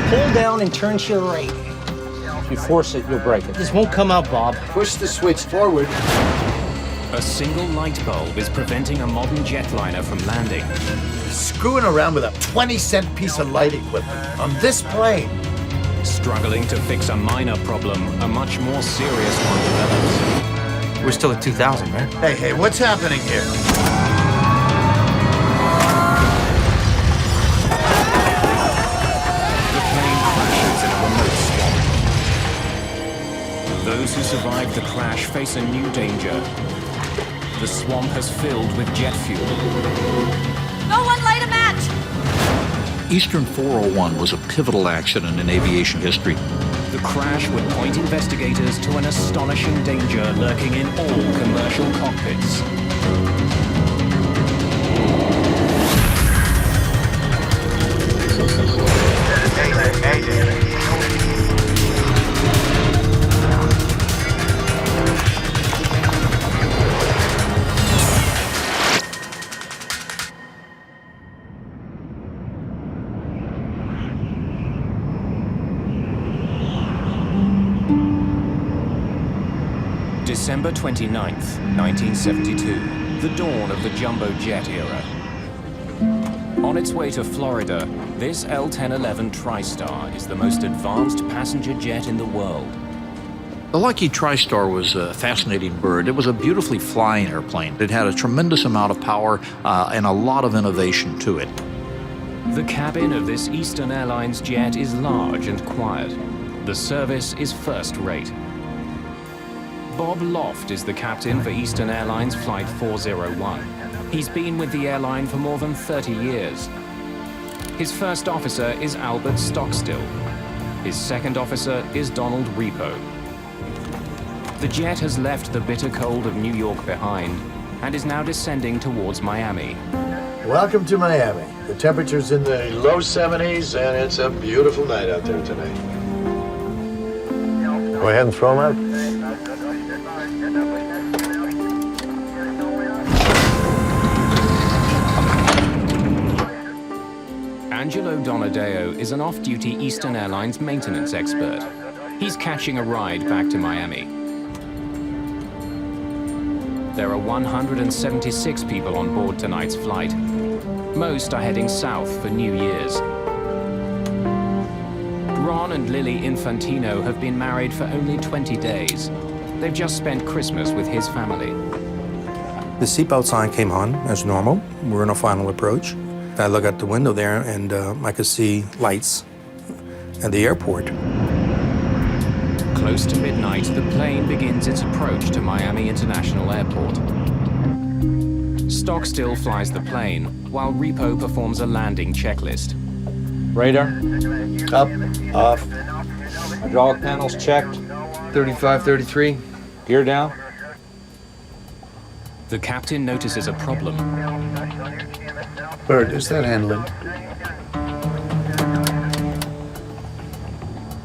Pull down and turn to your right. If you force it, you'll break it. This won't come out, Bob. Push the switch forward. A single light bulb is preventing a modern jetliner from landing. Screwing around with a 20-cent piece of light equipment on this plane. Struggling to fix a minor problem, a much more serious one develops. We're still at 2,000, right? Hey, what's happening here? The plane crashes in a remote swamp. Those who survived the crash face a new danger. The swamp has filled with jet fuel. No one light a match! Eastern 401 was a pivotal accident in aviation history. The crash would point investigators to an astonishing danger lurking in all commercial cockpits. Mayday. December 29th, 1972, the dawn of the jumbo jet era. On its way to Florida, this L1011 TriStar is the most advanced passenger jet in the world. The Lucky TriStar was a fascinating bird. It was a beautifully flying airplane. It had a tremendous amount of power and a lot of innovation to it. The cabin of this Eastern Airlines jet is large and quiet. The service is first-rate. Bob Loft is the captain for Eastern Airlines Flight 401. He's been with the airline for more than 30 years. His first officer is Albert Stockstill. His second officer is Donald Repo. The jet has left the bitter cold of New York behind and is now descending towards Miami. Welcome to Miami. The temperature's in the low 70s, and it's a beautiful night out there tonight. Go ahead and throw them out. Angelo Donadeo is an off-duty Eastern Airlines maintenance expert. He's catching a ride back to Miami. There are 176 people on board tonight's flight. Most are heading south for New Year's. Ron and Lily Infantino have been married for only 20 days. They've just spent Christmas with his family. The seatbelt sign came on as normal. We're in a final approach. I look out the window there and I could see lights at the airport. Close to midnight, the plane begins its approach to Miami International Airport. Stockstill flies the plane, while Repo performs a landing checklist. Radar, Up, off. hydraulic panels checked, 35, 33. gear down. The captain notices a problem. Bird, is that handling?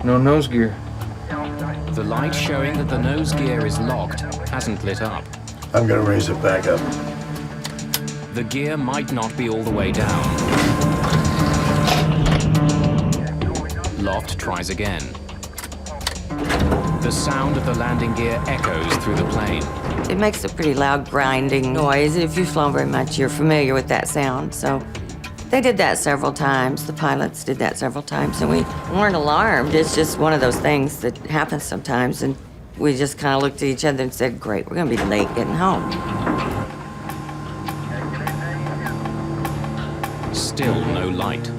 No nose gear. The light showing that the nose gear is locked hasn't lit up. I'm gonna raise it back up. The gear might not be all the way down. Loft tries again. The sound of the landing gear echoes through the plane. It makes a pretty loud grinding noise. If you've flown very much, you're familiar with that sound. So they did that several times. The pilots did that several times, and we weren't alarmed. It's just one of those things that happens sometimes, and we just kind of looked at each other and said, great, we're gonna be late getting home. Still no light.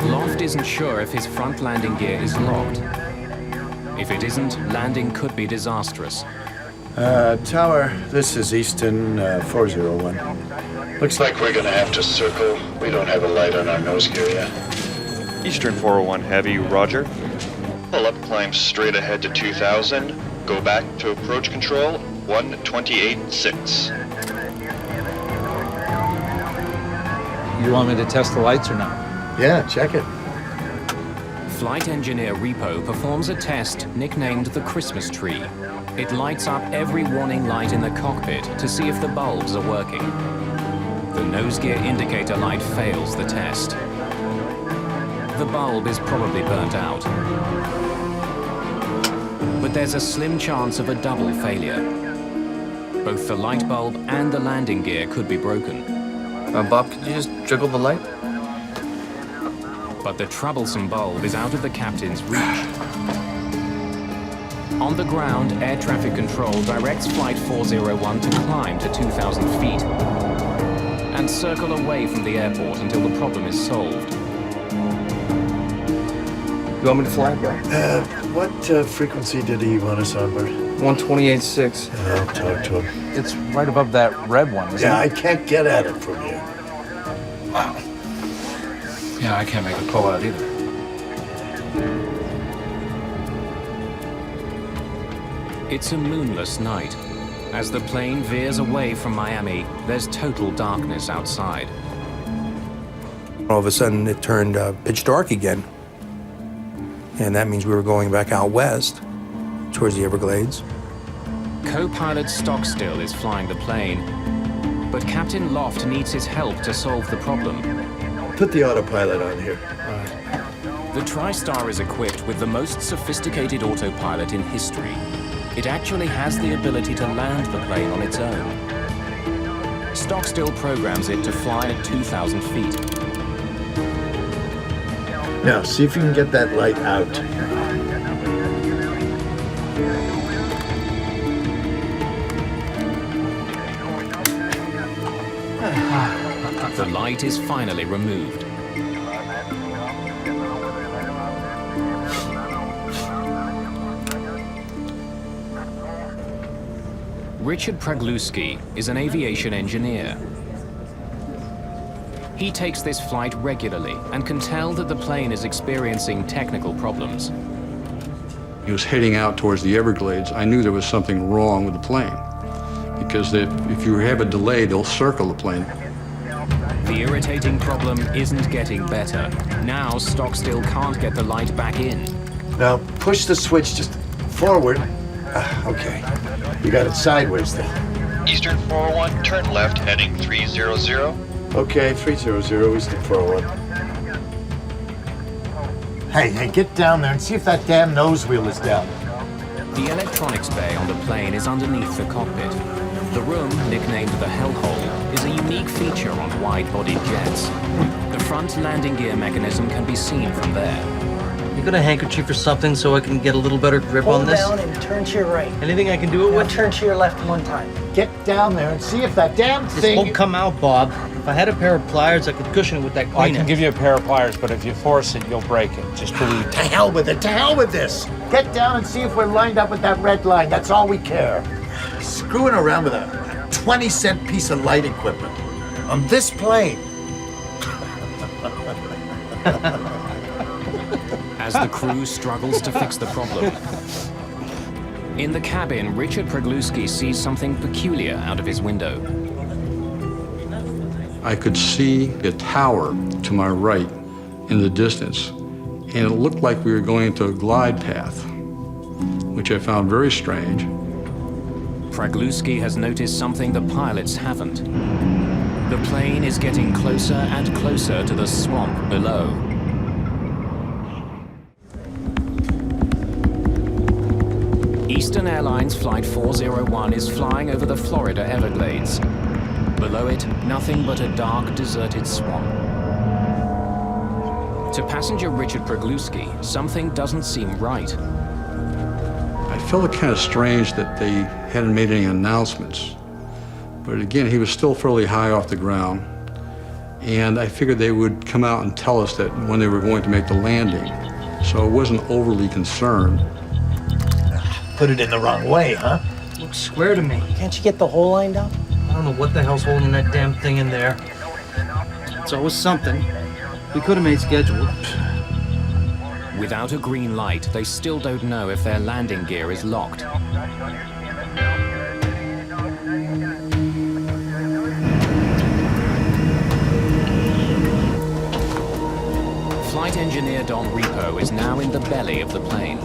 Loft isn't sure if his front landing gear is locked. If it isn't, landing could be disastrous. Tower, this is Easton 401. Looks like we're gonna have to circle. We don't have a light on our nose gear yet. Eastern 401 Heavy, roger. Pull up, climb straight ahead to 2000. Go back to approach control, 128.6. You want me to test the lights or not? Yeah, check it. Flight engineer Repo performs a test nicknamed the Christmas tree. It lights up every warning light in the cockpit to see if the bulbs are working. The nose gear indicator light fails the test. The bulb is probably burnt out. But there's a slim chance of a double failure. Both the light bulb and the landing gear could be broken. Bob, could you just jiggle the light? But the troublesome bulb is out of the captain's reach. On the ground, air traffic control directs Flight 401 to climb to 2,000 feet and circle away from the airport until the problem is solved. You want me to fly it, Bob? What frequency did he want us on, Bert? 128.6. I'll talk to him. It's right above that red one, isn't Yeah, it? I can't get at it from here. Wow. Yeah, I can't make a pull out either. It's a moonless night. As the plane veers away from Miami, there's total darkness outside. All of a sudden, it turned pitch dark again. And that means we were going back out west towards the Everglades. Co-pilot Stockstill is flying the plane, but Captain Loft needs his help to solve the problem. Put the autopilot on here. The TriStar is equipped with the most sophisticated autopilot in history. It actually has the ability to land the plane on its own. Stockstill programs it to fly at 2,000 feet. Now, see if you can get that light out. The light is finally removed. Richard Pragluski is an aviation engineer. He takes this flight regularly and can tell that the plane is experiencing technical problems. He was heading out towards the Everglades. I knew there was something wrong with the plane because if you have a delay, they'll circle the plane. The irritating problem isn't getting better. Now Stockstill can't get the light back in. Now, push the switch just forward. Okay. You got it sideways then. Eastern 401, turn left, heading 300. Okay, 300, Eastern 401. Hey, get down there and see if that damn nose wheel is down. The electronics bay on the plane is underneath the cockpit. The room, nicknamed the Hellhole, is a unique feature on wide-bodied jets. The front landing gear mechanism can be seen from there. You got a handkerchief or something so I can get a little better grip on this? Hold down and turn to your right. Anything I can do it Now with? turn to your left one time. Get down there and see if that damn This thing... won't come out, Bob. If I had a pair of pliers, I could cushion it with that Well, I Kleenex. can give you a pair of pliers, but if you force it, you'll break it. Just believe To me. hell with it, to hell with this! Get down and see if we're lined up with that red line. That's all we care. Screwing around with a 20-cent piece of light equipment on this plane. As the crew struggles to fix the problem. In the cabin, Richard Pragluski sees something peculiar out of his window. I could see a tower to my right in the distance, and it looked like we were going into a glide path, which I found very strange. Pragluski has noticed something the pilots haven't. The plane is getting closer and closer to the swamp below. Eastern Airlines Flight 401 is flying over the Florida Everglades. Below it, nothing but a dark, deserted swamp. To passenger Richard Pragluski, something doesn't seem right. I felt it kind of strange that they hadn't made any announcements. But again, he was still fairly high off the ground. And I figured they would come out and tell us that when they were going to make the landing. So I wasn't overly concerned. Put it in the wrong way, huh? Looks square to me. Can't you get the hole lined up? I don't know what the hell's holding that damn thing in there. It's always something. We could have made schedule. Without a green light, they still don't know if their landing gear is locked. Flight engineer Don Repo is now in the belly of the plane.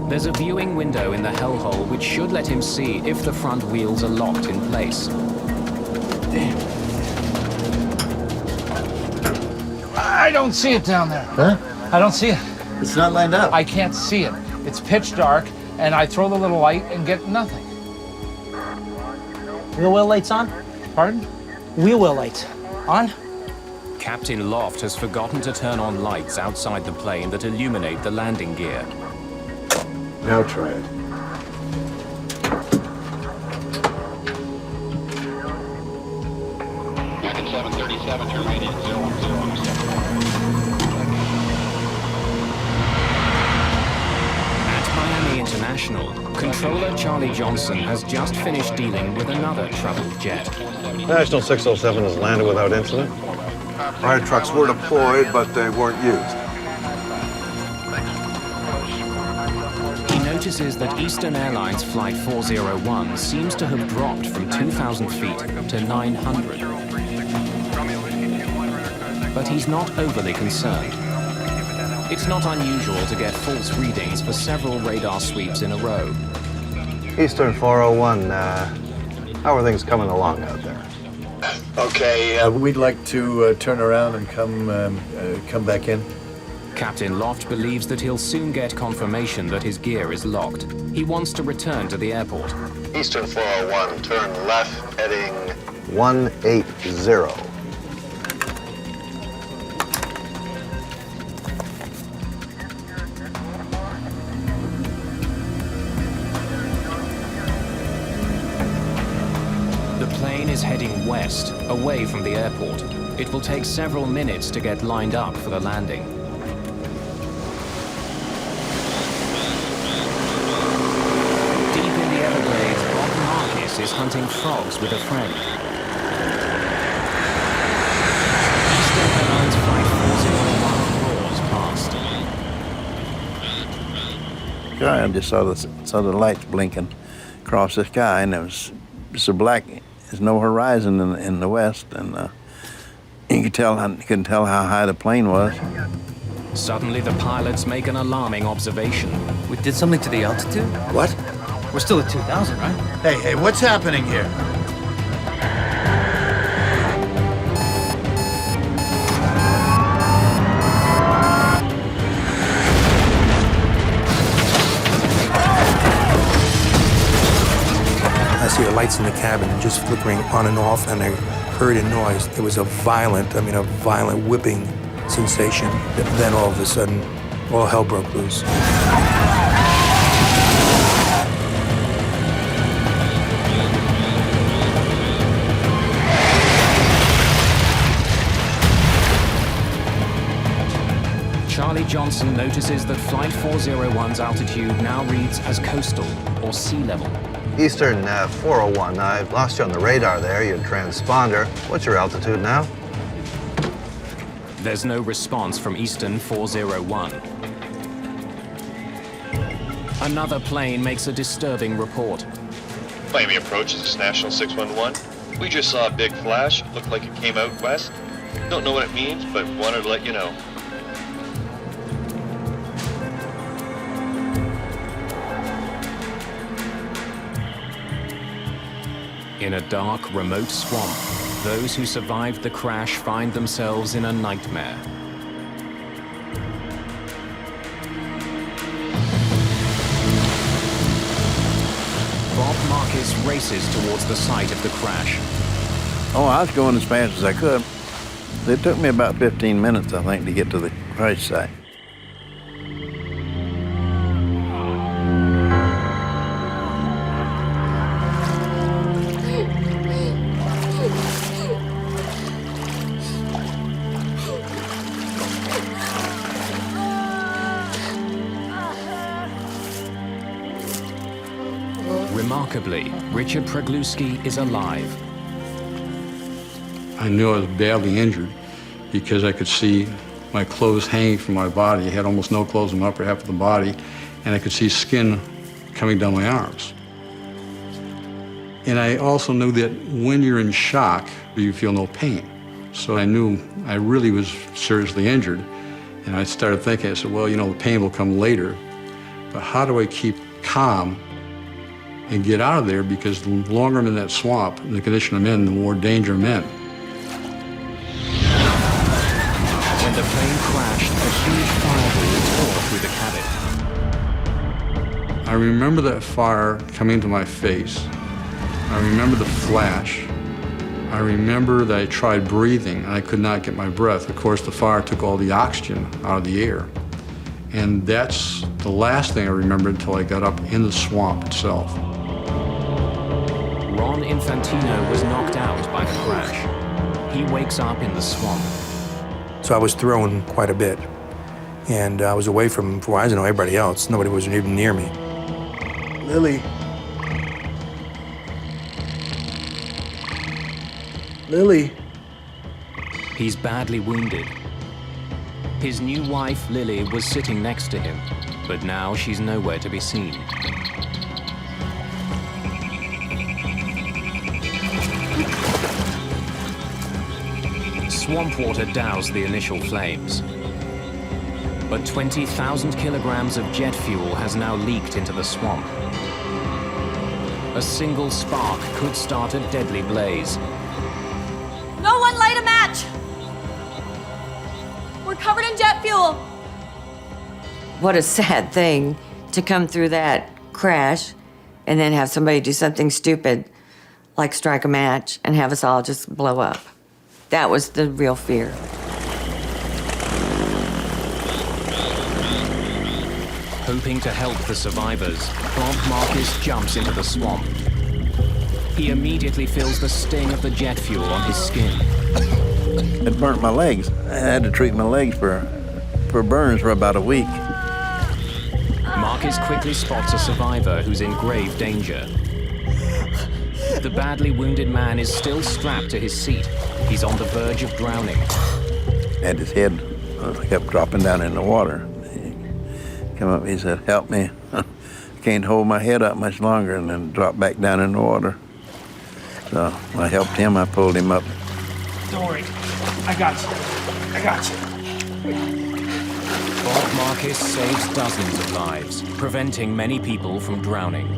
There's a viewing window in the hellhole which should let him see if the front wheels are locked in place. I I don't see it down there. Huh? I don't see it. It's not lined up. I can't see it. It's pitch dark, and I throw the little light and get nothing. Wheel well lights on? Pardon? Wheel well lights on? Captain Loft has forgotten to turn on lights outside the plane that illuminate the landing gear. Now try it. United 737, turn right in, 01017. At Miami International, controller Charlie Johnson has just finished dealing with another troubled jet. National 607 has landed without incident. Fire trucks were deployed, but they weren't used. He notices that Eastern Airlines Flight 401 seems to have dropped from 2,000 feet to 900. But he's not overly concerned. It's not unusual to get false readings for several radar sweeps in a row. Eastern 401, how are things coming along out there? Okay, we'd like to turn around and come back in. Captain Loft believes that he'll soon get confirmation that his gear is locked. He wants to return to the airport. Eastern 401, turn left, heading 180. The plane is heading west, away from the airport. It will take several minutes to get lined up for the landing. Deep in the Everglades, Bob Marcus is hunting frogs with a friend. Eastern Airlines Flight 401 roars past. I just saw the lights blinking across the sky, and it was so black. There's no horizon in the west, and you couldn't tell how high the plane was. Suddenly, the pilots make an alarming observation. We did something to the altitude? What? We're still at 2,000, right? Hey, what's happening here? I see the lights in the cabin just flickering on and off, and I heard a noise. It was a violent whipping sensation. Then all of a sudden, all hell broke loose. Charlie Johnson notices that Flight 401's altitude now reads as coastal, or sea level. Eastern 401, I've lost you on the radar there, your transponder. What's your altitude now? There's no response from Eastern 401. Another plane makes a disturbing report. Miami approach, this is National 611. We just saw a big flash. Looked like it came out west. Don't know what it means, but wanted to let you know. In a dark, remote swamp, those who survived the crash find themselves in a nightmare. Bob Marcus races towards the site of the crash. Oh, I was going as fast as I could. It took me about 15 minutes, I think, to get to the crash site. Remarkably, Richard Pregluski is alive. I knew I was badly injured because I could see my clothes hanging from my body. I had almost no clothes on the upper half of the body, and I could see skin coming down my arms. And I also knew that when you're in shock, you feel no pain. So I knew I really was seriously injured. And I started thinking, I said, well, the pain will come later, but how do I keep calm and get out of there, because the longer I'm in that swamp and the condition I'm in, the more danger I'm in. When the plane plane crashed, a huge fireball tore through the cabin. I remember that fire coming to my face. I remember the flash. I remember that I tried breathing and I could not get my breath. Of course, the fire took all the oxygen out of the air. And that's the last thing I remember until I got up in the swamp itself. Ron Infantino was knocked out by the crash. He wakes up in the swamp. So I was thrown quite a bit. And I was away from Verizon and everybody else. Nobody was even near me. Lily. Lily. He's badly wounded. His new wife, Lily, was sitting next to him, but now she's nowhere to be seen. Swamp water doused the initial flames. But 20,000 kilograms of jet fuel has now leaked into the swamp. A single spark could start a deadly blaze. No one light a match! We're covered in jet fuel! What a sad thing to come through that crash and then have somebody do something stupid like strike a match and have us all just blow up. That was the real fear. Hoping to help the survivors, Bob Marcus jumps into the swamp. He immediately feels the sting of the jet fuel on his skin. It burnt my legs. I had to treat my legs for burns for about a week. Marcus quickly spots a survivor who's in grave danger. The badly wounded man is still strapped to his seat. He's on the verge of drowning. And his head kept dropping down in the water. He came up, he said, "Help me. I can't hold my head up much longer," and then dropped back down in the water. So I helped him, I pulled him up. Don't worry, I got you. I got you. Bob Marcus saves dozens of lives, preventing many people from drowning.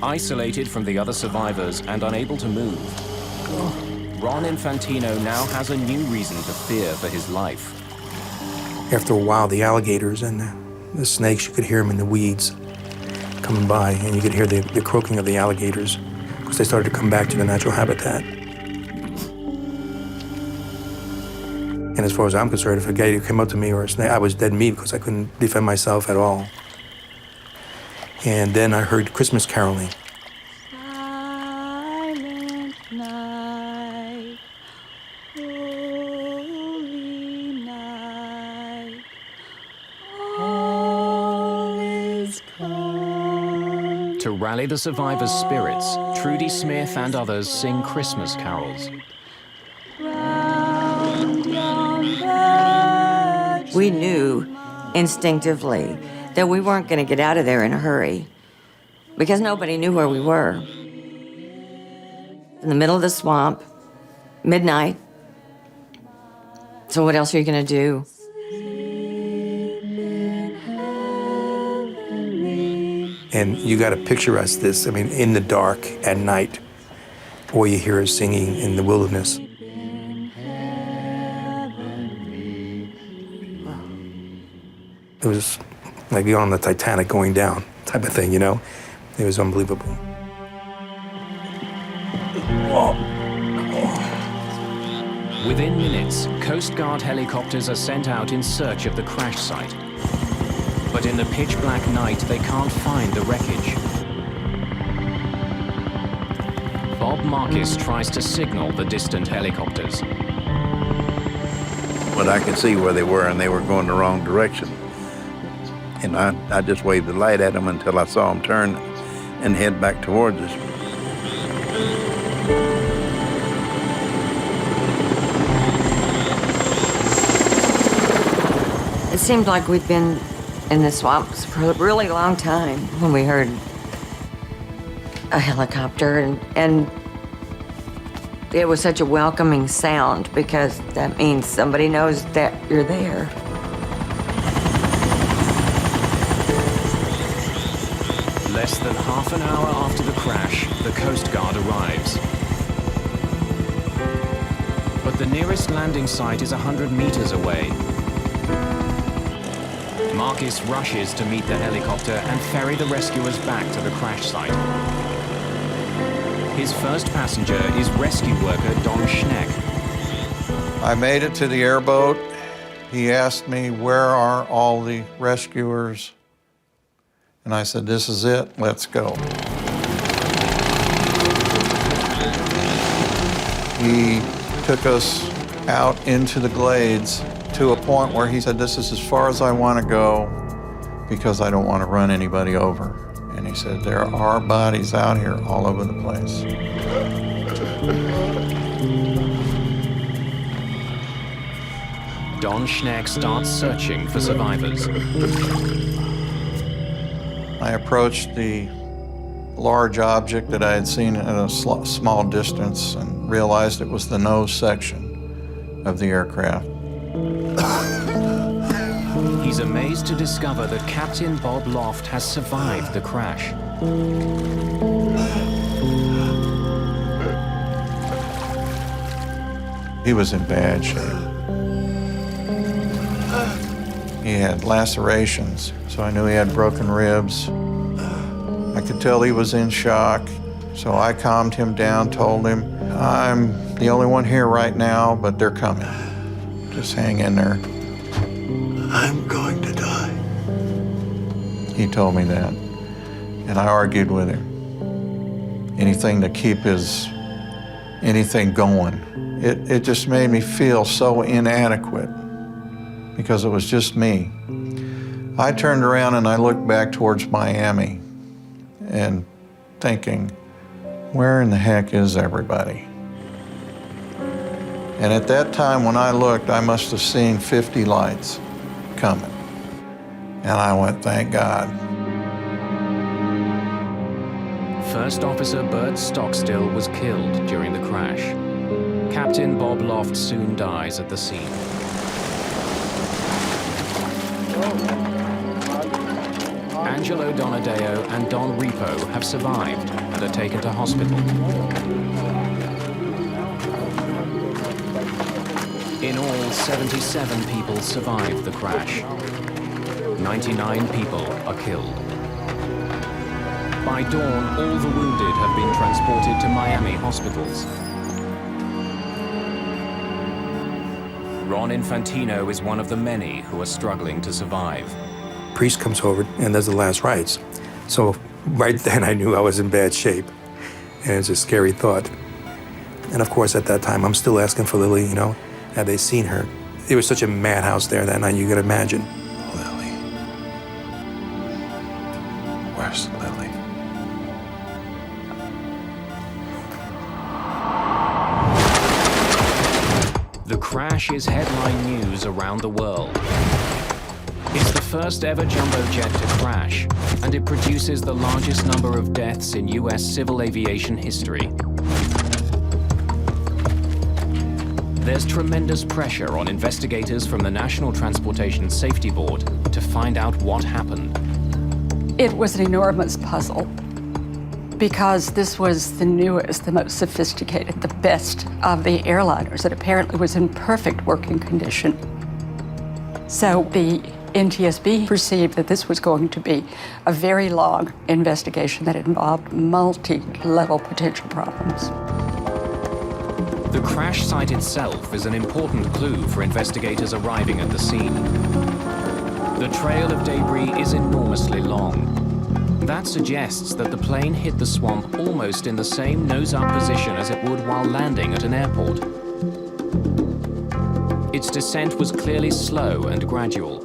Isolated from the other survivors and unable to move, Ron Infantino now has a new reason to fear for his life. After a while, the alligators and the snakes, you could hear them in the weeds coming by, and you could hear the croaking of the alligators because they started to come back to the natural habitat. And as far as I'm concerned, if a gator came up to me or a snake, I was dead meat because I couldn't defend myself at all. And then I heard Christmas caroling. Silent night, holy night, all is calm. To rally the survivors' spirits, Trudy Smith and others sing Christmas carols. We knew instinctively that we weren't going to get out of there in a hurry because nobody knew where we were. In the middle of the swamp, midnight. So what else are you going to do? And you got to picture us this, I mean, in the dark at night, or you hear us singing in the wilderness. It was like being on the Titanic going down type of thing, you know? It was unbelievable. Within minutes, Coast Guard helicopters are sent out in search of the crash site. But in the pitch black night, they can't find the wreckage. Bob Marcus tries to signal the distant helicopters. But I could see where they were, and they were going the wrong direction. And I just waved the light at them until I saw them turn and head back towards us. It seemed like we'd been in the swamps for a really long time when we heard a helicopter, and it was such a welcoming sound because that means somebody knows that you're there. Less than half an hour after the crash, the Coast Guard arrives. The nearest landing site is 100 meters away. Marcus rushes to meet the helicopter and ferry the rescuers back to the crash site. His first passenger is rescue worker Don Schneck. I made it to the airboat. He asked me, where are all the rescuers? And I said, this is it, let's go. He took us out into the glades to a point where he said, this is as far as I want to go because I don't want to run anybody over. And he said, there are bodies out here all over the place. Don Schneck starts searching for survivors. I approached the large object that I had seen at a small distance and realized it was the nose section of the aircraft. He's amazed to discover that Captain Bob Loft has survived the crash. He was in bad shape. He had lacerations, so I knew he had broken ribs. I could tell he was in shock, so I calmed him down, told him, I'm the only one here right now, but they're coming. Just hang in there. I'm going to die. He told me that, and I argued with him. Anything to keep anything going. It just made me feel so inadequate because it was just me. I turned around and I looked back towards Miami and thinking, where in the heck is everybody? And at that time when I looked, I must have seen 50 lights coming. And I went, thank God. First Officer Bert Stockstill was killed during the crash. Captain Bob Loft soon dies at the scene. Angelo Donadeo and Don Repo have survived and are taken to hospital. In all, 77 people survived the crash. 99 people are killed. By dawn, all the wounded have been transported to Miami hospitals. Ron Infantino is one of the many who are struggling to survive. Priest comes over and does the last rites. So right then I knew I was in bad shape. And it's a scary thought. And of course at that time I'm still asking for Lily, you know, had they seen her? It was such a madhouse there that night, you could imagine. Lily. Where's Lily? The crash is headline news around the world. It's the first ever jumbo jet to crash, and it produces the largest number of deaths in US civil aviation history. There's tremendous pressure on investigators from the National Transportation Safety Board to find out what happened. It was an enormous puzzle because this was the newest, the most sophisticated, the best of the airliners. It apparently was in perfect working condition. So the NTSB perceived that this was going to be a very long investigation that involved multi-level potential problems. The crash site itself is an important clue for investigators arriving at the scene. The trail of debris is enormously long. That suggests that the plane hit the swamp almost in the same nose-up position as it would while landing at an airport. Its descent was clearly slow and gradual.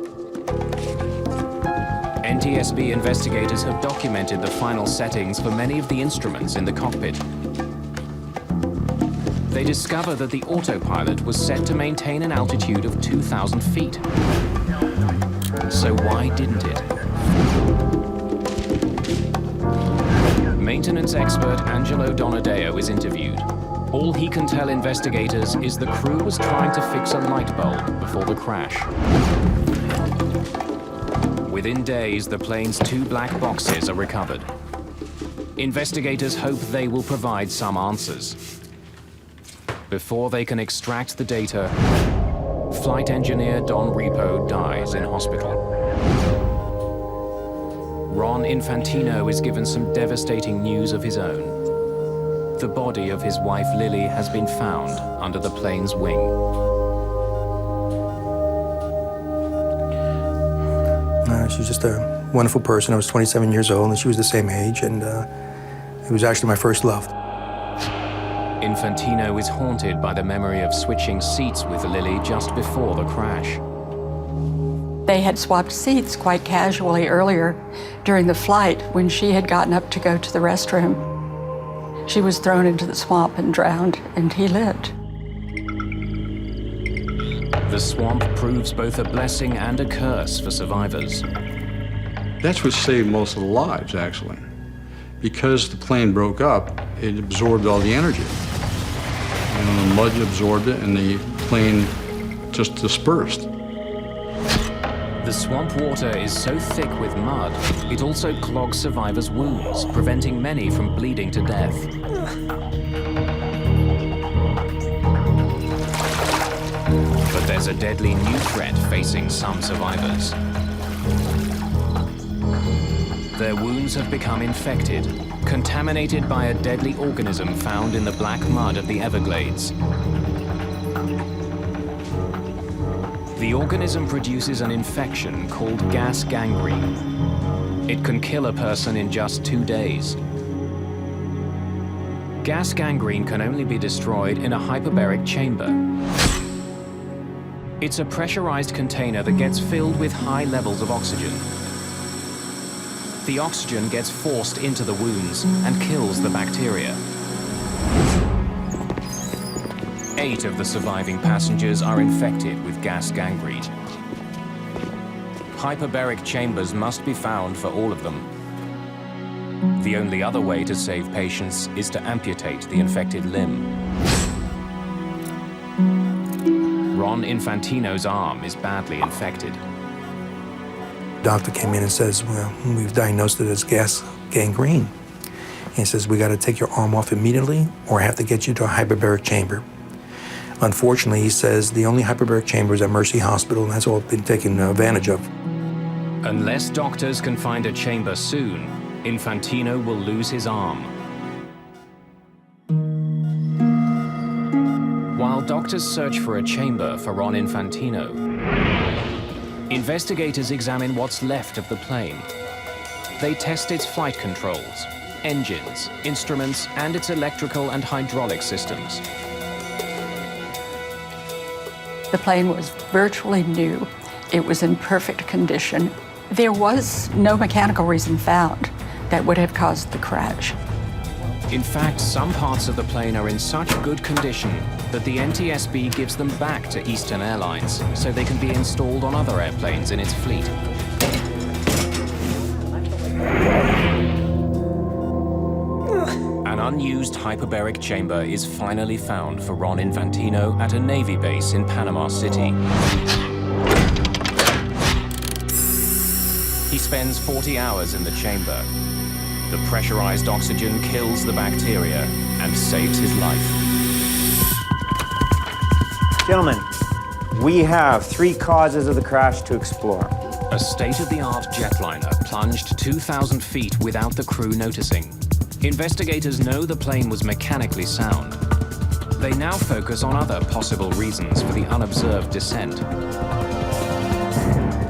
NTSB investigators have documented the final settings for many of the instruments in the cockpit. They discover that the autopilot was set to maintain an altitude of 2,000 feet. So why didn't it? Maintenance expert Angelo Donadeo is interviewed. All he can tell investigators is the crew was trying to fix a light bulb before the crash. Within days, the plane's 2 black boxes are recovered. Investigators hope they will provide some answers. Before they can extract the data, flight engineer Don Repo dies in hospital. Ron Infantino is given some devastating news of his own. The body of his wife Lily has been found under the plane's wing. She was just a wonderful person. I was 27 years old, and she was the same age, and it was actually my first love. Infantino is haunted by the memory of switching seats with Lily just before the crash. They had swapped seats quite casually earlier during the flight when she had gotten up to go to the restroom. She was thrown into the swamp and drowned, and he lived. The swamp proves both a blessing and a curse for survivors. That's what saved most of the lives, actually. Because the plane broke up, it absorbed all the energy. And the mud absorbed it, and the plane just dispersed. The swamp water is so thick with mud, it also clogs survivors' wounds, preventing many from bleeding to death. But there's a deadly new threat facing some survivors. Their wounds have become infected, contaminated by a deadly organism found in the black mud of the Everglades. The organism produces an infection called gas gangrene. It can kill a person in just 2 days. Gas gangrene can only be destroyed in a hyperbaric chamber. It's a pressurized container that gets filled with high levels of oxygen. The oxygen gets forced into the wounds and kills the bacteria. 8 of the surviving passengers are infected with gas gangrene. Hyperbaric chambers must be found for all of them. The only other way to save patients is to amputate the infected limb. Ron Infantino's arm is badly infected. Doctor came in and says, well, we've diagnosed it as gas gangrene. He says, we got to take your arm off immediately, or I have to get you to a hyperbaric chamber. Unfortunately, he says, the only hyperbaric chamber is at Mercy Hospital, and that's all been taken advantage of. Unless doctors can find a chamber soon, Infantino will lose his arm. While doctors search for a chamber for Ron Infantino, investigators examine what's left of the plane. They test its flight controls, engines, instruments, and its electrical and hydraulic systems. The plane was virtually new. It was in perfect condition. There was no mechanical reason found that would have caused the crash. In fact, some parts of the plane are in such good condition that the NTSB gives them back to Eastern Airlines so they can be installed on other airplanes in its fleet. An unused hyperbaric chamber is finally found for Ron Infantino at a Navy base in Panama City. He spends 40 hours in the chamber. The pressurized oxygen kills the bacteria and saves his life. Gentlemen, we have 3 causes of the crash to explore. A state-of-the-art jetliner plunged 2,000 feet without the crew noticing. Investigators know the plane was mechanically sound. They now focus on other possible reasons for the unobserved descent.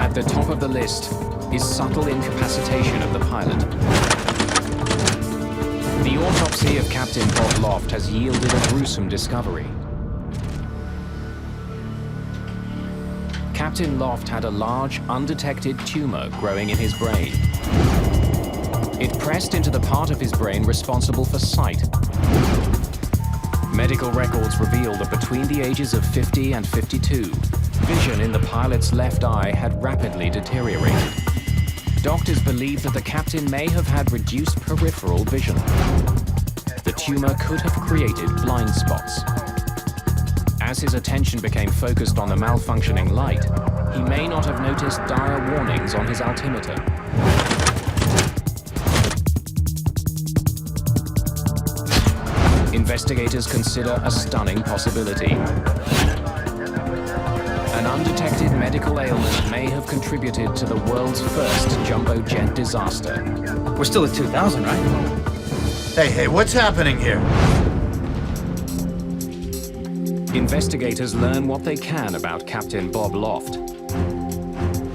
At the top of the list is subtle incapacitation of the pilot. The autopsy of Captain Bob Loft has yielded a gruesome discovery. Captain Loft had a large, undetected tumor growing in his brain. It pressed into the part of his brain responsible for sight. Medical records reveal that between the ages of 50 and 52, vision in the pilot's left eye had rapidly deteriorated. Doctors believe that the captain may have had reduced peripheral vision. The tumor could have created blind spots. As his attention became focused on the malfunctioning light, he may not have noticed dire warnings on his altimeter. investigators consider a stunning possibility. An undetected medical ailment may have contributed to the world's first jumbo jet disaster. We're still at 2,000, right? Hey, what's happening here? Investigators learn what they can about Captain Bob Loft.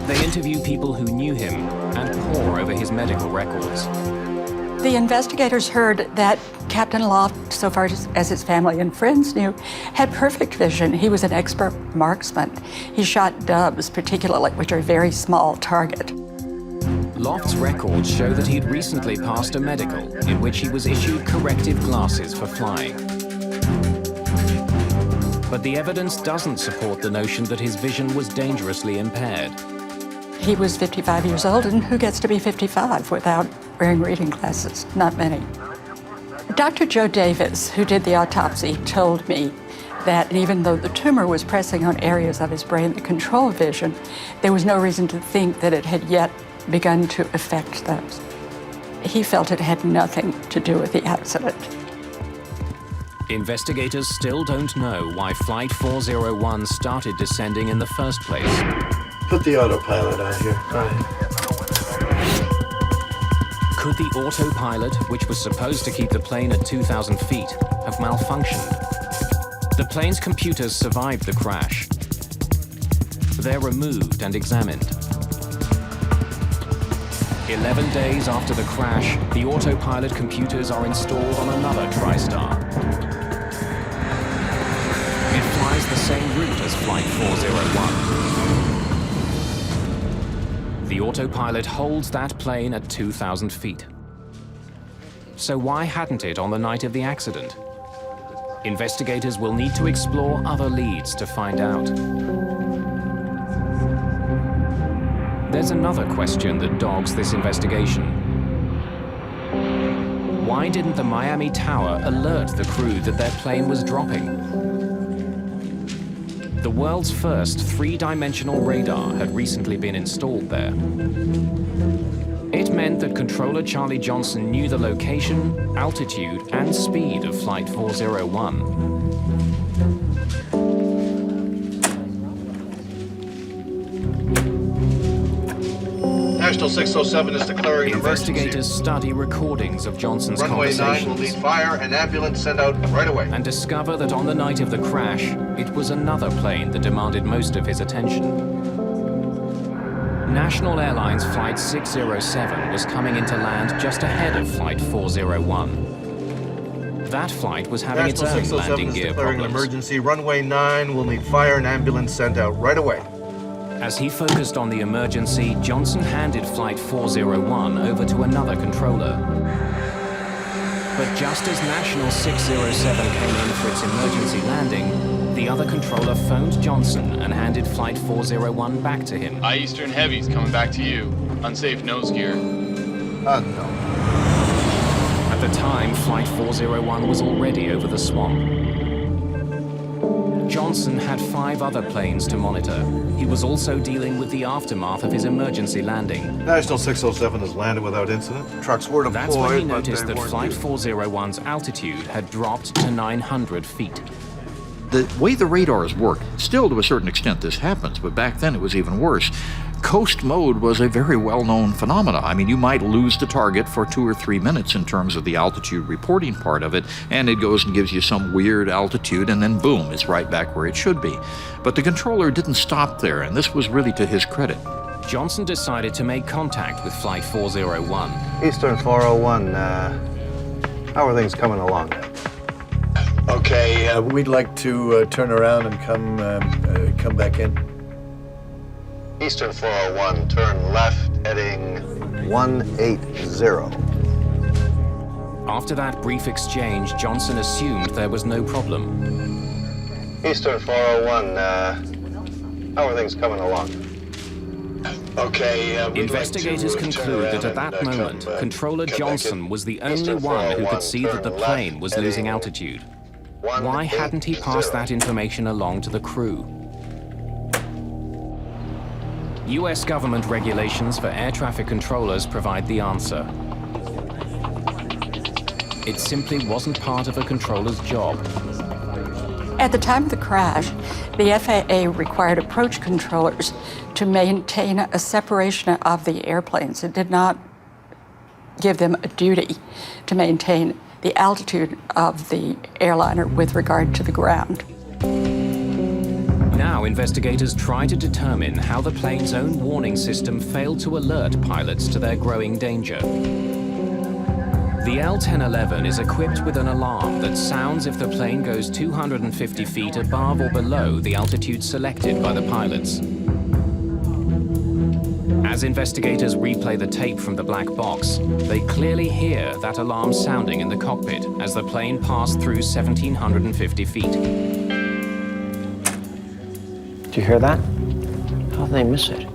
They interview people who knew him and pore over his medical records. The investigators heard that Captain Loft, so far as his family and friends knew, had perfect vision. He was an expert marksman. He shot doves, particularly, which are a very small target. Loft's records show that he'd recently passed a medical in which he was issued corrective glasses for flying. But the evidence doesn't support the notion that his vision was dangerously impaired. He was 55 years old, and who gets to be 55 without wearing reading glasses? Not many. Dr. Joe Davis, who did the autopsy, told me that even though the tumor was pressing on areas of his brain that control vision, there was no reason to think that it had yet begun to affect those. He felt it had nothing to do with the accident. Investigators still don't know why Flight 401 started descending in the first place. Put the autopilot on here. Could the autopilot, which was supposed to keep the plane at 2,000 feet, have malfunctioned? The plane's computers survived the crash. They're removed and examined. 11 days after the crash, the autopilot computers are installed on another TriStar. It flies the same route as Flight 401. The autopilot holds that plane at 2,000 feet. So why hadn't it on the night of the accident? Investigators will need to explore other leads to find out. There's another question that dogs this investigation. Why didn't the Miami Tower alert the crew that their plane was dropping? The world's first three-dimensional radar had recently been installed there. It meant that controller Charlie Johnson knew the location, altitude, and speed of Flight 401. National 607 is declaring an emergency. Investigators study recordings of Johnson's Runway 9 conversations. will need fire and ambulance sent out right away. And discover that on the night of the crash, it was another plane that demanded most of his attention. National Airlines Flight 607 was coming into land just ahead of Flight 401. That flight was having its National own 607 landing is gear declaring an problems. emergency. Runway 9 will need fire and ambulance sent out right away. As he focused on the emergency, Johnson handed Flight 401 over to another controller. But just as National 607 came in for its emergency landing, the other controller phoned Johnson and handed Flight 401 back to him. Eastern Heavy's coming back to you. Unsafe nose gear. No. At the time, Flight 401 was already over the swamp. Johnson had 5 other planes to monitor. He was also dealing with the aftermath of his emergency landing. National 607 has landed without incident. Trucks were deployed, That's when he but noticed they that weren't Flight used. 401's altitude had dropped to 900 feet. The way the radars work, still to a certain extent this happens, but back then it was even worse. Coast mode was a very well-known phenomenon. I mean, you might lose the target for 2 or 3 minutes in terms of the altitude reporting part of it, and it goes and gives you some weird altitude, and then boom, it's right back where it should be. But the controller didn't stop there, and this was really to his credit. Johnson decided to make contact with Flight 401. Eastern 401, how are things coming along? Okay, we'd like to turn around and come back in. Eastern 401, turn left, heading 180. After that brief exchange, Johnson assumed there was no problem. Eastern 401, how are things coming along? Okay, Investigators conclude that at that moment, Controller Johnson was the only one who could see that the plane was losing altitude. Why hadn't he passed that information along to the crew? US government regulations for air traffic controllers provide the answer. It simply wasn't part of a controller's job. At the time of the crash, the FAA required approach controllers to maintain a separation of the airplanes. It did not give them a duty to maintain the altitude of the airliner with regard to the ground. Now investigators try to determine how the plane's own warning system failed to alert pilots to their growing danger. The L1011 is equipped with an alarm that sounds if the plane goes 250 feet above or below the altitude selected by the pilots. As investigators replay the tape from the black box, they clearly hear that alarm sounding in the cockpit as the plane passed through 1,750 feet. Did you hear that? How did they miss it?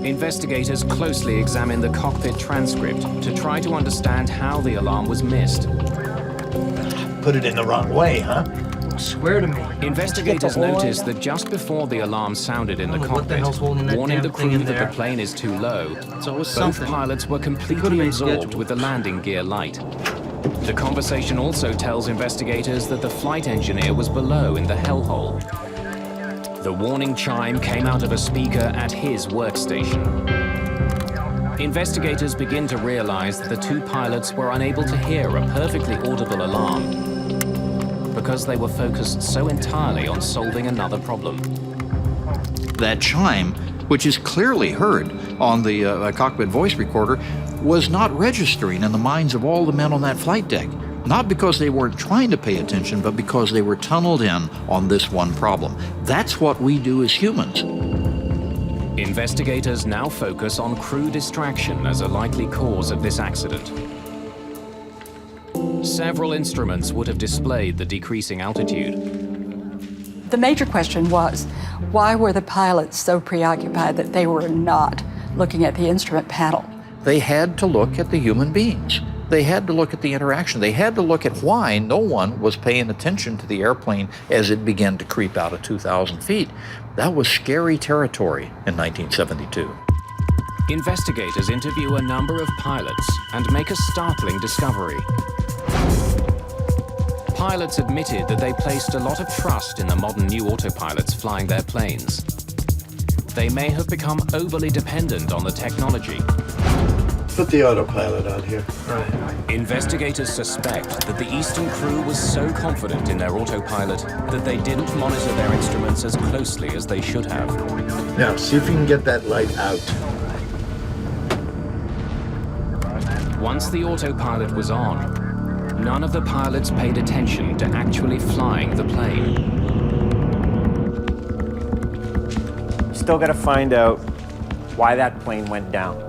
Investigators closely examine the cockpit transcript to try to understand how the alarm was missed. Put it in the wrong way, huh? Swear to me. Investigators notice that just before the alarm sounded in the cockpit, warning the crew that the plane is too low, both pilots were completely absorbed with the landing gear light. The conversation also tells investigators that the flight engineer was below in the hellhole. The warning chime came out of a speaker at his workstation. Investigators begin to realize that the two pilots were unable to hear a perfectly audible alarm because they were focused so entirely on solving another problem. That chime, which is clearly heard on the cockpit voice recorder, was not registering in the minds of all the men on that flight deck. Not because they weren't trying to pay attention, but because they were tunneled in on this one problem. That's what we do as humans. Investigators now focus on crew distraction as a likely cause of this accident. Several instruments would have displayed the decreasing altitude. The major question was, why were the pilots so preoccupied that they were not looking at the instrument panel? They had to look at the human beings. They had to look at the interaction. They had to look at why no one was paying attention to the airplane as it began to creep out of 2,000 feet. That was scary territory in 1972. Investigators interview a number of pilots and make a startling discovery. Pilots admitted that they placed a lot of trust in the modern new autopilots flying their planes. They may have become overly dependent on the technology. Put the autopilot on here. Right. Investigators suspect that the Eastern crew was so confident in their autopilot that they didn't monitor their instruments as closely as they should have. Now, see if you can get that light out. Once the autopilot was on, none of the pilots paid attention to actually flying the plane. Still got to find out why that plane went down.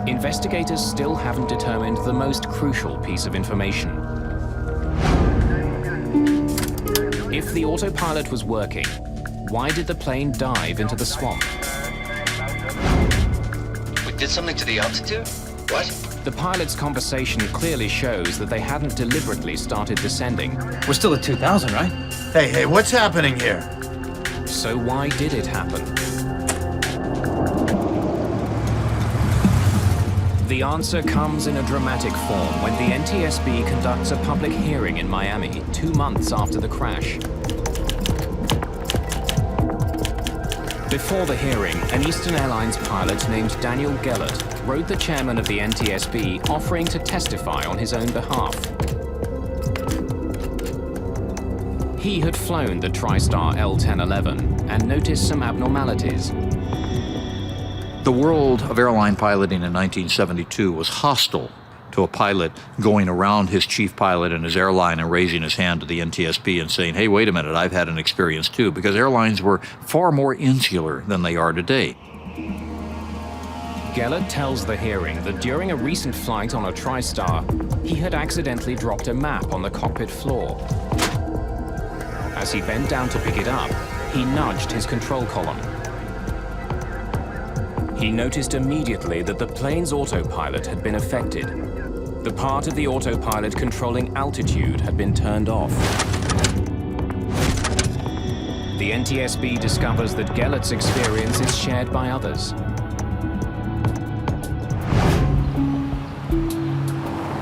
Investigators still haven't determined the most crucial piece of information. If the autopilot was working, why did the plane dive into the swamp? We did something to the altitude? What? The pilot's conversation clearly shows that they hadn't deliberately started descending. We're still at 2,000, right? Hey, what's happening here? So why did it happen? The answer comes in a dramatic form when the NTSB conducts a public hearing in Miami 2 months after the crash. Before the hearing, an Eastern Airlines pilot named Daniel Gellert wrote the chairman of the NTSB offering to testify on his own behalf. He had flown the TriStar L1011 and noticed some abnormalities. The world of airline piloting in 1972 was hostile to a pilot going around his chief pilot and his airline and raising his hand to the NTSB and saying, hey, wait a minute, I've had an experience too, because airlines were far more insular than they are today. Gellert tells the hearing that during a recent flight on a TriStar, he had accidentally dropped a map on the cockpit floor. As he bent down to pick it up, he nudged his control column. He noticed immediately that the plane's autopilot had been affected. The part of the autopilot controlling altitude had been turned off. The NTSB discovers that Gellert's experience is shared by others.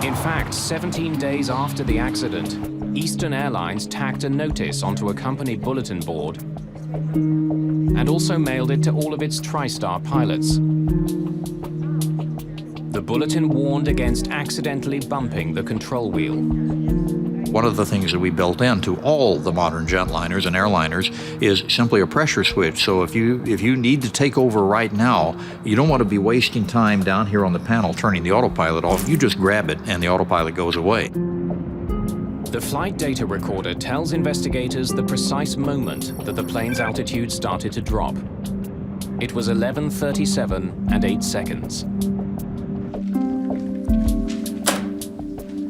In fact, 17 days after the accident, Eastern Airlines tacked a notice onto a company bulletin board and also mailed it to all of its TriStar pilots. The bulletin warned against accidentally bumping the control wheel. One of the things that we built into all the modern jetliners and airliners is simply a pressure switch. So if you need to take over right now, you don't want to be wasting time down here on the panel turning the autopilot off. You just grab it and the autopilot goes away. The flight data recorder tells investigators the precise moment that the plane's altitude started to drop. It was 11:37 and 8 seconds.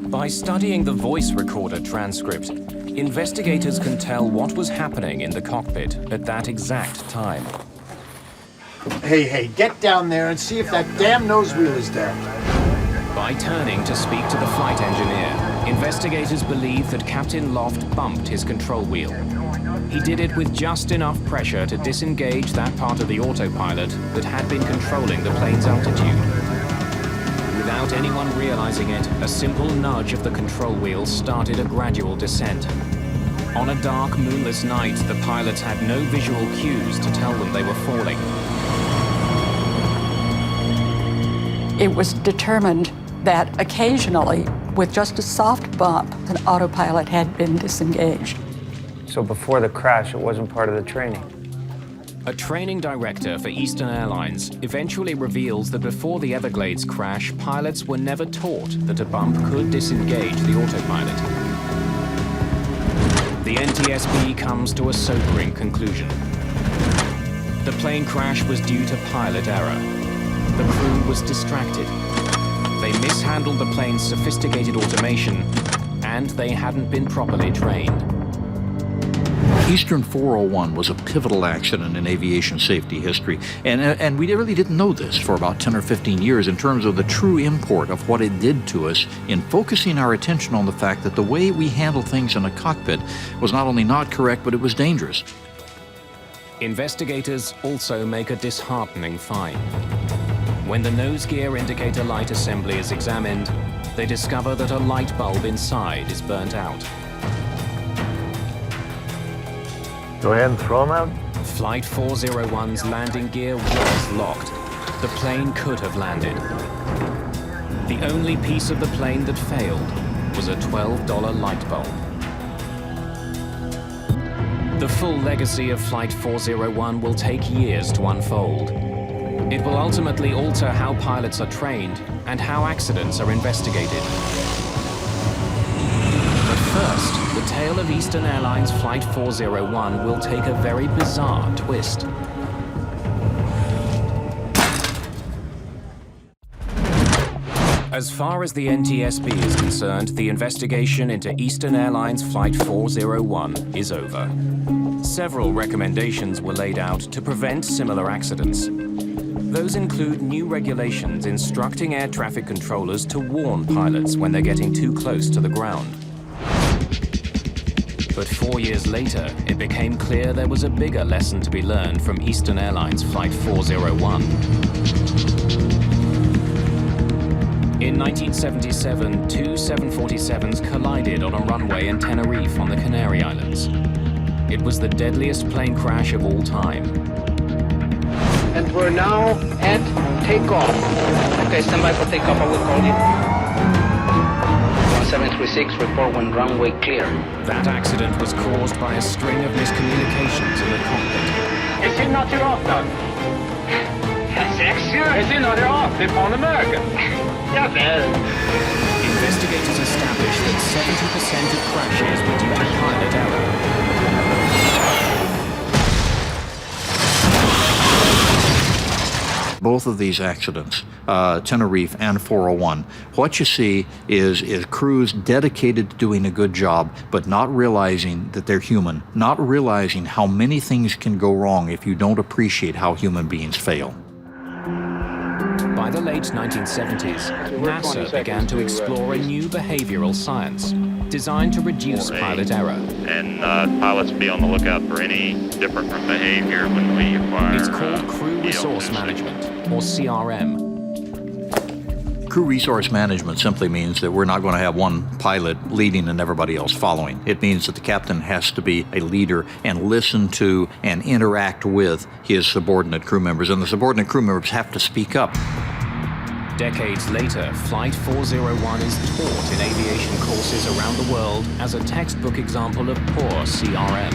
By studying the voice recorder transcript, investigators can tell what was happening in the cockpit at that exact time. Hey, get down there and see if that damn nose wheel is down. By turning to speak to the flight engineer, investigators believe that Captain Loft bumped his control wheel. He did it with just enough pressure to disengage that part of the autopilot that had been controlling the plane's altitude. Without anyone realizing it, a simple nudge of the control wheel started a gradual descent. On a dark, moonless night, the pilots had no visual cues to tell them they were falling. It was determined that occasionally, with just a soft bump, an autopilot had been disengaged. So before the crash, it wasn't part of the training? A training director for Eastern Airlines eventually reveals that before the Everglades crash, pilots were never taught that a bump could disengage the autopilot. The NTSB comes to a sobering conclusion. The plane crash was due to pilot error. The crew was distracted. They mishandled the plane's sophisticated automation, and they hadn't been properly trained. Eastern 401 was a pivotal accident in aviation safety history, and we really didn't know this for about 10 or 15 years in terms of the true import of what it did to us in focusing our attention on the fact that the way we handled things in a cockpit was not only not correct, but it was dangerous. Investigators also make a disheartening find. When the nose gear indicator light assembly is examined, they discover that a light bulb inside is burnt out. Go ahead and throw them out. Flight 401's landing gear was locked. The plane could have landed. The only piece of the plane that failed was a $12 light bulb. The full legacy of Flight 401 will take years to unfold. It will ultimately alter how pilots are trained and how accidents are investigated. But first, the tale of Eastern Airlines Flight 401 will take a very bizarre twist. As far as the NTSB is concerned, the investigation into Eastern Airlines Flight 401 is over. Several recommendations were laid out to prevent similar accidents. Those include new regulations instructing air traffic controllers to warn pilots when they're getting too close to the ground. But 4 years later, it became clear there was a bigger lesson to be learned from Eastern Airlines Flight 401. In 1977, two 747s collided on a runway in Tenerife on the Canary Islands. It was the deadliest plane crash of all time. And we're now at takeoff. Okay, stand by for takeoff. I will call you. 1736, report when runway clear. That accident was caused by a string of miscommunications in the cockpit. Is it not your off now? Is it not your off? They're on American. Investigators established that 70% of crashes were due to pilot error. Both of these accidents, Tenerife and 401, what you see is crews dedicated to doing a good job, but not realizing that they're human, not realizing how many things can go wrong if you don't appreciate how human beings fail. By the late 1970s, NASA began to explore a new behavioral science designed to reduce pilot error. And pilots be on the lookout for any different from behavior when we acquire. It's called Crew Resource Management, or CRM. Crew resource management simply means that we're not going to have one pilot leading and everybody else following. It means that the captain has to be a leader and listen to and interact with his subordinate crew members, and the subordinate crew members have to speak up. Decades later, Flight 401 is taught in aviation courses around the world as a textbook example of poor CRM.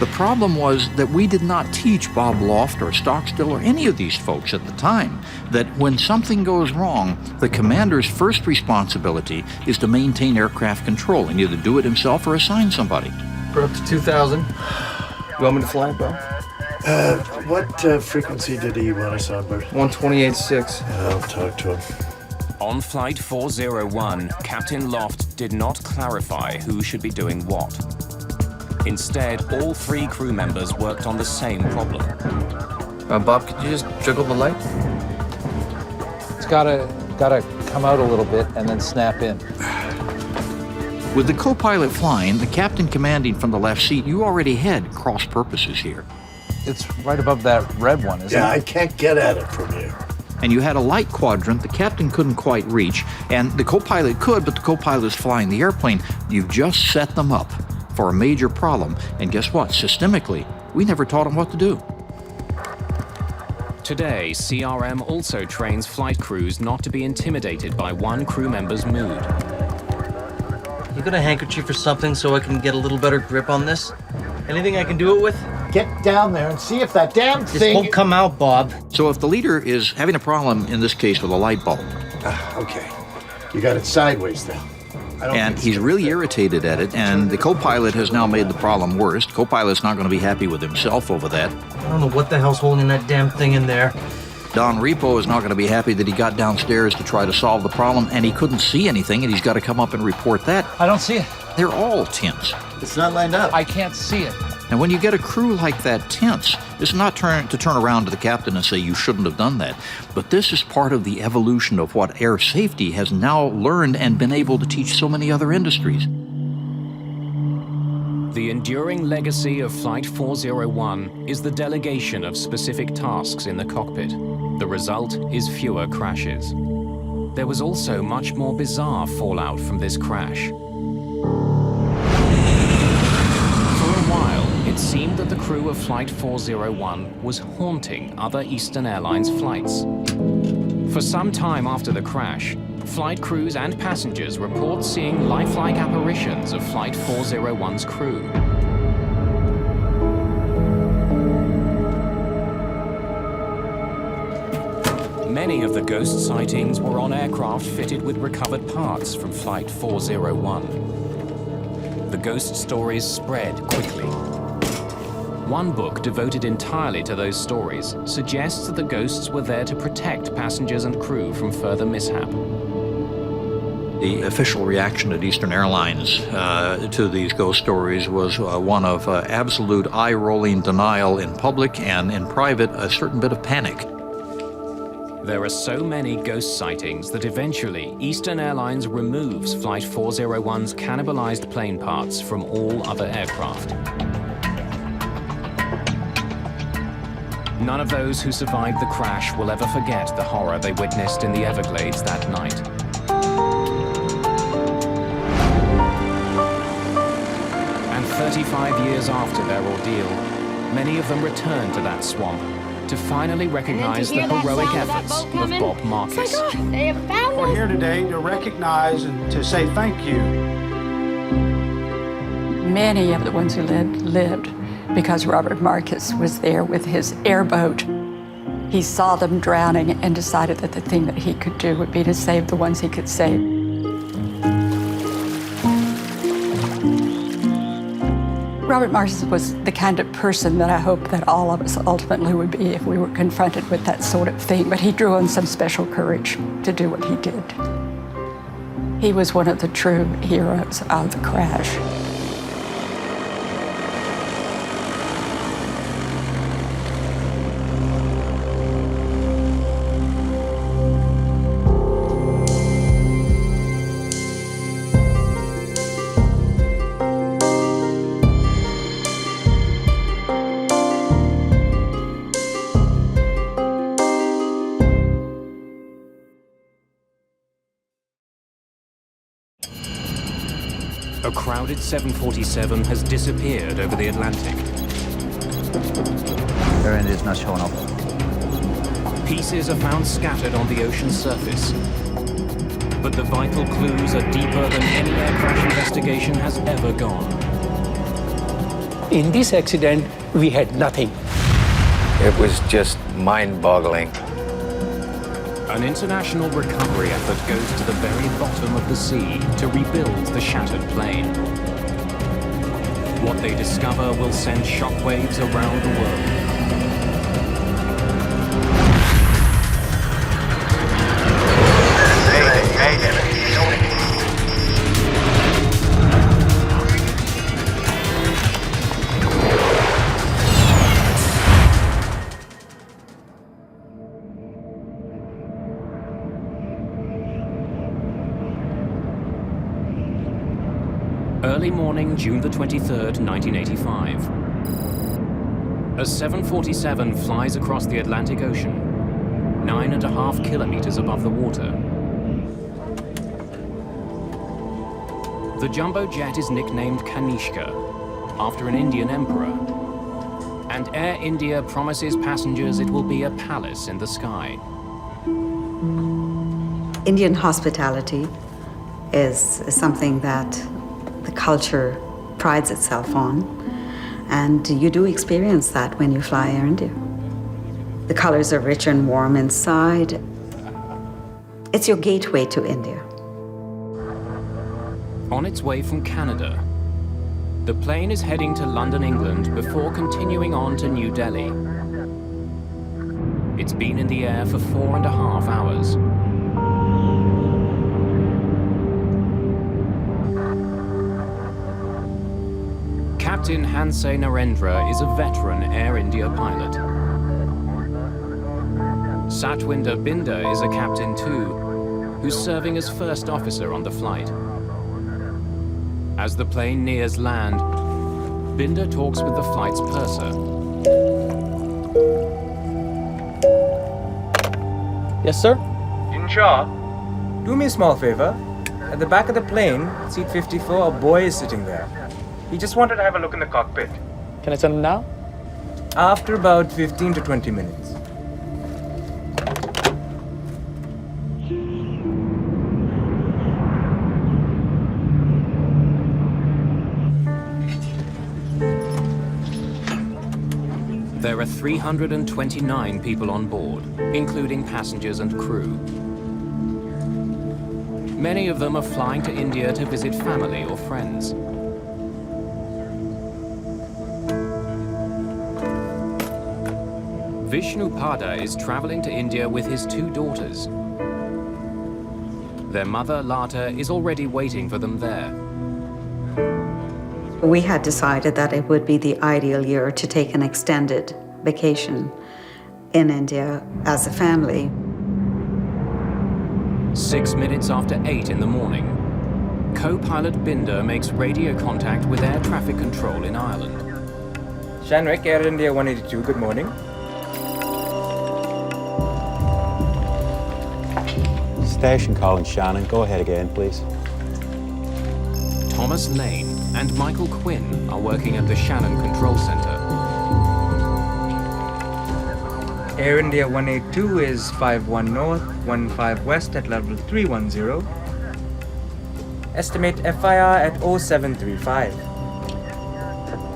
The problem was that we did not teach Bob Loft or Stockstill or any of these folks at the time that when something goes wrong, the commander's first responsibility is to maintain aircraft control and either do it himself or assign somebody. We're up to 2,000. You want me to fly it, bro? What frequency did he want us on, Bert? 128.6. I'll talk to him. On Flight 401, Captain Loft did not clarify who should be doing what. Instead, all 3 crew members worked on the same problem. Bob, could you just jiggle the light? It's gotta come out a little bit and then snap in. With the co-pilot flying, the captain commanding from the left seat, you already had cross purposes here. It's right above that red one, isn't it? Yeah, I can't get at it from here. And you had a light quadrant the captain couldn't quite reach, and the co-pilot could, but the co-pilot is flying the airplane. You've just set them up for a major problem, and guess what? Systemically, we never taught them what to do. Today, CRM also trains flight crews not to be intimidated by one crew member's mood. You got a handkerchief or something so I can get a little better grip on this? Anything I can do it with? Get down there and see if that damn This thing... won't come out, Bob. So if the leader is having a problem, in this case with a light bulb, Okay. You got it sideways then. and he's really irritated at it, and the co-pilot has now made the problem worse. The co-pilot's not going to be happy with himself over that. I don't know what the hell's holding that damn thing in there. Don Repo is not going to be happy that he got downstairs to try to solve the problem, and he couldn't see anything, and he's got to come up and report that. I don't see it. They're all tense. It's not lined up. I can't see it. And when you get a crew like that tense, it's not to turn around to the captain and say you shouldn't have done that. But this is part of the evolution of what air safety has now learned and been able to teach so many other industries. The enduring legacy of Flight 401 is the delegation of specific tasks in the cockpit. The result is fewer crashes. There was also much more bizarre fallout from this crash. It seemed that the crew of Flight 401 was haunting other Eastern Airlines flights. For some time after the crash, flight crews and passengers report seeing lifelike apparitions of Flight 401's crew. Many of the ghost sightings were on aircraft fitted with recovered parts from Flight 401. The ghost stories spread quickly. One book devoted entirely to those stories suggests that the ghosts were there to protect passengers and crew from further mishap. The official reaction at Eastern Airlines to these ghost stories was one of absolute eye-rolling denial in public, and in private, a certain bit of panic. There are so many ghost sightings that eventually Eastern Airlines removes Flight 401's cannibalized plane parts from all other aircraft. None of those who survived the crash will ever forget the horror they witnessed in the Everglades that night. And 35 years after their ordeal, many of them returned to that swamp to finally recognize the heroic efforts of Bob Marcus. We're here today to recognize and to say thank you. Many of the ones who lived because Robert Marcus was there with his airboat. He saw them drowning and decided that the thing that he could do would be to save the ones he could save. Robert Marcus was the kind of person that I hope that all of us ultimately would be if we were confronted with that sort of thing, but he drew on some special courage to do what he did. He was one of the true heroes of the crash. A crowded 747 has disappeared over the Atlantic. Air India's not showing up. Pieces are found scattered on the ocean surface. But the vital clues are deeper than any air crash investigation has ever gone. In this accident, we had nothing. It was just mind-boggling. An international recovery effort goes to the very bottom of the sea to rebuild the shattered plane. What they discover will send shockwaves around the world. Early morning, June the 23rd, 1985. A 747 flies across the Atlantic Ocean, 9.5 kilometers above the water. The jumbo jet is nicknamed Kanishka, after an Indian emperor. And Air India promises passengers it will be a palace in the sky. Indian hospitality is something that the culture prides itself on, and you do experience that when you fly Air India. The colors are rich and warm inside. It's your gateway to India. On its way from Canada, the plane is heading to London, England, before continuing on to New Delhi. It's been in the air for 4.5 hours. Captain Hansay Narendra is a veteran Air India pilot. Satwinder Binder is a captain too, who's serving as first officer on the flight. As the plane nears land, Binder talks with the flight's purser. Yes, sir? Insha'Allah. Do me a small favor. At the back of the plane, seat 54, a boy is sitting there. He just wanted to have a look in the cockpit. Can I send him now? After about 15 to 20 minutes. There are 329 people on board, including passengers and crew. Many of them are flying to India to visit family or friends. Vishnu Pada is traveling to India with his 2 daughters. Their mother, Lata, is already waiting for them there. We had decided that it would be the ideal year to take an extended vacation in India as a family. 6 minutes after 8 in the morning, co-pilot Binder makes radio contact with air traffic control in Ireland. Shanwick, Air India 182, good morning. Station calling Shannon. Go ahead again, please. Thomas Lane and Michael Quinn are working at the Shannon Control Center. Air India 182 is 51 north, 15 west at level 310. Estimate FIR at 0735.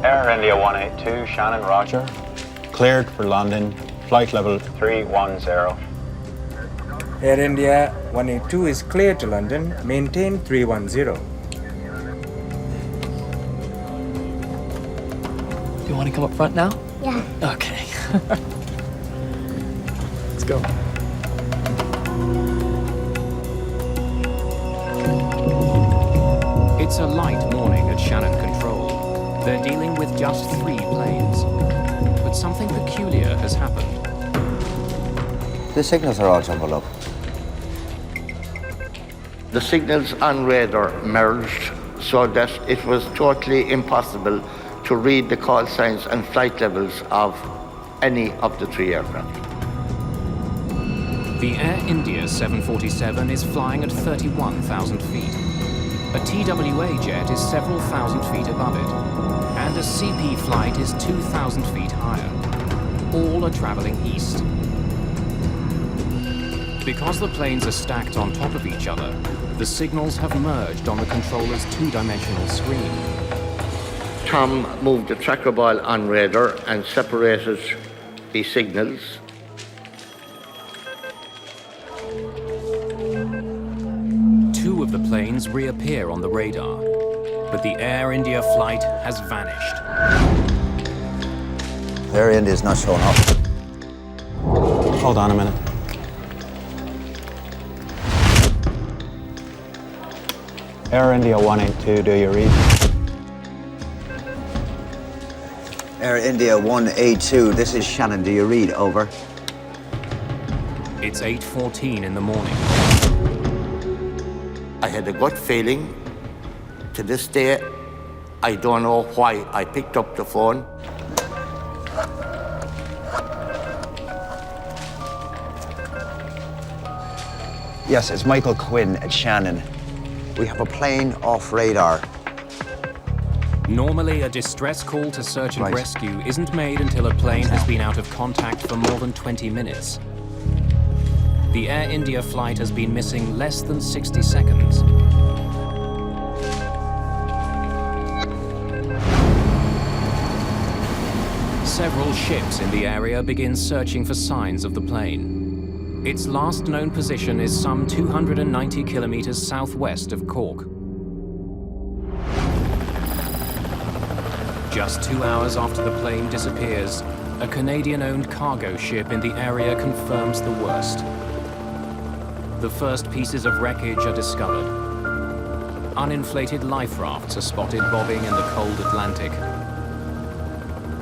Air India 182, Shannon, roger. Cleared for London, flight level 310. Air India 182 is cleared to London, maintain 310. You want to come up front now? Yeah. Okay. Let's go. It's a light morning at Shannon Control. They're dealing with just 3 planes. But something peculiar has happened. The signals are all jumbled up. The signals on radar merged so that it was totally impossible to read the call signs and flight levels of any of the 3 aircraft. The Air India 747 is flying at 31,000 feet. A TWA jet is several thousand feet above it, and a CP flight is 2,000 feet higher. All are traveling east. Because the planes are stacked on top of each other, the signals have merged on the controller's two-dimensional screen. Tom moved the tracker ball on radar and separated the signals. Two of the planes reappear on the radar, but the Air India flight has vanished. Air India's not showing up. Hold on a minute. Air India 182, do you read? Air India 182, this is Shannon, do you read? Over. It's 8:14 in the morning. I had a gut feeling. To this day, I don't know why I picked up the phone. Yes, it's Michael Quinn at Shannon. We have a plane off radar. Normally, a distress call to search and rescue isn't made until a plane has been out of contact for more than 20 minutes. The Air India flight has been missing less than 60 seconds. Several ships in the area begin searching for signs of the plane. Its last known position is some 290 kilometers southwest of Cork. Just 2 hours after the plane disappears, a Canadian-owned cargo ship in the area confirms the worst. The first pieces of wreckage are discovered. Uninflated life rafts are spotted bobbing in the cold Atlantic.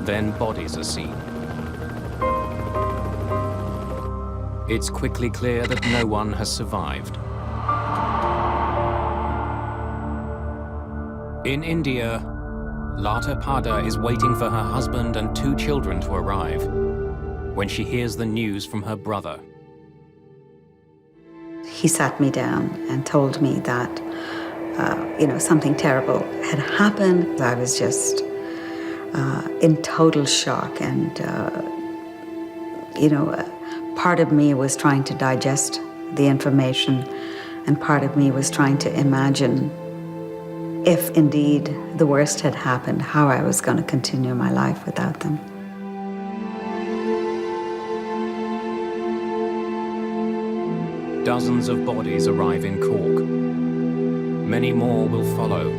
Then bodies are seen. It's quickly clear that no one has survived. In India, Lata Pada is waiting for her husband and 2 children to arrive when she hears the news from her brother. He sat me down and told me that, something terrible had happened. I was just in total shock, and, part of me was trying to digest the information, and part of me was trying to imagine if indeed the worst had happened, how I was going to continue my life without them. Dozens of bodies arrive in Cork. Many more will follow.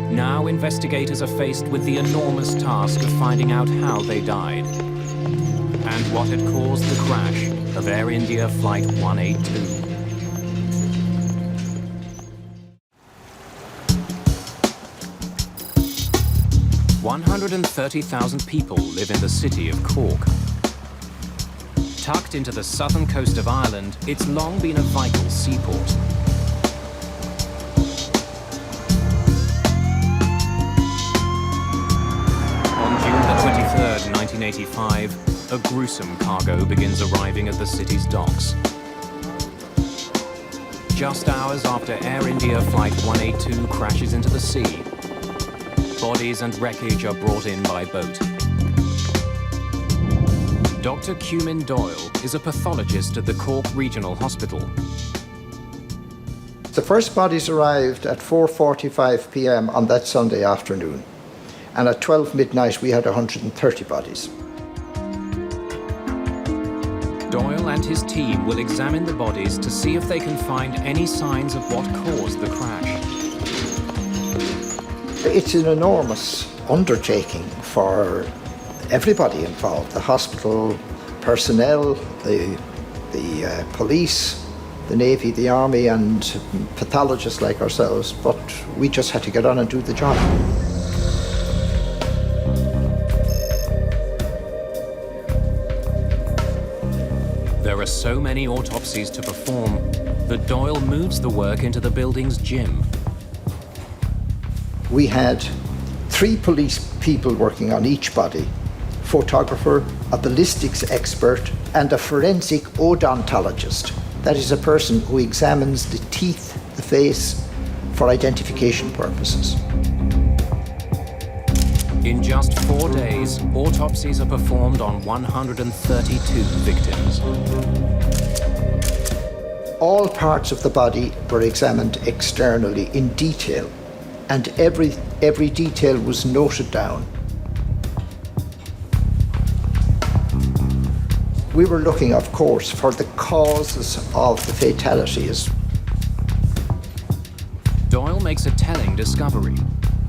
Now investigators are faced with the enormous task of finding out how they died and what had caused the crash of Air India Flight 182. "130,000 people live in the city of Cork. Tucked into the southern coast of Ireland, it's long been a vital seaport. On June the 23rd, 1985, a gruesome cargo begins arriving at the city's docks. Just hours after Air India Flight 182 crashes into the sea, bodies and wreckage are brought in by boat. Dr. Cumin Doyle is a pathologist at the Cork Regional Hospital. The first bodies arrived at 4:45 p.m. on that Sunday afternoon, and at 12 midnight we had 130 bodies. Doyle and his team will examine the bodies to see if they can find any signs of what caused the crash. It's an enormous undertaking for everybody involved, the hospital personnel, the police, the Navy, the Army, and pathologists like ourselves, but we just had to get on and do the job. There are so many autopsies to perform that Doyle moves the work into the building's gym. We had 3 police people working on each body: photographer, a ballistics expert, and a forensic odontologist. That is a person who examines the teeth, the face, for identification purposes. In just 4 days, autopsies are performed on 132 victims. All parts of the body were examined externally in detail, and every detail was noted down. We were looking, of course, for the causes of the fatalities. Doyle makes a telling discovery.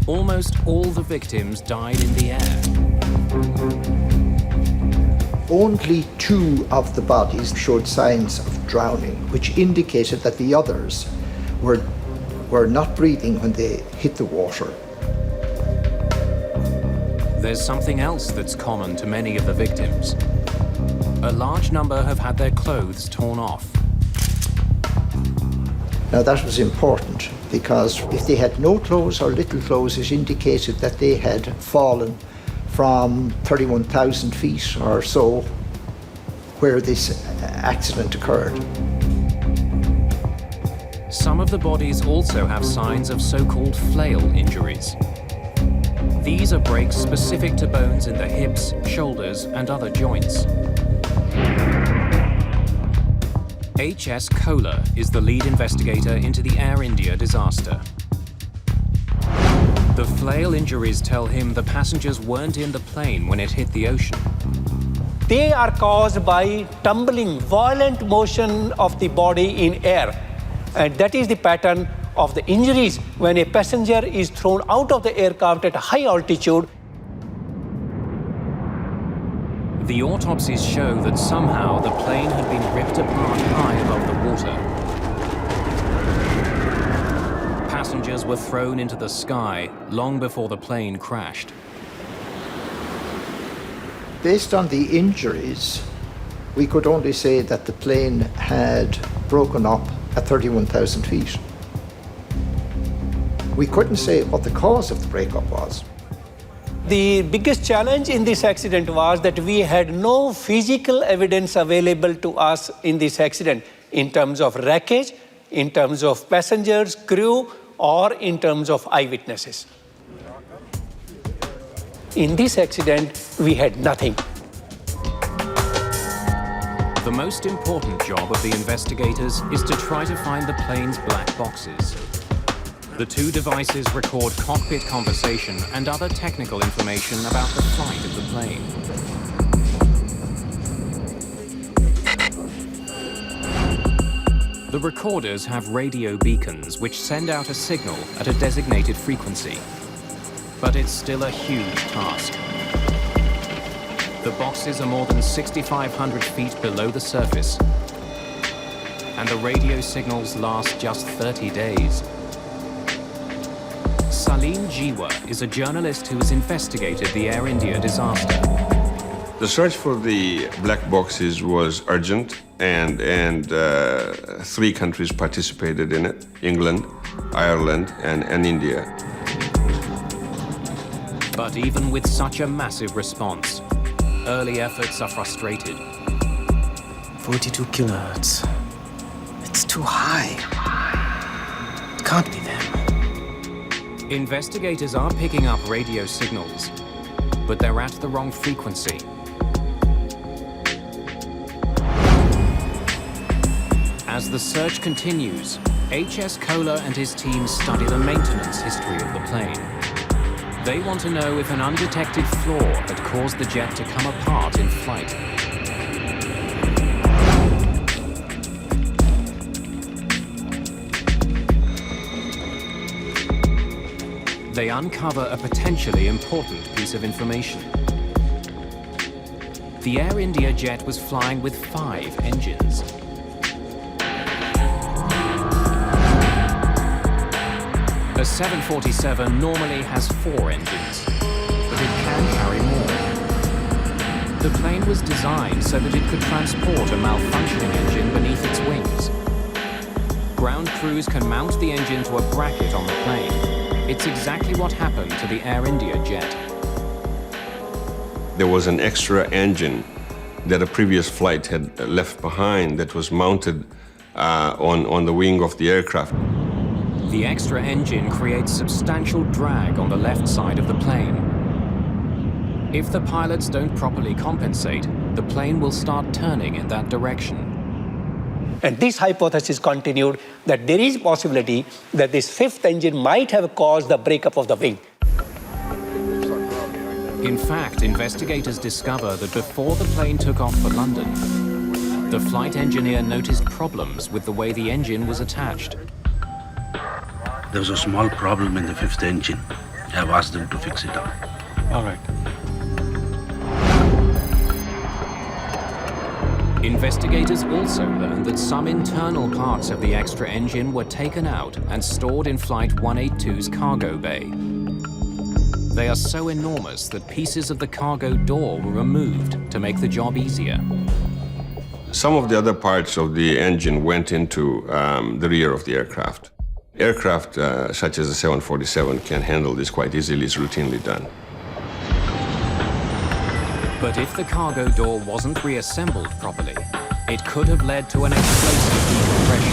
Almost all the victims died in the air. Only 2 of the bodies showed signs of drowning, which indicated that the others were not breathing when they hit the water. There's something else that's common to many of the victims. A large number have had their clothes torn off. Now that was important, because if they had no clothes or little clothes, it indicated that they had fallen from 31,000 feet or so where this accident occurred. Some of the bodies also have signs of so-called flail injuries. These are breaks specific to bones in the hips, shoulders, and other joints. H.S. Kohler is the lead investigator into the Air India disaster. The flail injuries tell him the passengers weren't in the plane when it hit the ocean. They are caused by tumbling, violent motion of the body in air. And that is the pattern of the injuries when a passenger is thrown out of the aircraft at a high altitude. The autopsies show that somehow the plane had been ripped apart high above the water. Passengers were thrown into the sky long before the plane crashed. Based on the injuries, we could only say that the plane had broken up at 31,000 feet. We couldn't say what the cause of the breakup was. The biggest challenge in this accident was that we had no physical evidence available to us in this accident in terms of wreckage, in terms of passengers, crew, or in terms of eyewitnesses. In this accident, we had nothing. The most important job of the investigators is to try to find the plane's black boxes. The 2 devices record cockpit conversation and other technical information about the flight of the plane. The recorders have radio beacons which send out a signal at a designated frequency. But it's still a huge task. The boxes are more than 6,500 feet below the surface, and the radio signals last just 30 days. Salim Jiwa is a journalist who has investigated the Air India disaster. The search for the black boxes was urgent, and 3 countries participated in it: England, Ireland, and India. But even with such a massive response, early efforts are frustrated. 42 kilohertz. It's too high. It can't be them. Investigators are picking up radio signals, but they're at the wrong frequency. As the search continues, H.S. Kohler and his team study the maintenance history of the plane. They want to know if an undetected flaw had caused the jet to come apart in flight. They uncover a potentially important piece of information. The Air India jet was flying with 5 engines. A 747 normally has 4 engines, but it can carry more. The plane was designed so that it could transport a malfunctioning engine beneath its wings. Ground crews can mount the engine to a bracket on the plane. It's exactly what happened to the Air India jet. There was an extra engine that a previous flight had left behind that was mounted on the wing of the aircraft. The extra engine creates substantial drag on the left side of the plane. If the pilots don't properly compensate, the plane will start turning in that direction. And this hypothesis continued that there is a possibility that this fifth engine might have caused the breakup of the wing. In fact, investigators discover that before the plane took off for London, the flight engineer noticed problems with the way the engine was attached. There was a small problem in the fifth engine. I've asked them to fix it up. All right. Investigators also learned that some internal parts of the extra engine were taken out and stored in Flight 182's cargo bay. They are so enormous that pieces of the cargo door were removed to make the job easier. Some of the other parts of the engine went into the rear of the aircraft. Aircraft such as the 747 can handle this quite easily, it's routinely done. But if the cargo door wasn't reassembled properly, it could have led to an explosive decompression.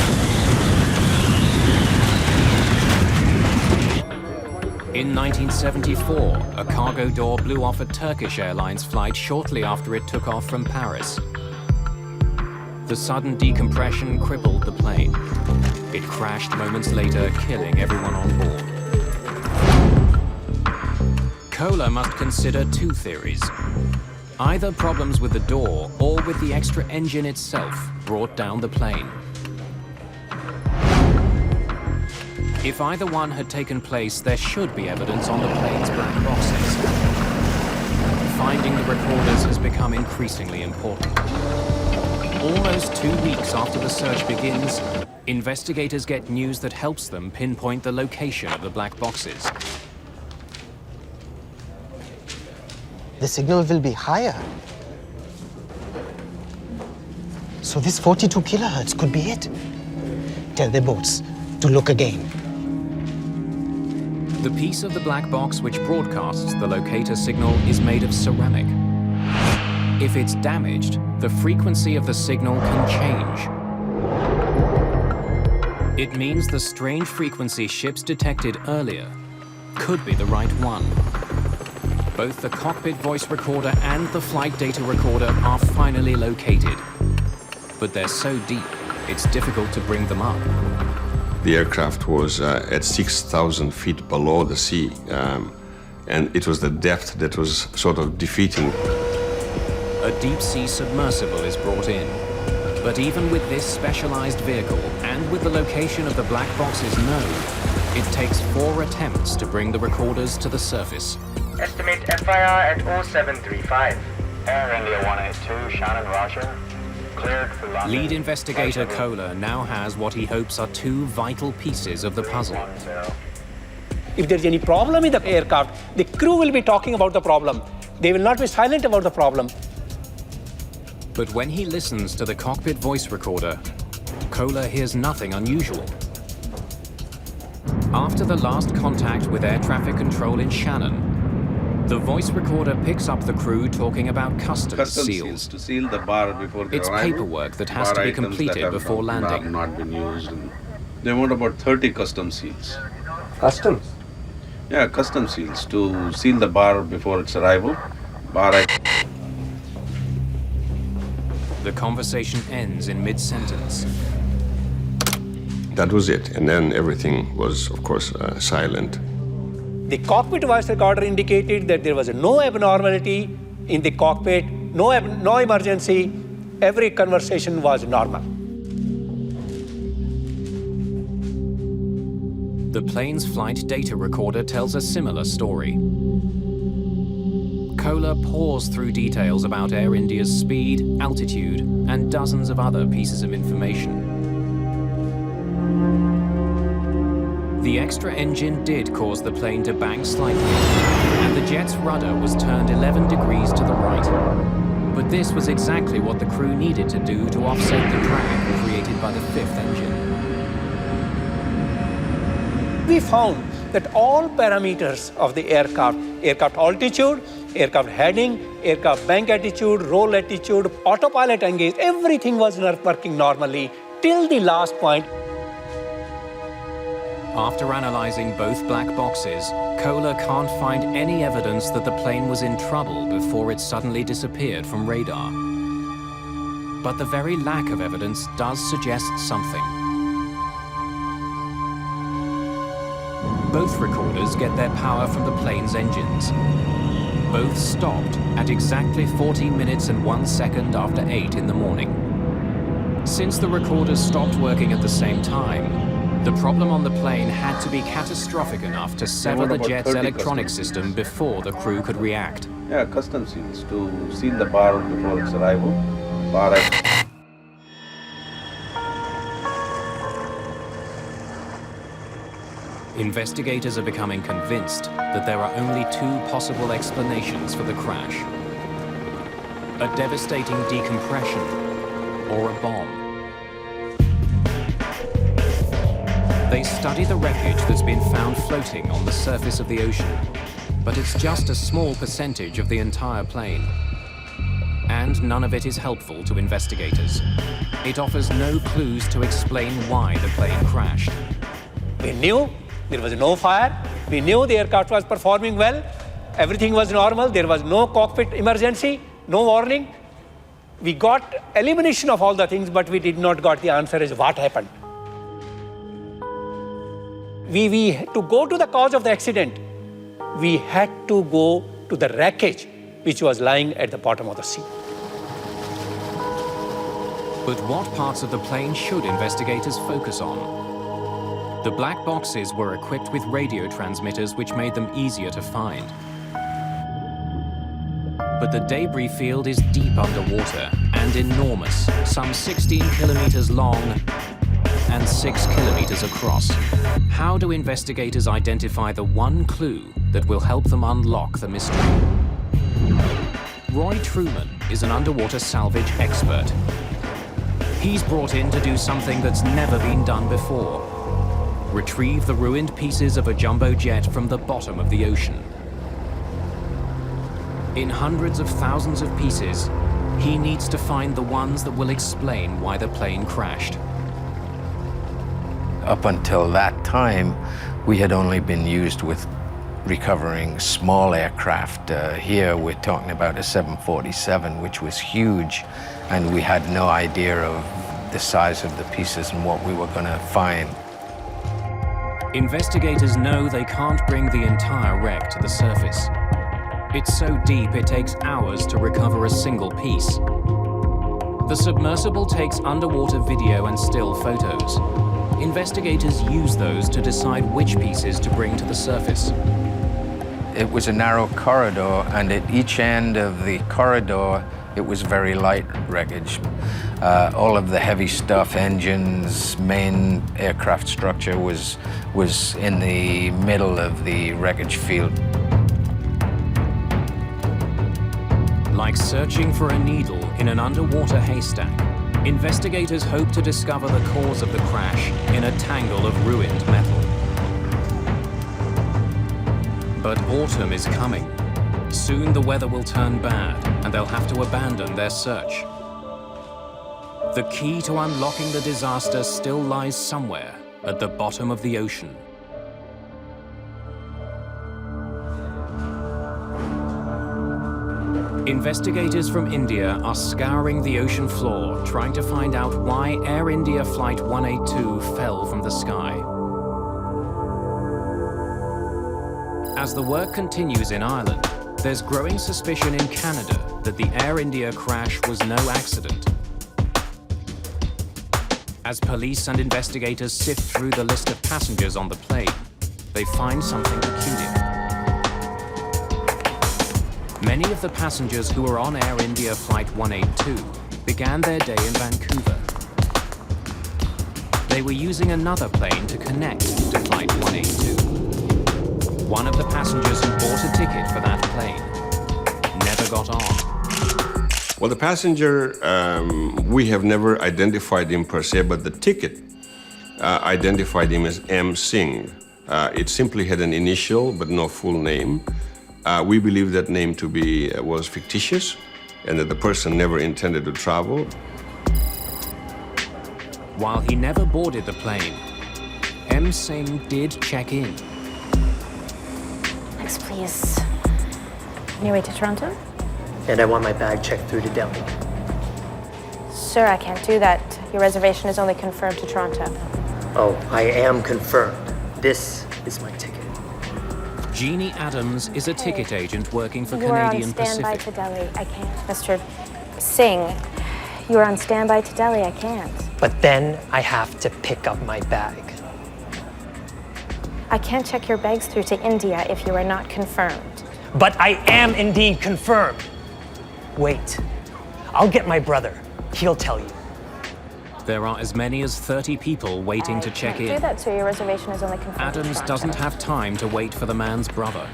In 1974, a cargo door blew off a Turkish Airlines flight shortly after it took off from Paris. The sudden decompression crippled the plane. It crashed moments later, killing everyone on board. Kohler must consider two theories. Either problems with the door or with the extra engine itself brought down the plane. If either one had taken place, there should be evidence on the plane's black boxes. Finding the recorders has become increasingly important. Almost 2 weeks after the search begins, investigators get news that helps them pinpoint the location of the black boxes. The signal will be higher. So this 42 kilohertz could be it. Tell the boats to look again. The piece of the black box which broadcasts the locator signal is made of ceramic. If it's damaged, the frequency of the signal can change. It means the strange frequency ships detected earlier could be the right one. Both the cockpit voice recorder and the flight data recorder are finally located. But they're so deep, it's difficult to bring them up. The aircraft was at 6,000 feet below the sea, and it was the depth that was sort of defeating. A deep-sea submersible is brought in. But even with this specialized vehicle and with the location of the black boxes known, it takes 4 attempts to bring the recorders to the surface. Estimate FIR at 0735. Air India 182, Shannon, Roger. Cleared for London. Lead investigator Kohler now has what he hopes are 2 vital pieces of the puzzle. If there's any problem in the aircraft, the crew will be talking about the problem. They will not be silent about the problem. But when he listens to the cockpit voice recorder, Kohler hears nothing unusual. After the last contact with air traffic control in Shannon, the voice recorder picks up the crew talking about customs seals. To seal the bar before the It's arrival. paperwork that has to be completed before landing. Not been used. And they want about 30 customs seals. Customs? Yeah, customs seals to seal the bar before its arrival. The conversation ends in mid-sentence. That was it, and then everything was, of course, silent. The cockpit voice recorder indicated that there was no abnormality in the cockpit, no emergency. Every conversation was normal. The plane's flight data recorder tells a similar story. Kohler pours through details about Air India's speed, altitude, and dozens of other pieces of information. The extra engine did cause the plane to bank slightly, and the jet's rudder was turned 11 degrees to the right. But this was exactly what the crew needed to do to offset the drag created by the fifth engine. We found that all parameters of the aircraft altitude, aircraft heading, aircraft bank attitude, roll attitude, autopilot engaged, everything was working normally till the last point. After analyzing both black boxes, Kohler can't find any evidence that the plane was in trouble before it suddenly disappeared from radar. But the very lack of evidence does suggest something. Both recorders get their power from the plane's engines. Both stopped at exactly 14 minutes and 1 second after 8 in the morning. Since the recorders stopped working at the same time, the problem on the plane had to be catastrophic enough to sever the jet's electronic system before the crew could react. Yeah, custom seals to seal the bar before its arrival. Investigators are becoming convinced that there are only two possible explanations for the crash: a devastating decompression or a bomb. They study the wreckage that's been found floating on the surface of the ocean, but it's just a small percentage of the entire plane. And none of it is helpful to investigators. It offers no clues to explain why the plane crashed. We knew there was no fire. We knew the aircraft was performing well. Everything was normal. There was no cockpit emergency, no warning. We got elimination of all the things, but we did not got the answer as what happened. To go to the cause of the accident, we had to go to the wreckage which was lying at the bottom of the sea. But what parts of the plane should investigators focus on? The black boxes were equipped with radio transmitters which made them easier to find. But the debris field is deep underwater and enormous, some 16 kilometers long and 6 kilometers across. How do investigators identify the one clue that will help them unlock the mystery? Roy Truman is an underwater salvage expert. He's brought in to do something that's never been done before: retrieve the ruined pieces of a jumbo jet from the bottom of the ocean. In hundreds of thousands of pieces, he needs to find the ones that will explain why the plane crashed. Up until that time, we had only been used with recovering small aircraft. Here we're talking about a 747, which was huge, and we had no idea of the size of the pieces and what we were going to find. Investigators know they can't bring the entire wreck to the surface. It's so deep it takes hours to recover a single piece. The submersible takes underwater video and still photos. Investigators use those to decide which pieces to bring to the surface. It was a narrow corridor, and at each end of the corridor, it was very light wreckage. All of the heavy stuff, engines, main aircraft structure was in the middle of the wreckage field. Like searching for a needle in an underwater haystack, investigators hope to discover the cause of the crash in a tangle of ruined metal. But autumn is coming. Soon the weather will turn bad, and they'll have to abandon their search. The key to unlocking the disaster still lies somewhere at the bottom of the ocean. Investigators from India are scouring the ocean floor, trying to find out why Air India Flight 182 fell from the sky. As the work continues in Ireland, there's growing suspicion in Canada that the Air India crash was no accident. As police and investigators sift through the list of passengers on the plane, they find something peculiar. Many of the passengers who were on Air India Flight 182 began their day in Vancouver. They were using another plane to connect to Flight 182. One of the passengers who bought a ticket for that plane never got on. Well, the passenger, we have never identified him per se, but the ticket identified him as M. Singh. It simply had an initial, but no full name. We believe that name to be was fictitious, and that the person never intended to travel. While he never boarded the plane, M. M. Singh did check in. Next, please. On your way to Toronto? And I want my bag checked through to Delhi. Sir, I can't do that. Your reservation is only confirmed to Toronto. Oh, I am confirmed. This is my ticket. Jeannie Adams is a ticket agent working for You are on Canadian standby Pacific. to Delhi. I can't. Mr. Singh, you are on standby to Delhi. I can't. But then I have to pick up my bag. I can't check your bags through to India if you are not confirmed. But I am indeed confirmed. Wait, I'll get my brother. He'll tell you. There are as many as 30 people waiting to check Do in. that, sir. Your reservation is only confirmed. Adams to doesn't Toronto. have time to wait for the man's brother.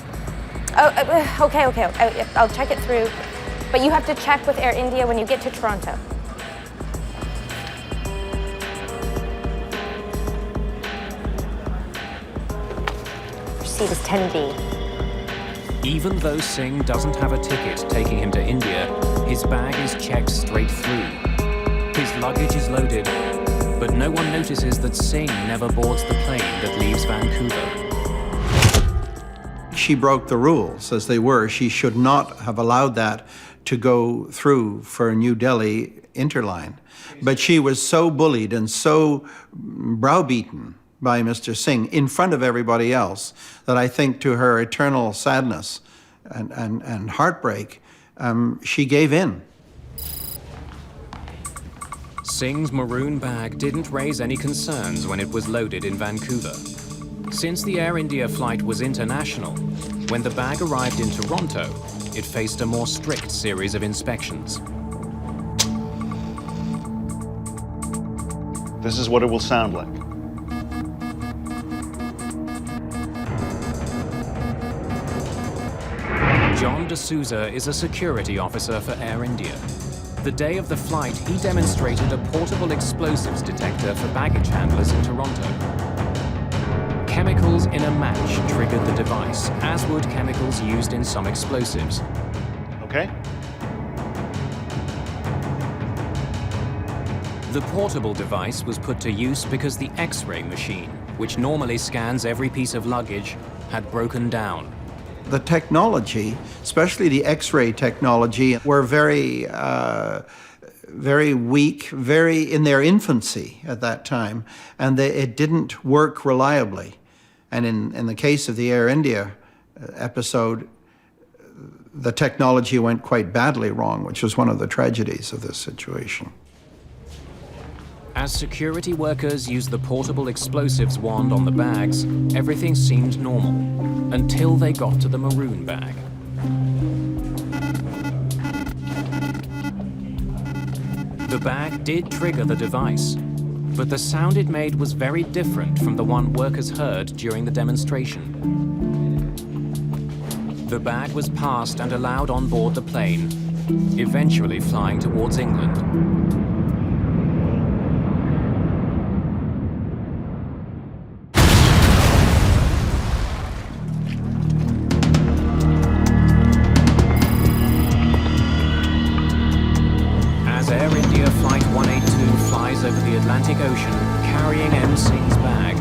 Oh, okay. I'll check it through. But you have to check with Air India when you get to Toronto. Your seat is 10B. Even though Singh doesn't have a ticket taking him to India, his bag is checked straight through. His luggage is loaded, but no one notices that Singh never boards the plane that leaves Vancouver. She broke the rules as they were. She should not have allowed that to go through for New Delhi Interline. But she was so bullied and so browbeaten by Mr. Singh in front of everybody else that I think to her eternal sadness and heartbreak, she gave in. Singh's maroon bag didn't raise any concerns when it was loaded in Vancouver. Since the Air India flight was international, when the bag arrived in Toronto, it faced a more strict series of inspections. This is what it will sound like. John D'Souza is a security officer for Air India. The day of the flight, he demonstrated a portable explosives detector for baggage handlers in Toronto. Chemicals in a match triggered the device, as would chemicals used in some explosives. Okay. The portable device was put to use because the X-ray machine, which normally scans every piece of luggage, had broken down. The technology, especially the X-ray technology, were very weak, very in their infancy at that time, and it didn't work reliably. And in the case of the Air India episode, the technology went quite badly wrong, which was one of the tragedies of this situation. As security workers used the portable explosives wand on the bags, everything seemed normal, until they got to the maroon bag. The bag did trigger the device, but the sound it made was very different from the one workers heard during the demonstration. The bag was passed and allowed on board the plane, eventually flying towards England. Over the Atlantic Ocean, carrying M. Singh's bag.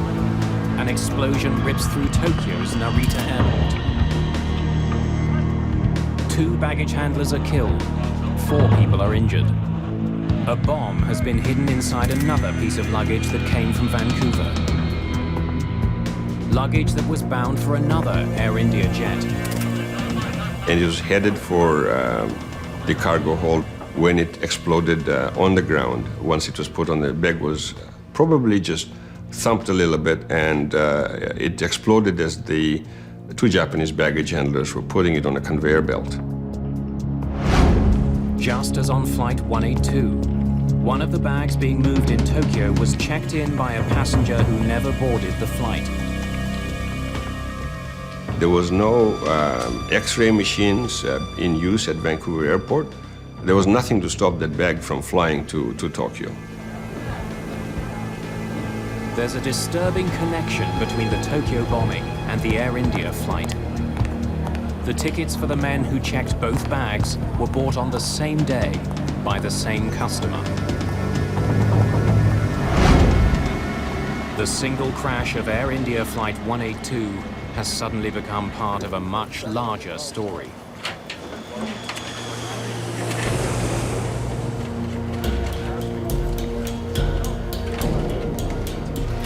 An explosion rips through Tokyo's Narita Airport. 2 baggage handlers are killed. 4 people are injured. A bomb has been hidden inside another piece of luggage that came from Vancouver. Luggage that was bound for another Air India jet. And it was headed for the cargo hold. When it exploded on the ground, once it was put on, the bag was probably just thumped a little bit, and it exploded as the 2 Japanese baggage handlers were putting it on a conveyor belt. Just as on Flight 182, one of the bags being moved in Tokyo was checked in by a passenger who never boarded the flight. There was no X-ray machines in use at Vancouver Airport. There was nothing to stop that bag from flying to Tokyo. There's a disturbing connection between the Tokyo bombing and the Air India flight. The tickets for the men who checked both bags were bought on the same day by the same customer. The single crash of Air India Flight 182 has suddenly become part of a much larger story.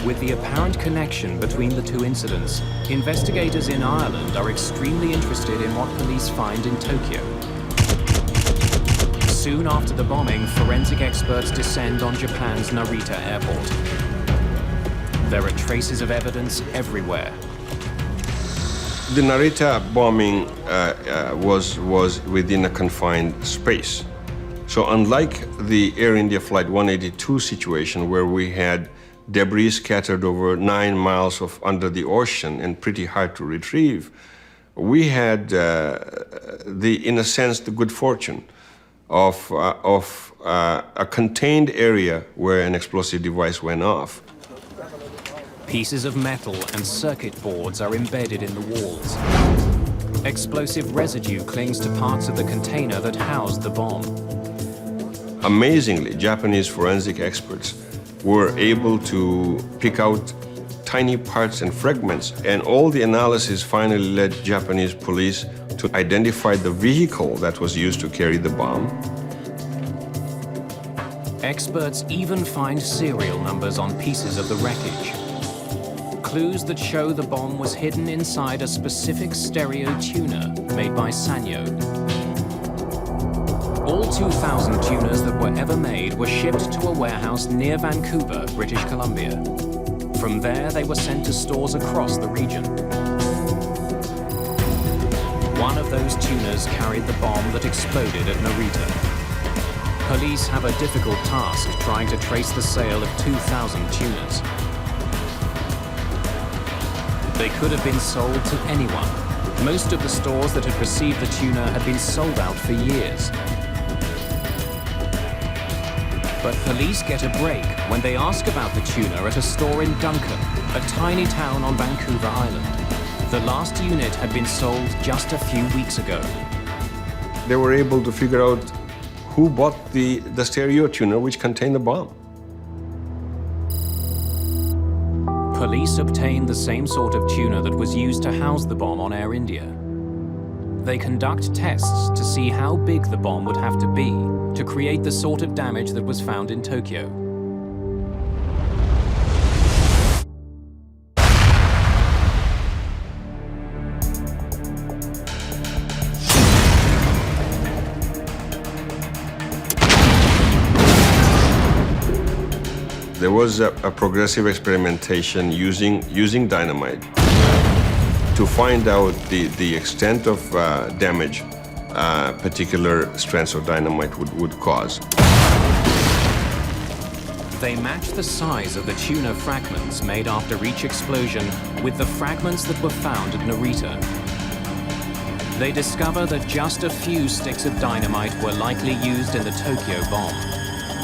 With the apparent connection between the two incidents, investigators in Ireland are extremely interested in what police find in Tokyo. Soon after the bombing, forensic experts descend on Japan's Narita airport. There are traces of evidence everywhere. The Narita bombing was within a confined space. So unlike the Air India Flight 182 situation, where we had debris scattered over 9 miles under the ocean and pretty hard to retrieve, we had, in a sense, the good fortune of a contained area where an explosive device went off. Pieces of metal and circuit boards are embedded in the walls. Explosive residue clings to parts of the container that housed the bomb. Amazingly, Japanese forensic experts were able to pick out tiny parts and fragments, and all the analysis finally led Japanese police to identify the vehicle that was used to carry the bomb. Experts even find serial numbers on pieces of the wreckage. Clues that show the bomb was hidden inside a specific stereo tuner made by Sanyo. All 2,000 tuners that were ever made were shipped to a warehouse near Vancouver, British Columbia. From there, they were sent to stores across the region. One of those tuners carried the bomb that exploded at Narita. Police have a difficult task trying to trace the sale of 2,000 tuners. They could have been sold to anyone. Most of the stores that had received the tuner had been sold out for years. But police get a break when they ask about the tuner at a store in Duncan, a tiny town on Vancouver Island. The last unit had been sold just a few weeks ago. They were able to figure out who bought the stereo tuner which contained the bomb. Police obtained the same sort of tuner that was used to house the bomb on Air India. They conduct tests to see how big the bomb would have to be to create the sort of damage that was found in Tokyo. There was a progressive experimentation using dynamite to find out the extent of damage particular strands of dynamite would cause. They match the size of the tuner fragments made after each explosion with the fragments that were found at Narita. They discover that just a few sticks of dynamite were likely used in the Tokyo bomb.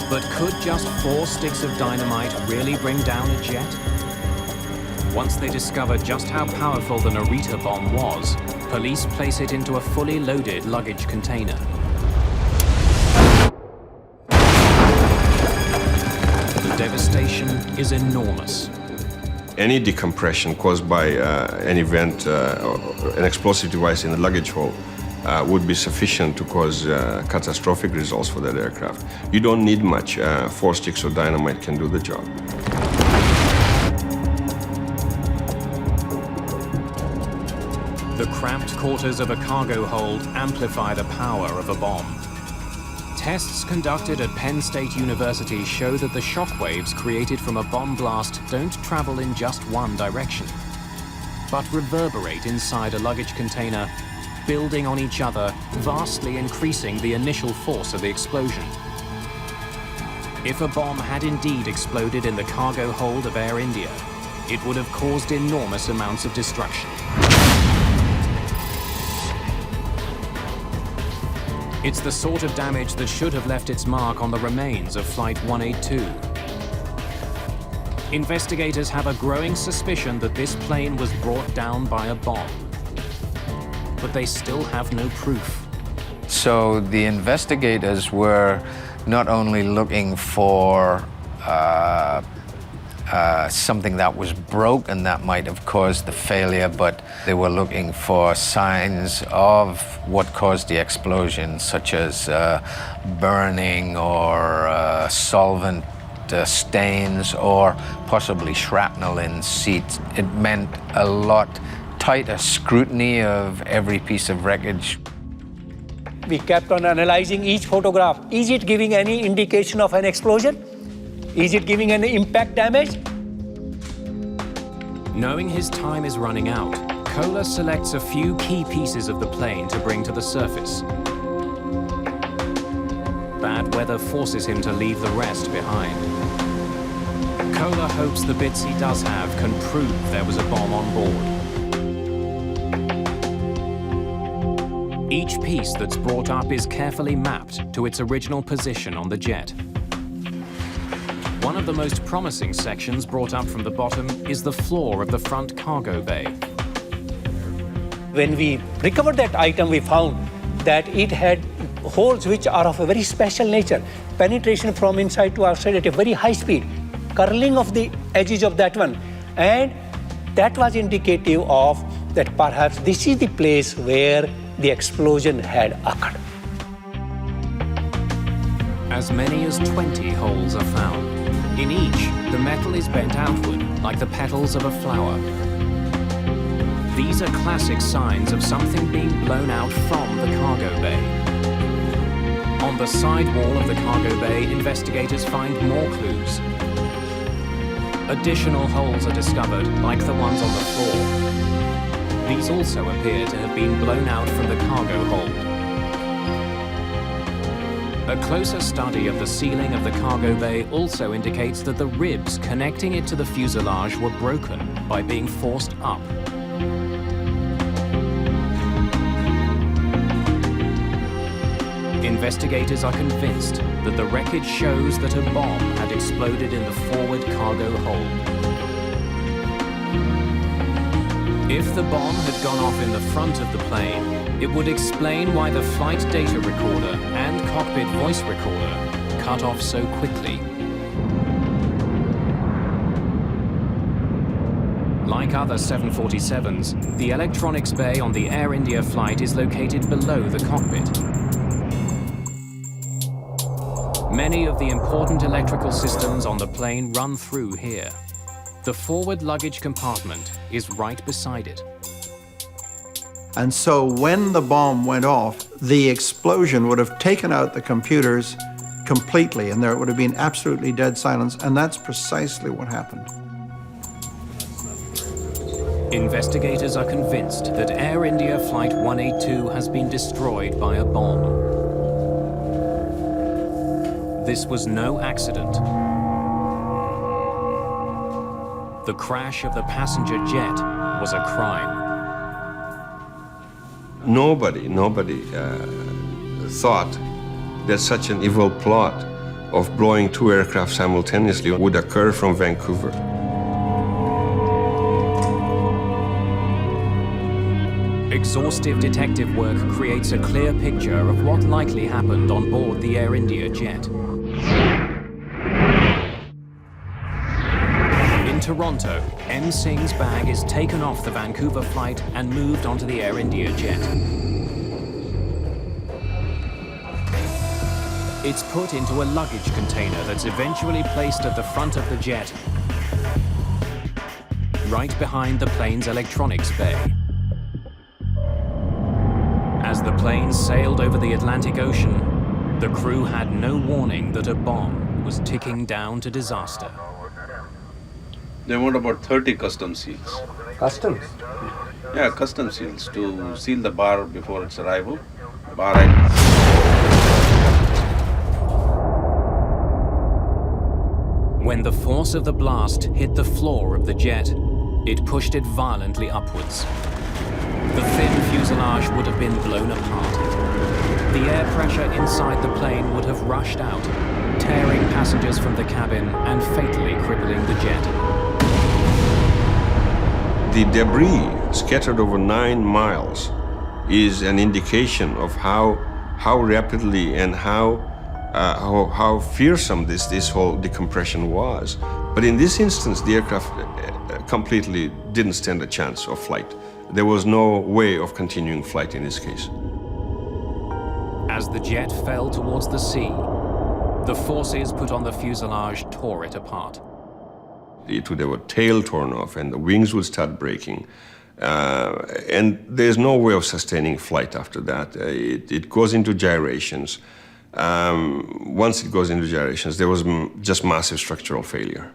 But could just 4 sticks of dynamite really bring down a jet? Once they discover just how powerful the Narita bomb was, police place it into a fully loaded luggage container. The devastation is enormous. Any decompression caused by an event, an explosive device in the luggage hole, would be sufficient to cause catastrophic results for that aircraft. You don't need much. 4 sticks of dynamite can do the job. The cramped quarters of a cargo hold amplify the power of a bomb. Tests conducted at Penn State University show that the shockwaves created from a bomb blast don't travel in just one direction, but reverberate inside a luggage container, building on each other, vastly increasing the initial force of the explosion. If a bomb had indeed exploded in the cargo hold of Air India, it would have caused enormous amounts of destruction. It's the sort of damage that should have left its mark on the remains of Flight 182. Investigators have a growing suspicion that this plane was brought down by a bomb, but they still have no proof. So the investigators were not only looking for something that was broken that might have caused the failure, but they were looking for signs of what caused the explosion, such as burning or solvent stains or possibly shrapnel in seats. It meant a lot tighter scrutiny of every piece of wreckage. We kept on analyzing each photograph. Is it giving any indication of an explosion? Is it giving any impact damage? Knowing his time is running out, Kola selects a few key pieces of the plane to bring to the surface. Bad weather forces him to leave the rest behind. Kola hopes the bits he does have can prove there was a bomb on board. Each piece that's brought up is carefully mapped to its original position on the jet. One of the most promising sections brought up from the bottom is the floor of the front cargo bay. When we recovered that item, we found that it had holes which are of a very special nature. Penetration from inside to outside at a very high speed. Curling of the edges of that one. And that was indicative of that perhaps this is the place where the explosion had occurred. As many as 20 holes are found. In each, the metal is bent outward, like the petals of a flower. These are classic signs of something being blown out from the cargo bay. On the side wall of the cargo bay, investigators find more clues. Additional holes are discovered, like the ones on the floor. These also appear to have been blown out from the cargo hold. A closer study of the ceiling of the cargo bay also indicates that the ribs connecting it to the fuselage were broken by being forced up. Investigators are convinced that the wreckage shows that a bomb had exploded in the forward cargo hold. If the bomb had gone off in the front of the plane, it would explain why the flight data recorder and cockpit voice recorder cut off so quickly. Like other 747s, the electronics bay on the Air India flight is located below the cockpit. Many of the important electrical systems on the plane run through here. The forward luggage compartment is right beside it. And so when the bomb went off, the explosion would have taken out the computers completely, and there would have been absolutely dead silence, and that's precisely what happened. Investigators are convinced that Air India Flight 182 has been destroyed by a bomb. This was no accident. The crash of the passenger jet was a crime. Nobody thought that such an evil plot of blowing two aircraft simultaneously would occur from Vancouver. Exhaustive detective work creates a clear picture of what likely happened on board the Air India jet. In Toronto, M. Singh's bag is taken off the Vancouver flight and moved onto the Air India jet. It's put into a luggage container that's eventually placed at the front of the jet, right behind the plane's electronics bay. As the plane sailed over the Atlantic Ocean, the crew had no warning that a bomb was ticking down to disaster. They want about 30 custom seals. Customs? Yeah, custom seals to seal the bar before its arrival. When the force of the blast hit the floor of the jet, it pushed it violently upwards. The thin fuselage would have been blown apart. The air pressure inside the plane would have rushed out, tearing passengers from the cabin and fatally crippling the jet. The debris scattered over 9 miles is an indication of how rapidly and how how fearsome this whole decompression was. But in this instance, the aircraft completely didn't stand a chance of flight. There was no way of continuing flight in this case. As the jet fell towards the sea, the forces put on the fuselage tore it apart. It would have a tail torn off and the wings would start breaking. And there's no way of sustaining flight after that. It goes into gyrations. Once it goes into gyrations, there was just massive structural failure.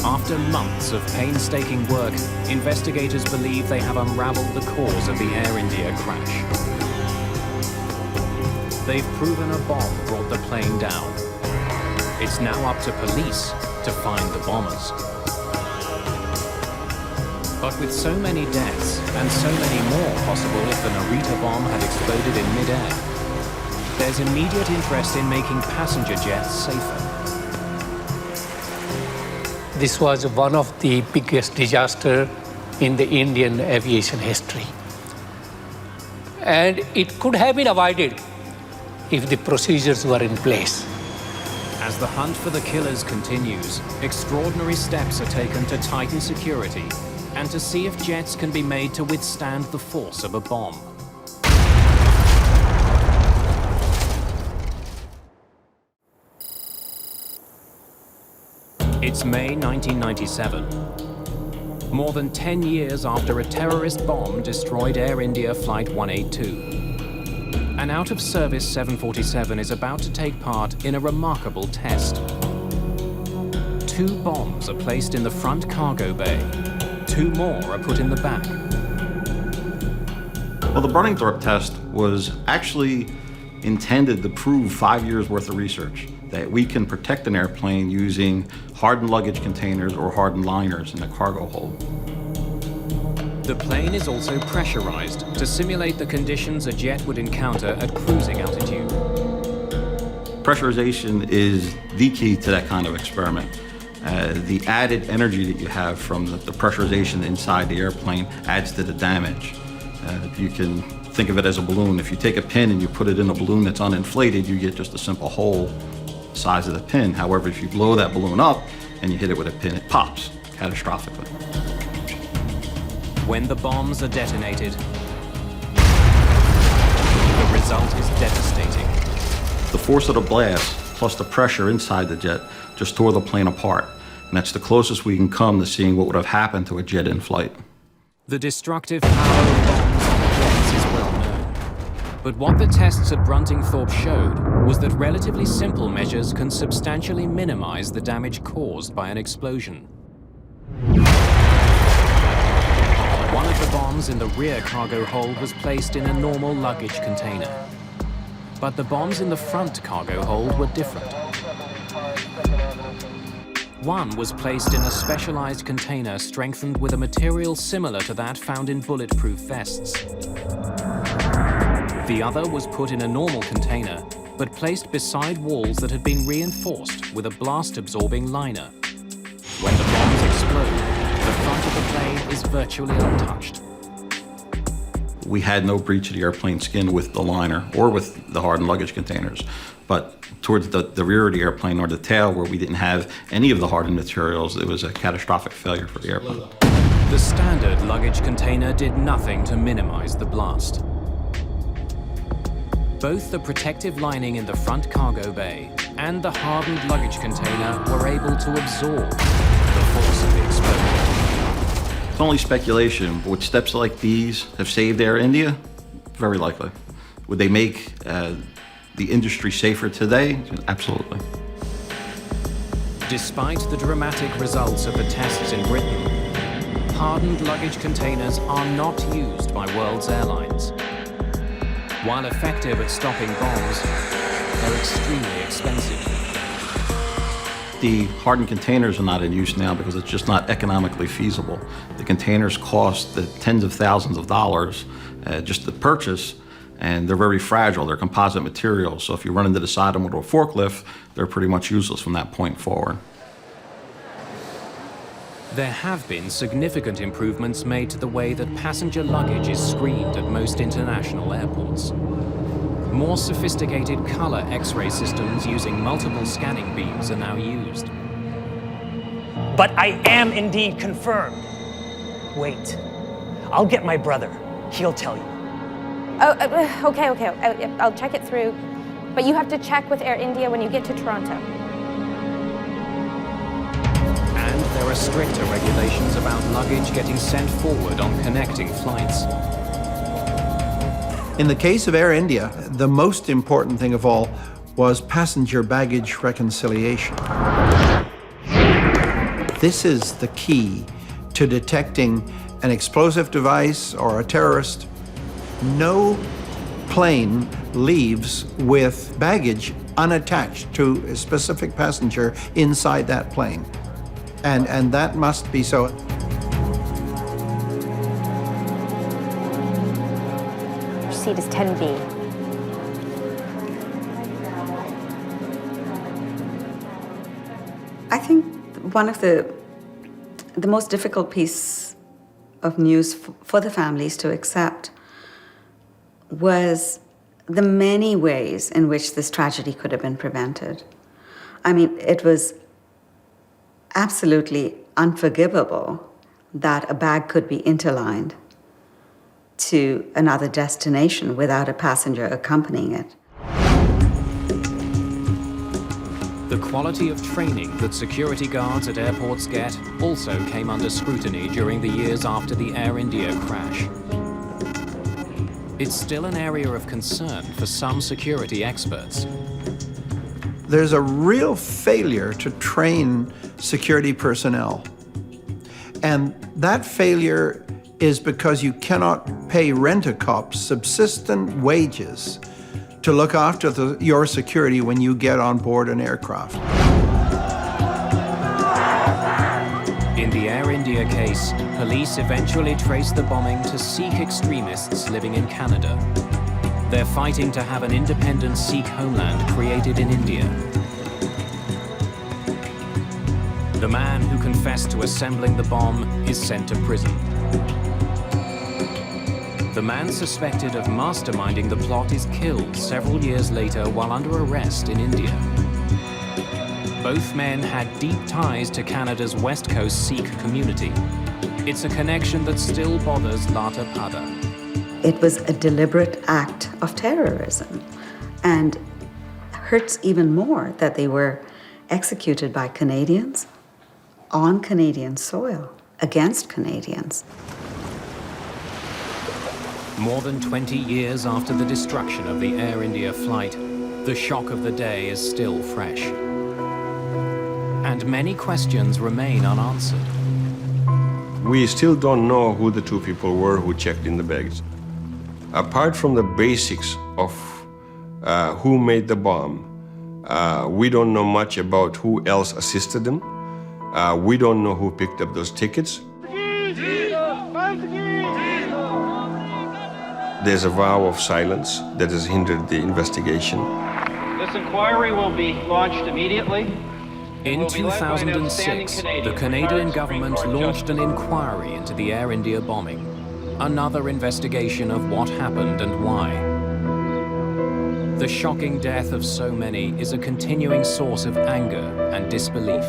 After months of painstaking work, investigators believe they have unraveled the cause of the Air India crash. They've proven a bomb brought the plane down. It's now up to police to find the bombers. But with so many deaths and so many more possible if the Narita bomb had exploded in mid-air, there's immediate interest in making passenger jets safer. This was one of the biggest disasters in the Indian aviation history. And it could have been avoided if the procedures were in place. As the hunt for the killers continues, extraordinary steps are taken to tighten security and to see if jets can be made to withstand the force of a bomb. It's May 1997. More than 10 years after a terrorist bomb destroyed Air India Flight 182. An out-of-service 747 is about to take part in a remarkable test. 2 bombs are placed in the front cargo bay. 2 more are put in the back. Well, the Burning-Thorpe test was actually intended to prove 5 years worth of research, that we can protect an airplane using hardened luggage containers or hardened liners in the cargo hold. The plane is also pressurized to simulate the conditions a jet would encounter at cruising altitude. Pressurization is the key to that kind of experiment. The added energy that you have from the pressurization inside the airplane adds to the damage. You can think of it as a balloon. If you take a pin and you put it in a balloon that's uninflated, you get just a simple hole the size of the pin. However, if you blow that balloon up and you hit it with a pin, it pops catastrophically. When the bombs are detonated, the result is devastating. The force of the blast plus the pressure inside the jet just tore the plane apart. And that's the closest we can come to seeing what would have happened to a jet in flight. The destructive power of bombs on jets is well known. But what the tests at Bruntingthorpe showed was that relatively simple measures can substantially minimize the damage caused by an explosion. One of the bombs in the rear cargo hold was placed in a normal luggage container. But the bombs in the front cargo hold were different. One was placed in a specialized container strengthened with a material similar to that found in bulletproof vests. The other was put in a normal container, but placed beside walls that had been reinforced with a blast-absorbing liner. When the bombs explode, the front of the plane is virtually untouched. We had no breach of the airplane skin with the liner or with the hardened luggage containers. But towards the rear of the airplane or the tail, where we didn't have any of the hardened materials, it was a catastrophic failure for the airplane. The standard luggage container did nothing to minimize the blast. Both the protective lining in the front cargo bay and the hardened luggage container were able to absorb the force of the explosion. It's only speculation, but would steps like these have saved Air India? Very likely. Would they make the industry safer today? Absolutely. Despite the dramatic results of the tests in Britain, hardened luggage containers are not used by world's airlines. While effective at stopping bombs, they're extremely expensive. The hardened containers are not in use now because it's just not economically feasible. The containers cost the tens of thousands of dollars just to purchase, and they're very fragile. They're composite materials, so if you run into the side of them with a forklift, they're pretty much useless from that point forward. There have been significant improvements made to the way that passenger luggage is screened at most international airports. More sophisticated color X-ray systems using multiple scanning beams are now used. But I am indeed confirmed. Wait, I'll get my brother. He'll tell you. Oh, okay. I'll check it through. But you have to check with Air India when you get to Toronto. And there are stricter regulations about luggage getting sent forward on connecting flights. In the case of Air India, the most important thing of all was passenger baggage reconciliation. This is the key to detecting an explosive device or a terrorist. No plane leaves with baggage unattached to a specific passenger inside that plane. And that must be so. Your seat is 10B. I think one of the most difficult piece of news for the families to accept was the many ways in which this tragedy could have been prevented. I mean, it was absolutely unforgivable that a bag could be interlined to another destination without a passenger accompanying it. The quality of training that security guards at airports get also came under scrutiny during the years after the Air India crash. It's still an area of concern for some security experts. There's a real failure to train security personnel. And that failure is because you cannot pay rent-a-cops subsistent wages to look after your security when you get on board an aircraft. In the Air India case, police eventually traced the bombing to Sikh extremists living in Canada. They're fighting to have an independent Sikh homeland created in India. The man who confessed to assembling the bomb is sent to prison. The man suspected of masterminding the plot is killed several years later while under arrest in India. Both men had deep ties to Canada's West Coast Sikh community. It's a connection that still bothers Lata Pada. It was a deliberate act of terrorism, and hurts even more that they were executed by Canadians on Canadian soil against Canadians. More than 20 years after the destruction of the Air India flight, the shock of the day is still fresh. And many questions remain unanswered. We still don't know who the two people were who checked in the bags. Apart from the basics of who made the bomb, we don't know much about who else assisted them. We don't know who picked up those tickets. There's a vow of silence that has hindered the investigation. This inquiry will be launched immediately. In 2006, the Canadian government launched an inquiry into the Air India bombing, another investigation of what happened and why. The shocking death of so many is a continuing source of anger and disbelief.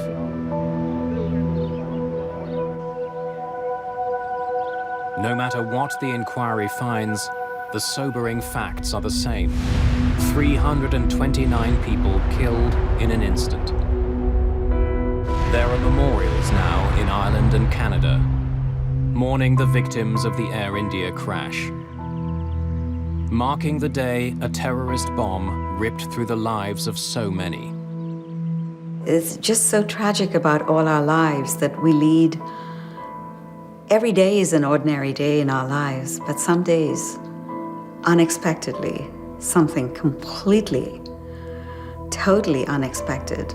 No matter what the inquiry finds, the sobering facts are the same. 329 people killed in an instant. There are memorials now in Ireland and Canada, mourning the victims of the Air India crash. Marking the day a terrorist bomb ripped through the lives of so many. It's just so tragic about all our lives that we lead. Every day is an ordinary day in our lives, but some days, unexpectedly, something completely, totally unexpected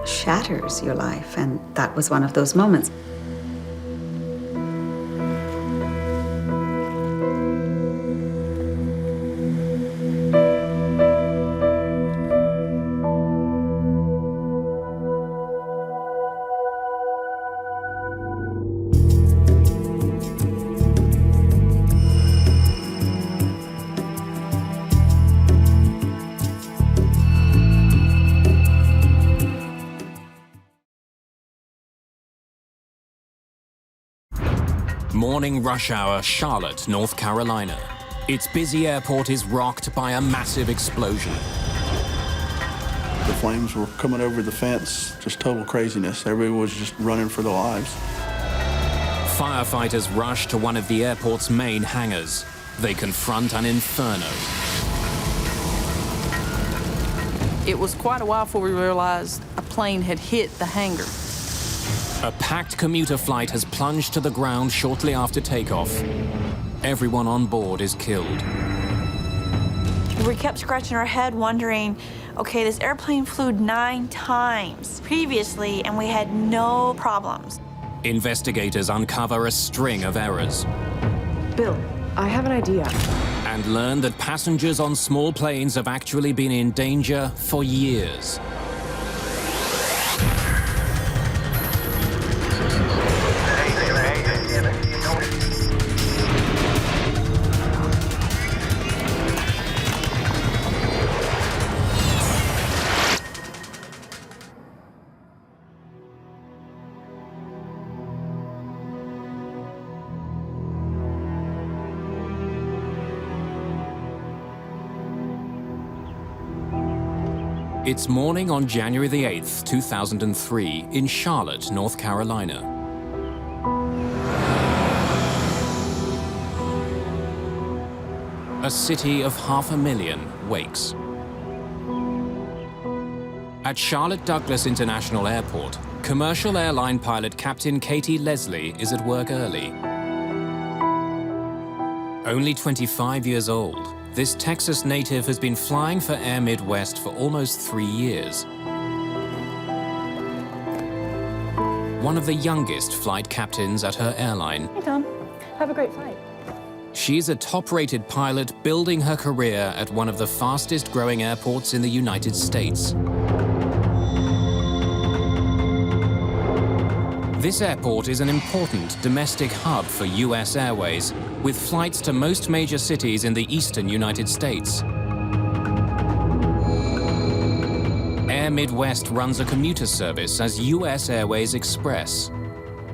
shatters your life, and that was one of those moments. Morning rush hour, Charlotte, North Carolina. Its busy airport is rocked by a massive explosion. The flames were coming over the fence, just total craziness. Everybody was just running for their lives. Firefighters rush to one of the airport's main hangars. They confront an inferno. It was quite a while before we realized a plane had hit the hangar. A packed commuter flight has plunged to the ground shortly after takeoff. Everyone on board is killed. We kept scratching our head wondering, okay, this airplane flew 9 times previously and we had no problems. Investigators uncover a string of errors. Bill, I have an idea. And learn that passengers on small planes have actually been in danger for years. It's morning on January the 8th, 2003, in Charlotte, North Carolina. A city of 500,000 wakes. At Charlotte Douglas International Airport, commercial airline pilot Captain Katie Leslie is at work early. Only 25 years old, this Texas native has been flying for Air Midwest for almost 3 years. One of the youngest flight captains at her airline. Hey, Tom. Have a great flight. She's a top-rated pilot building her career at one of the fastest-growing airports in the United States. This airport is an important domestic hub for U.S. Airways, with flights to most major cities in the eastern United States. Air Midwest runs a commuter service as U.S. Airways Express.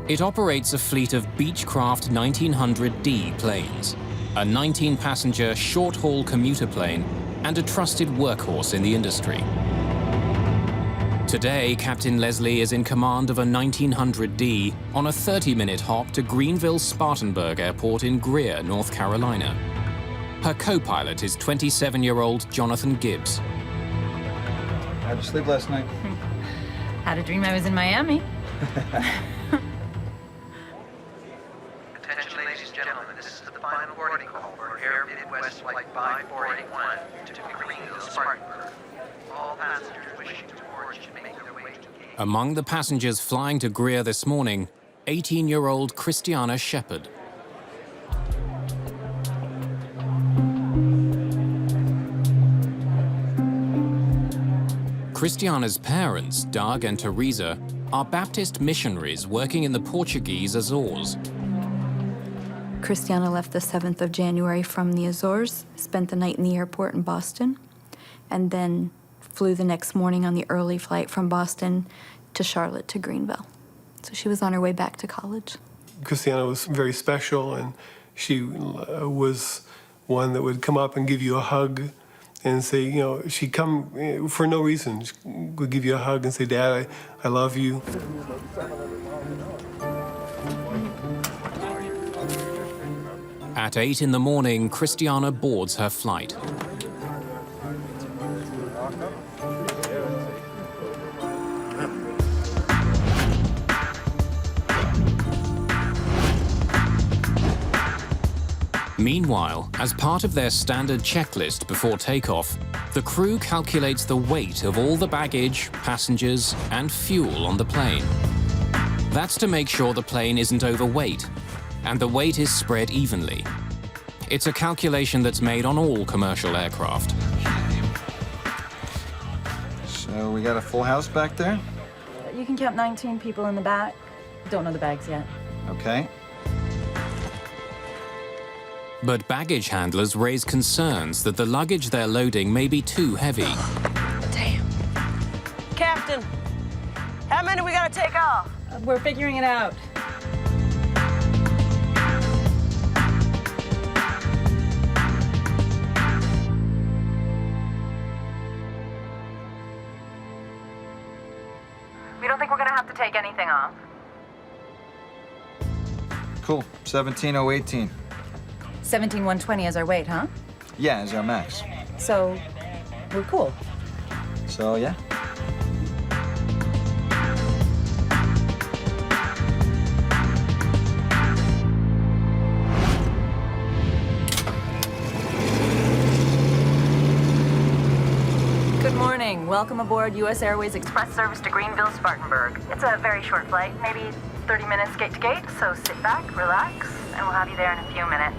It operates a fleet of Beechcraft 1900D planes, a 19-passenger short-haul commuter plane, and a trusted workhorse in the industry. Today, Captain Leslie is in command of a 1900D on a 30-minute hop to Greenville-Spartanburg Airport in Greer, North Carolina. Her co-pilot is 27-year-old Jonathan Gibbs. How'd you sleep last night? Had a dream I was in Miami. Attention, ladies and gentlemen, this is the final boarding call for Air Midwest Flight 5481 to Greenville-Spartanburg. All passengers wishing to board should make their way to gate. Among the passengers flying to Greer this morning, 18-year-old Christiana Shepard. Christiana's parents, Doug and Teresa, are Baptist missionaries working in the Portuguese Azores. Christiana left the 7th of January from the Azores, spent the night in the airport in Boston, and then flew the next morning on the early flight from Boston to Charlotte to Greenville. So she was on her way back to college. Christiana was very special, and she was one that would come up and give you a hug and say, you know, she'd come for no reason. She would give you a hug and say, Dad, I love you. At 8 in the morning, Christiana boards her flight. Meanwhile, as part of their standard checklist before takeoff, the crew calculates the weight of all the baggage, passengers, and fuel on the plane. That's to make sure the plane isn't overweight, and the weight is spread evenly. It's a calculation that's made on all commercial aircraft. So we got a full house back there? You can count 19 people in the back. Don't know the bags yet. Okay. But baggage handlers raise concerns that the luggage they're loading may be too heavy. Damn. Captain, how many we gotta take off? We're figuring it out. Cool. 17018. 17120 is our weight, huh? Yeah, is our max. So, we're cool. So, yeah. Good morning. Welcome aboard U.S. Airways Express service to Greenville, Spartanburg. It's a very short flight, maybe 30 minutes gate to gate, so sit back, relax, and we'll have you there in a few minutes.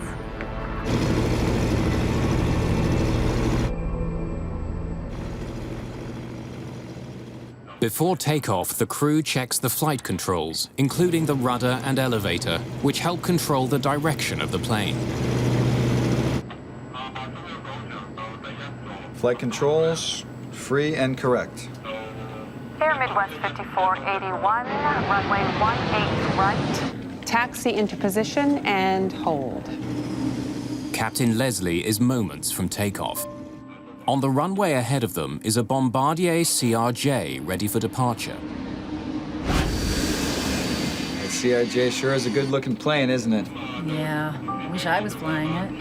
Before takeoff, the crew checks the flight controls, including the rudder and elevator, which help control the direction of the plane. Flight controls, free and correct. Air Midwest 5481, runway 18 right. Taxi into position and hold. Captain Leslie is moments from takeoff. On the runway ahead of them is a Bombardier CRJ ready for departure. The CRJ sure is a good-looking plane, isn't it? Yeah, wish I was flying it.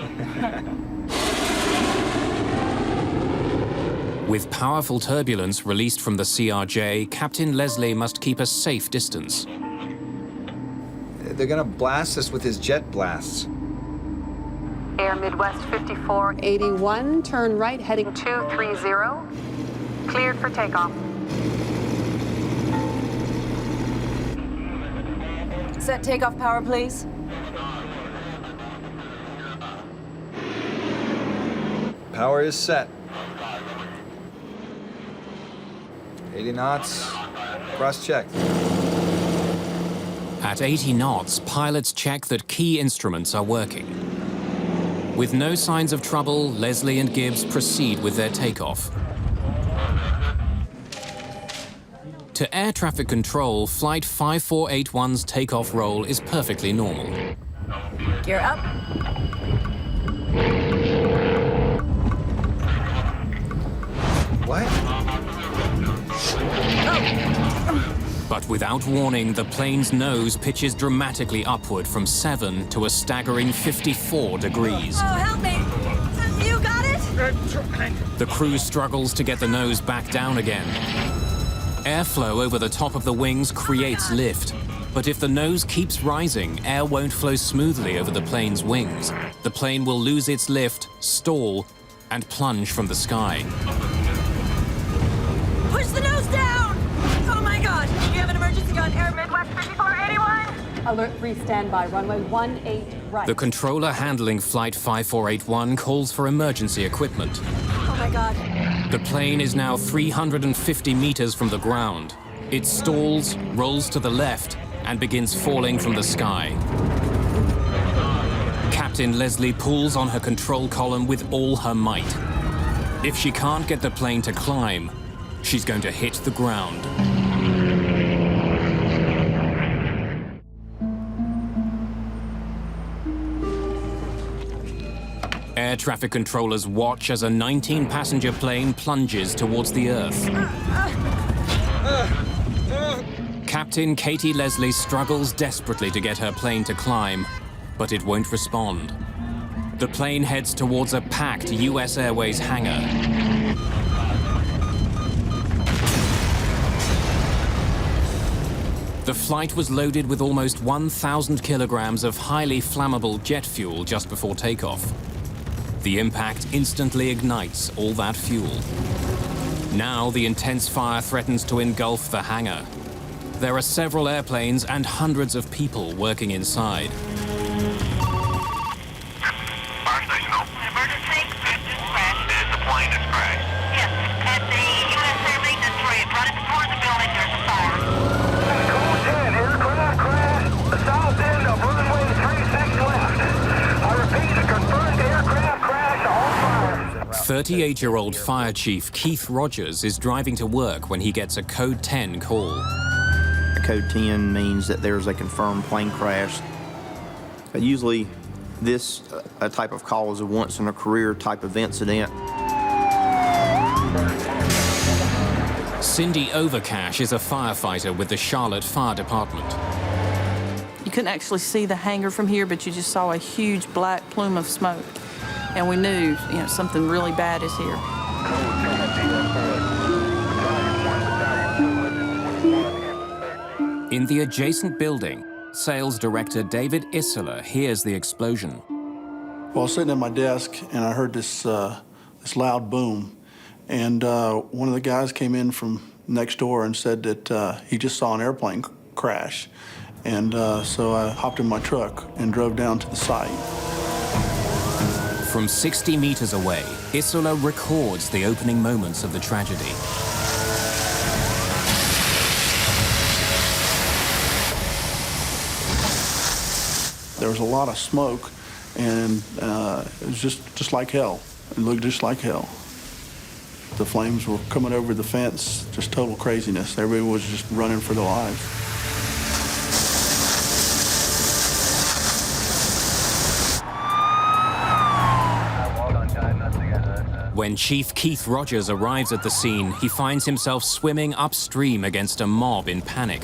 With powerful turbulence released from the CRJ, Captain Leslie must keep a safe distance. They're gonna blast us with his jet blasts. Air Midwest 5481, turn right heading 230. Cleared for takeoff. Set takeoff power, please. Power is set. 80 knots, cross-checked. At 80 knots, pilots check that key instruments are working. With no signs of trouble, Leslie and Gibbs proceed with their takeoff. To air traffic control, Flight 5481's takeoff roll is perfectly normal. Gear up. What? But without warning, the plane's nose pitches dramatically upward from 7 to a staggering 54 degrees. Oh, help me! You got it? The crew struggles to get the nose back down again. Airflow over the top of the wings creates lift. But if the nose keeps rising, air won't flow smoothly over the plane's wings. The plane will lose its lift, stall, and plunge from the sky. Push the nose down! Oh my God! You have an emergency on Air Midwest 5481? Alert 3 standby, runway 18 right. The controller handling Flight 5481 calls for emergency equipment. Oh my God. The plane is now 350 meters from the ground. It stalls, rolls to the left, and begins falling from the sky. Captain Leslie pulls on her control column with all her might. If she can't get the plane to climb, she's going to hit the ground. Air traffic controllers watch as a 19-passenger plane plunges towards the Earth. Captain Katie Leslie struggles desperately to get her plane to climb, but it won't respond. The plane heads towards a packed US Airways hangar. The flight was loaded with almost 1,000 kilograms of highly flammable jet fuel just before takeoff. The impact instantly ignites all that fuel. Now the intense fire threatens to engulf the hangar. There are several airplanes and hundreds of people working inside. Fire station open. Emergency? The plane has crashed. Yes, at the U.S. Air Maintenance ramp, running toward the building, there's a fire. Code 10, aircraft crash. The south end of runway 36 left. I repeat, a confirmed aircraft crash on fire. 38-year-old Fire Chief Keith Rogers is driving to work when he gets a Code 10 call. Code 10 means that there's a confirmed plane crash. Usually, this type of call is a once-in-a-career type of incident. Cindy Overcash is a firefighter with the Charlotte Fire Department. You couldn't actually see the hangar from here, but you just saw a huge black plume of smoke. And we knew, something really bad is here. In the adjacent building, sales director David Isola hears the explosion. Well, I was sitting at my desk, and I heard this loud boom. And one of the guys came in from next door and said that he just saw an airplane crash. And so I hopped in my truck and drove down to the site. From 60 meters away, Isola records the opening moments of the tragedy. There was a lot of smoke, and it was just like hell. It looked just like hell. The flames were coming over the fence, just total craziness. Everybody was just running for their lives. When Chief Keith Rogers arrives at the scene, he finds himself swimming upstream against a mob in panic.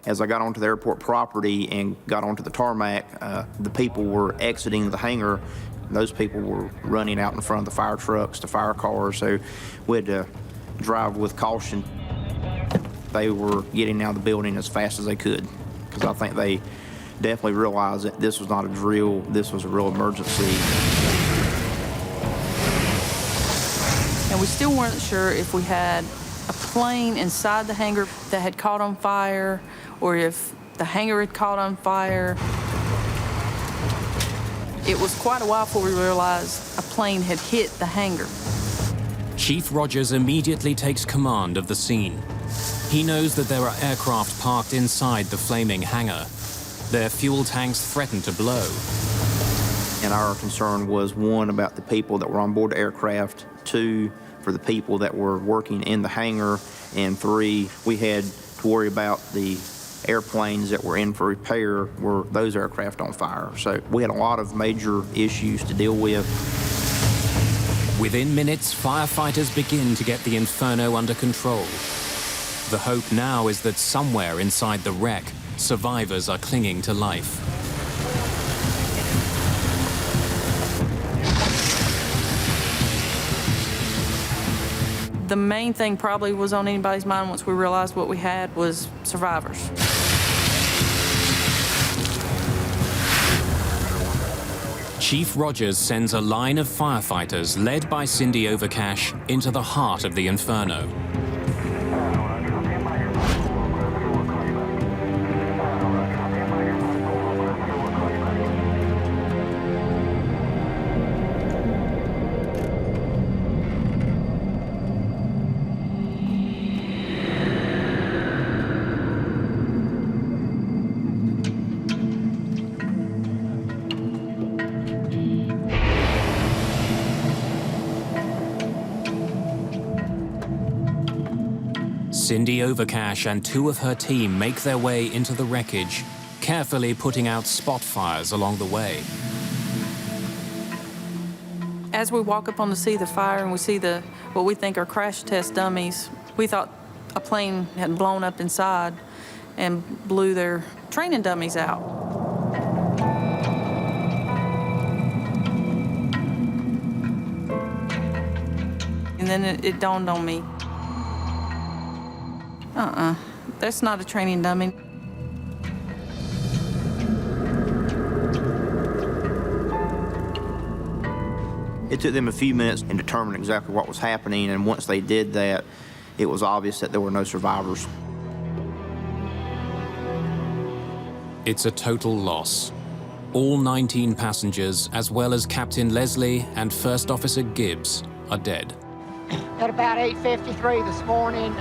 As I got onto the airport property and got onto the tarmac, the people were exiting the hangar. Those people were running out in front of the fire trucks, the fire cars, so we had to drive with caution. They were getting out of the building as fast as they could, because I think they definitely realized that this was not a drill, this was a real emergency. And we still weren't sure if we had a plane inside the hangar that had caught on fire, or if the hangar had caught on fire. It was quite a while before we realized a plane had hit the hangar. Chief Rogers immediately takes command of the scene. He knows that there are aircraft parked inside the flaming hangar. Their fuel tanks threaten to blow. And our concern was, one, about the people that were on board the aircraft, two, for the people that were working in the hangar, and three, we had to worry about the airplanes that were in for repair. Were those aircraft on fire? So we had a lot of major issues to deal with. Within minutes, firefighters begin to get the inferno under control. The hope now is that somewhere inside the wreck, survivors are clinging to life. The main thing probably was on anybody's mind once we realized what we had was survivors. Chief Rogers sends a line of firefighters led by Cindy Overcash into the heart of the inferno. Cindy Overcash and two of her team make their way into the wreckage, carefully putting out spot fires along the way. As we walk up on to see the fire and we see what we think are crash test dummies, we thought a plane had blown up inside and blew their training dummies out. And then it dawned on me. That's not a training dummy. It took them a few minutes to determine exactly what was happening, and once they did that, it was obvious that there were no survivors. It's a total loss. All 19 passengers, as well as Captain Leslie and First Officer Gibbs, are dead. At about 8:53 this morning,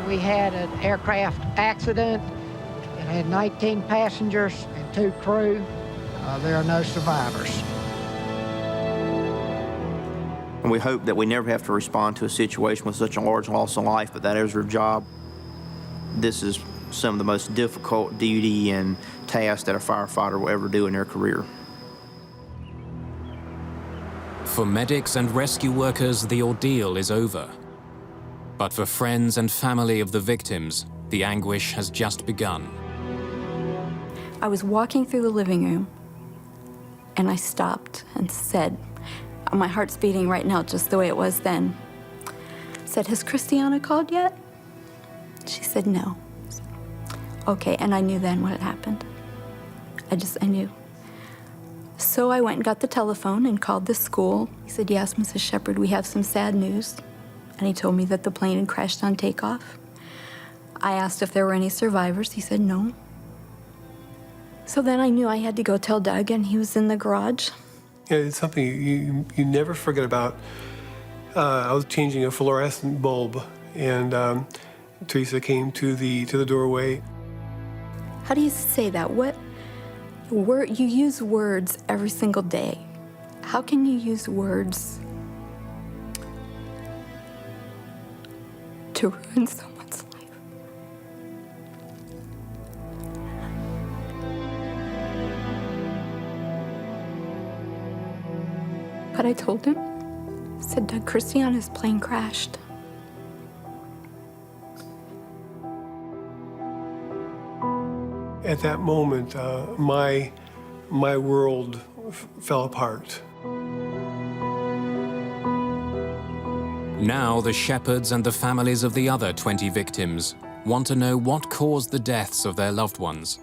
we had an aircraft accident. It had 19 passengers and 2 crew. There are no survivors. And we hope that we never have to respond to a situation with such a large loss of life, but that is our job. This is some of the most difficult duty and tasks that a firefighter will ever do in their career. For medics and rescue workers, the ordeal is over. But for friends and family of the victims, the anguish has just begun. I was walking through the living room, and I stopped and said, my heart's beating right now just the way it was then, said, "Has Christiana called yet?" She said, "No." I said, "Okay," and I knew then what had happened. I knew. So I went and got the telephone and called the school. He said, "Yes, Mrs. Shepard, we have some sad news." And he told me that the plane had crashed on takeoff. I asked if there were any survivors. He said no. So then I knew I had to go tell Doug, and he was in the garage. Yeah, it's something you never forget about. I was changing a fluorescent bulb, and Teresa came to the doorway. How do you say that? You use words every single day. How can you use words to ruin someone's life? But I told him, I said, "Doug, Christiana's plane crashed." At that moment, my world fell apart. Now the Shepards and the families of the other 20 victims want to know what caused the deaths of their loved ones.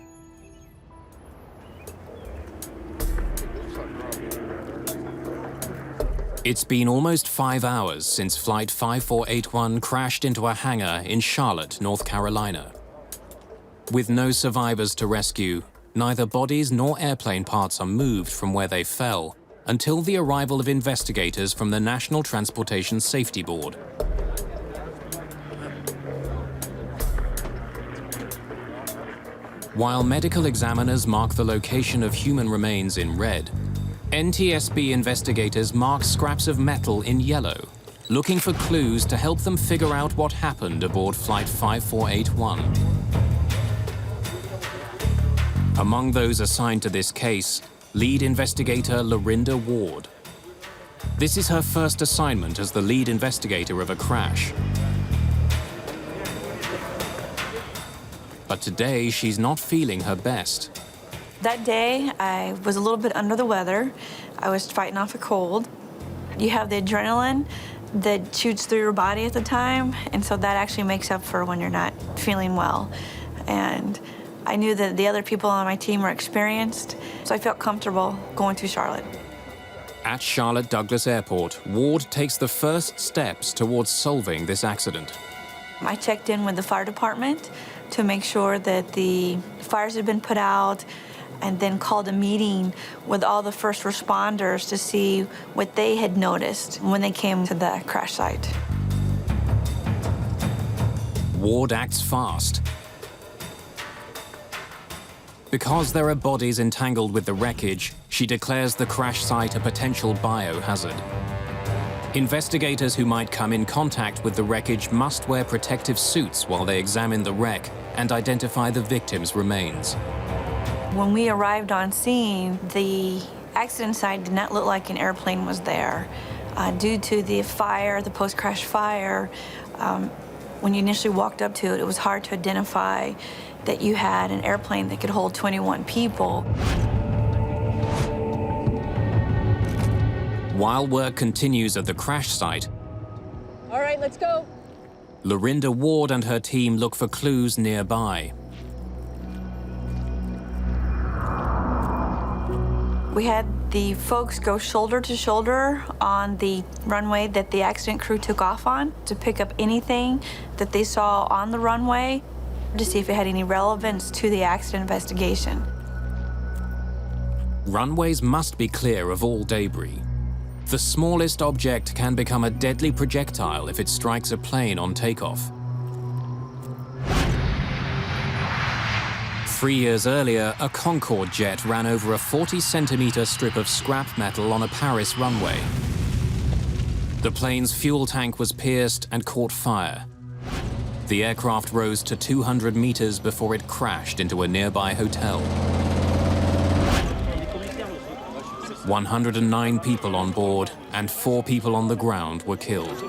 It's been almost 5 hours since Flight 5481 crashed into a hangar in Charlotte, North Carolina. With no survivors to rescue, neither bodies nor airplane parts are moved from where they fell until the arrival of investigators from the National Transportation Safety Board. While medical examiners mark the location of human remains in red, NTSB investigators mark scraps of metal in yellow, looking for clues to help them figure out what happened aboard Flight 5481. Among those assigned to this case, lead investigator Lorinda Ward. This is her first assignment as the lead investigator of a crash. But today, she's not feeling her best. That day, I was a little bit under the weather. I was fighting off a cold. You have the adrenaline that shoots through your body at the time, and so that actually makes up for when you're not feeling well. And I knew that the other people on my team were experienced, so I felt comfortable going to Charlotte. At Charlotte Douglas Airport, Ward takes the first steps towards solving this accident. I checked in with the fire department to make sure that the fires had been put out, and then called a meeting with all the first responders to see what they had noticed when they came to the crash site. Ward acts fast. Because there are bodies entangled with the wreckage, she declares the crash site a potential biohazard. Investigators who might come in contact with the wreckage must wear protective suits while they examine the wreck and identify the victims' remains. When we arrived on scene, the accident site did not look like an airplane was there. Due to the fire, the post-crash fire, when you initially walked up to it, it was hard to identify that you had an airplane that could hold 21 people. While work continues at the crash site, All right, let's go. Lorinda Ward and her team look for clues nearby. We had the folks go shoulder to shoulder on the runway that the accident crew took off on to pick up anything that they saw on the runway to see if it had any relevance to the accident investigation. Runways must be clear of all debris. The smallest object can become a deadly projectile if it strikes a plane on takeoff. 3 years earlier, a Concorde jet ran over a 40-centimeter strip of scrap metal on a Paris runway. The plane's fuel tank was pierced and caught fire. The aircraft rose to 200 meters before it crashed into a nearby hotel. 109 people on board and 4 people on the ground were killed.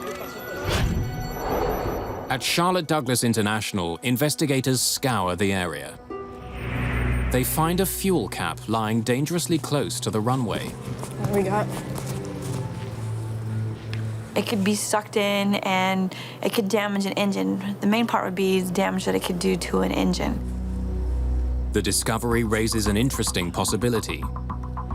At Charlotte Douglas International, investigators scour the area. they find a fuel cap lying dangerously close to the runway. What do we got? It could be sucked in and it could damage an engine. The main part would be the damage that it could do to an engine. The discovery raises an interesting possibility.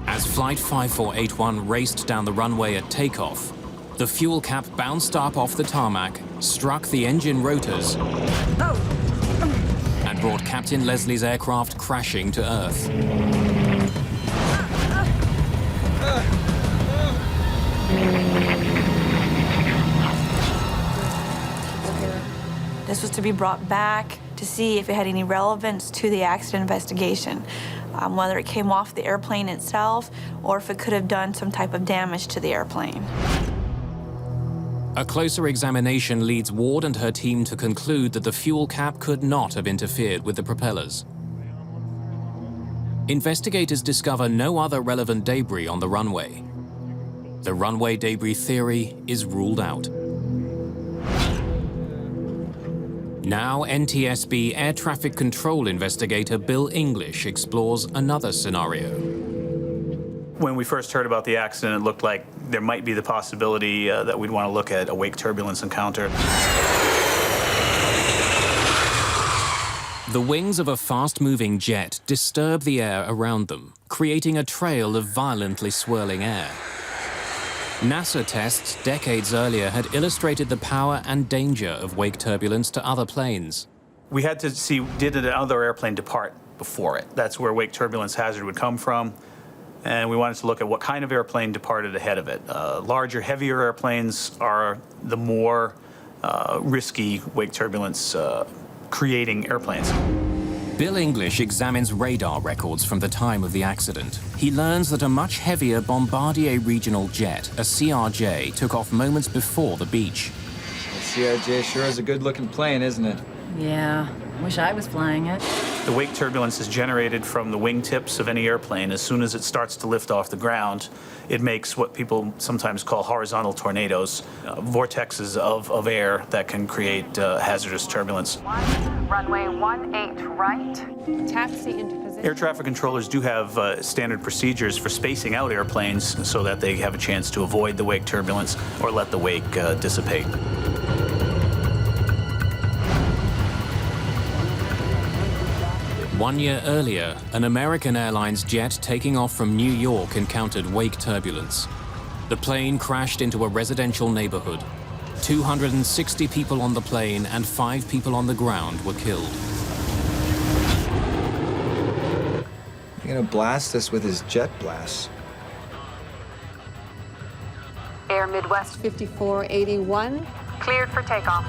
As Flight 5481 raced down the runway at takeoff, the fuel cap bounced up off the tarmac, struck the engine rotors, and brought Captain Leslie's aircraft crashing to Earth. This was to be brought back to see if it had any relevance to the accident investigation, whether it came off the airplane itself or if it could have done some type of damage to the airplane. A closer examination leads Ward and her team to conclude that the fuel cap could not have interfered with the propellers. Investigators discover no other relevant debris on the runway. The runway debris theory is ruled out. Now, NTSB Air Traffic Control investigator Bill English explores another scenario. When we first heard about the accident, it looked like there might be the possibility that we'd want to look at a wake turbulence encounter. The wings of a fast-moving jet disturb the air around them, creating a trail of violently swirling air. NASA tests decades earlier had illustrated the power and danger of wake turbulence to other planes. We had to see, did another airplane depart before it? That's where wake turbulence hazard would come from. And we wanted to look at what kind of airplane departed ahead of it. Larger, heavier airplanes are the more risky wake turbulence creating airplanes. Bill English examines radar records from the time of the accident. He learns that a much heavier Bombardier regional jet, a CRJ, took off moments before the beach. The CRJ sure is a good-looking plane, isn't it? Yeah, wish I was flying it. The wake turbulence is generated from the wingtips of any airplane. As soon as it starts to lift off the ground, it makes what people sometimes call horizontal tornadoes, vortexes of air that can create hazardous turbulence. Runway 18 right. Taxi into position. Air traffic controllers do have standard procedures for spacing out airplanes so that they have a chance to avoid the wake turbulence or let the wake dissipate. 1 year earlier, an American Airlines jet taking off from New York encountered wake turbulence. The plane crashed into a residential neighborhood. 260 people on the plane and 5 people on the ground were killed. You're gonna blast us with his jet blasts. Air Midwest 5481. cleared for takeoff.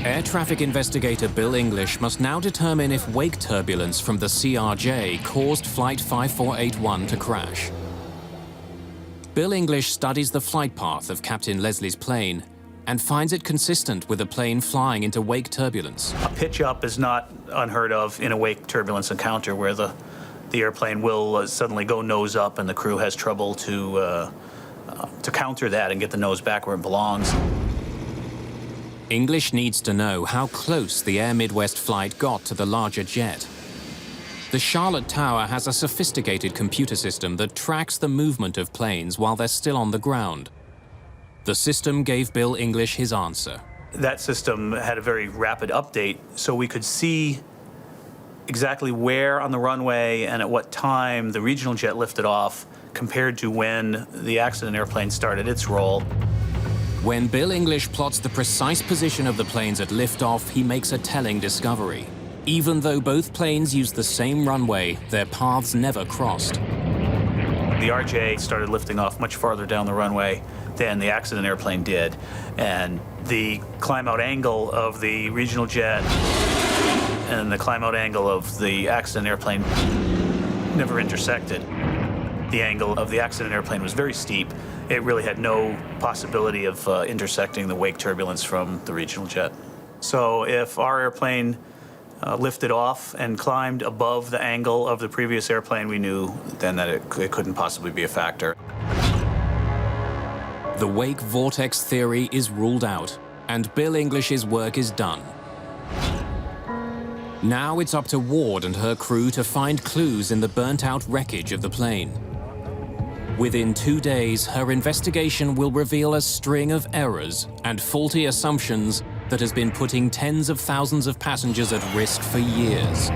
Air traffic investigator Bill English must now determine if wake turbulence from the CRJ caused Flight 5481 to crash. Bill English studies the flight path of Captain Leslie's plane and finds it consistent with a plane flying into wake turbulence. A pitch up is not unheard of in a wake turbulence encounter where the airplane will suddenly go nose up and the crew has trouble to counter that and get the nose back where it belongs. English needs to know how close the Air Midwest flight got to the larger jet. The Charlotte Tower has a sophisticated computer system that tracks the movement of planes while they're still on the ground. The system gave Bill English his answer. That system had a very rapid update, so we could see exactly where on the runway and at what time the regional jet lifted off compared to when the accident airplane started its roll. When Bill English plots the precise position of the planes at liftoff, he makes a telling discovery. Even though both planes used the same runway, their paths never crossed. The RJ started lifting off much farther down the runway than the accident airplane did, and the climb-out angle of the regional jet and the climb-out angle of the accident airplane never intersected. The angle of the accident airplane was very steep. It really had no possibility of intersecting the wake turbulence from the regional jet. So if our airplane lifted off and climbed above the angle of the previous airplane, we knew then that it couldn't possibly be a factor. The wake vortex theory is ruled out, and Bill English's work is done. Now it's up to Ward and her crew to find clues in the burnt-out wreckage of the plane. Within 2 days, her investigation will reveal a string of errors and faulty assumptions that has been putting tens of thousands of passengers at risk for years.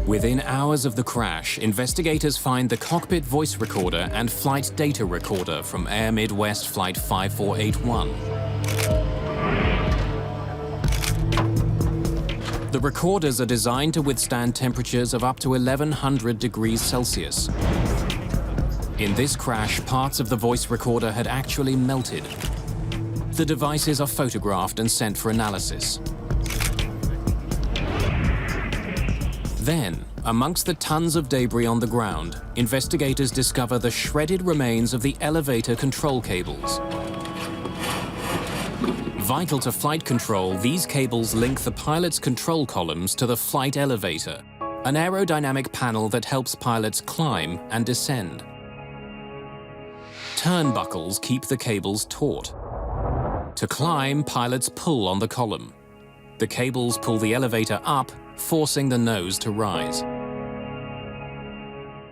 Within hours of the crash, investigators find the cockpit voice recorder and flight data recorder from Air Midwest Flight 5481. The recorders are designed to withstand temperatures of up to 1100 degrees Celsius. In this crash, parts of the voice recorder had actually melted. The devices are photographed and sent for analysis. Then, amongst the tons of debris on the ground, investigators discover the shredded remains of the elevator control cables. Vital to flight control, these cables link the pilot's control columns to the flight elevator, an aerodynamic panel that helps pilots climb and descend. Turnbuckles keep the cables taut. To climb, pilots pull on the column. The cables pull the elevator up, forcing the nose to rise.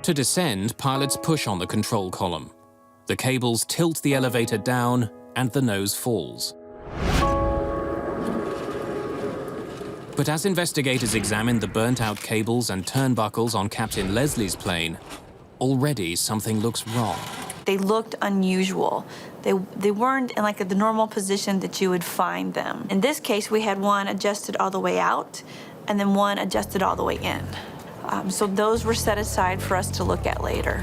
To descend, pilots push on the control column. The cables tilt the elevator down, and the nose falls. But as investigators examine the burnt-out cables and turnbuckles on Captain Leslie's plane, already something looks wrong. They looked unusual. They weren't in like the normal position that you would find them. In this case, we had one adjusted all the way out, and then one adjusted all the way in. So those were set aside for us to look at later.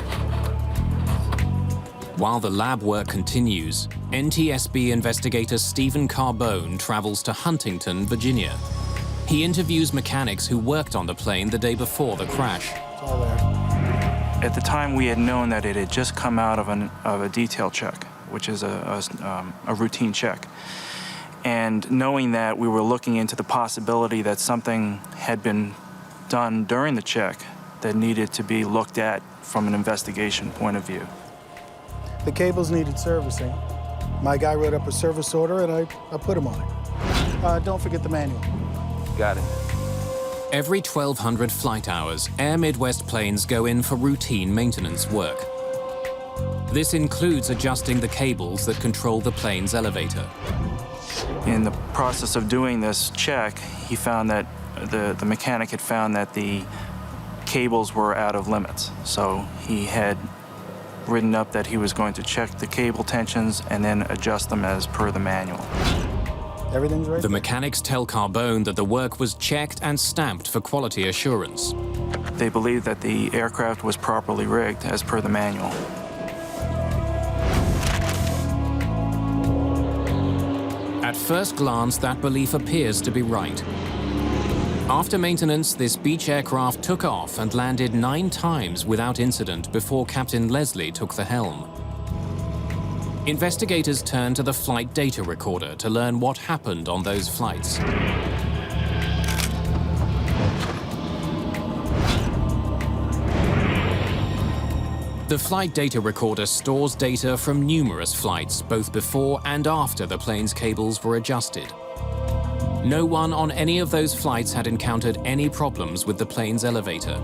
While the lab work continues, NTSB investigator Stephen Carbone travels to Huntington, Virginia. He interviews mechanics who worked on the plane the day before the crash. It's all there. At the time, we had known that it had just come out of a detail check, which is a routine check. And knowing that, we were looking into the possibility that something had been done during the check that needed to be looked at from an investigation point of view. The cables needed servicing. My guy wrote up a service order, and I put him on it. Don't forget the manual. Got it. Every 1,200 flight hours, Air Midwest planes go in for routine maintenance work. This includes adjusting the cables that control the plane's elevator. In the process of doing this check, he found that the mechanic had found that the cables were out of limits. So he had written up that he was going to check the cable tensions and then adjust them as per the manual. Everything's right. The mechanics tell Carbone that the work was checked and stamped for quality assurance. They believed that the aircraft was properly rigged as per the manual. At first glance, that belief appears to be right. After maintenance, this Beech aircraft took off and landed 9 times without incident before Captain Leslie took the helm. Investigators turned to the flight data recorder to learn what happened on those flights. The flight data recorder stores data from numerous flights, both before and after the plane's cables were adjusted. No one on any of those flights had encountered any problems with the plane's elevator.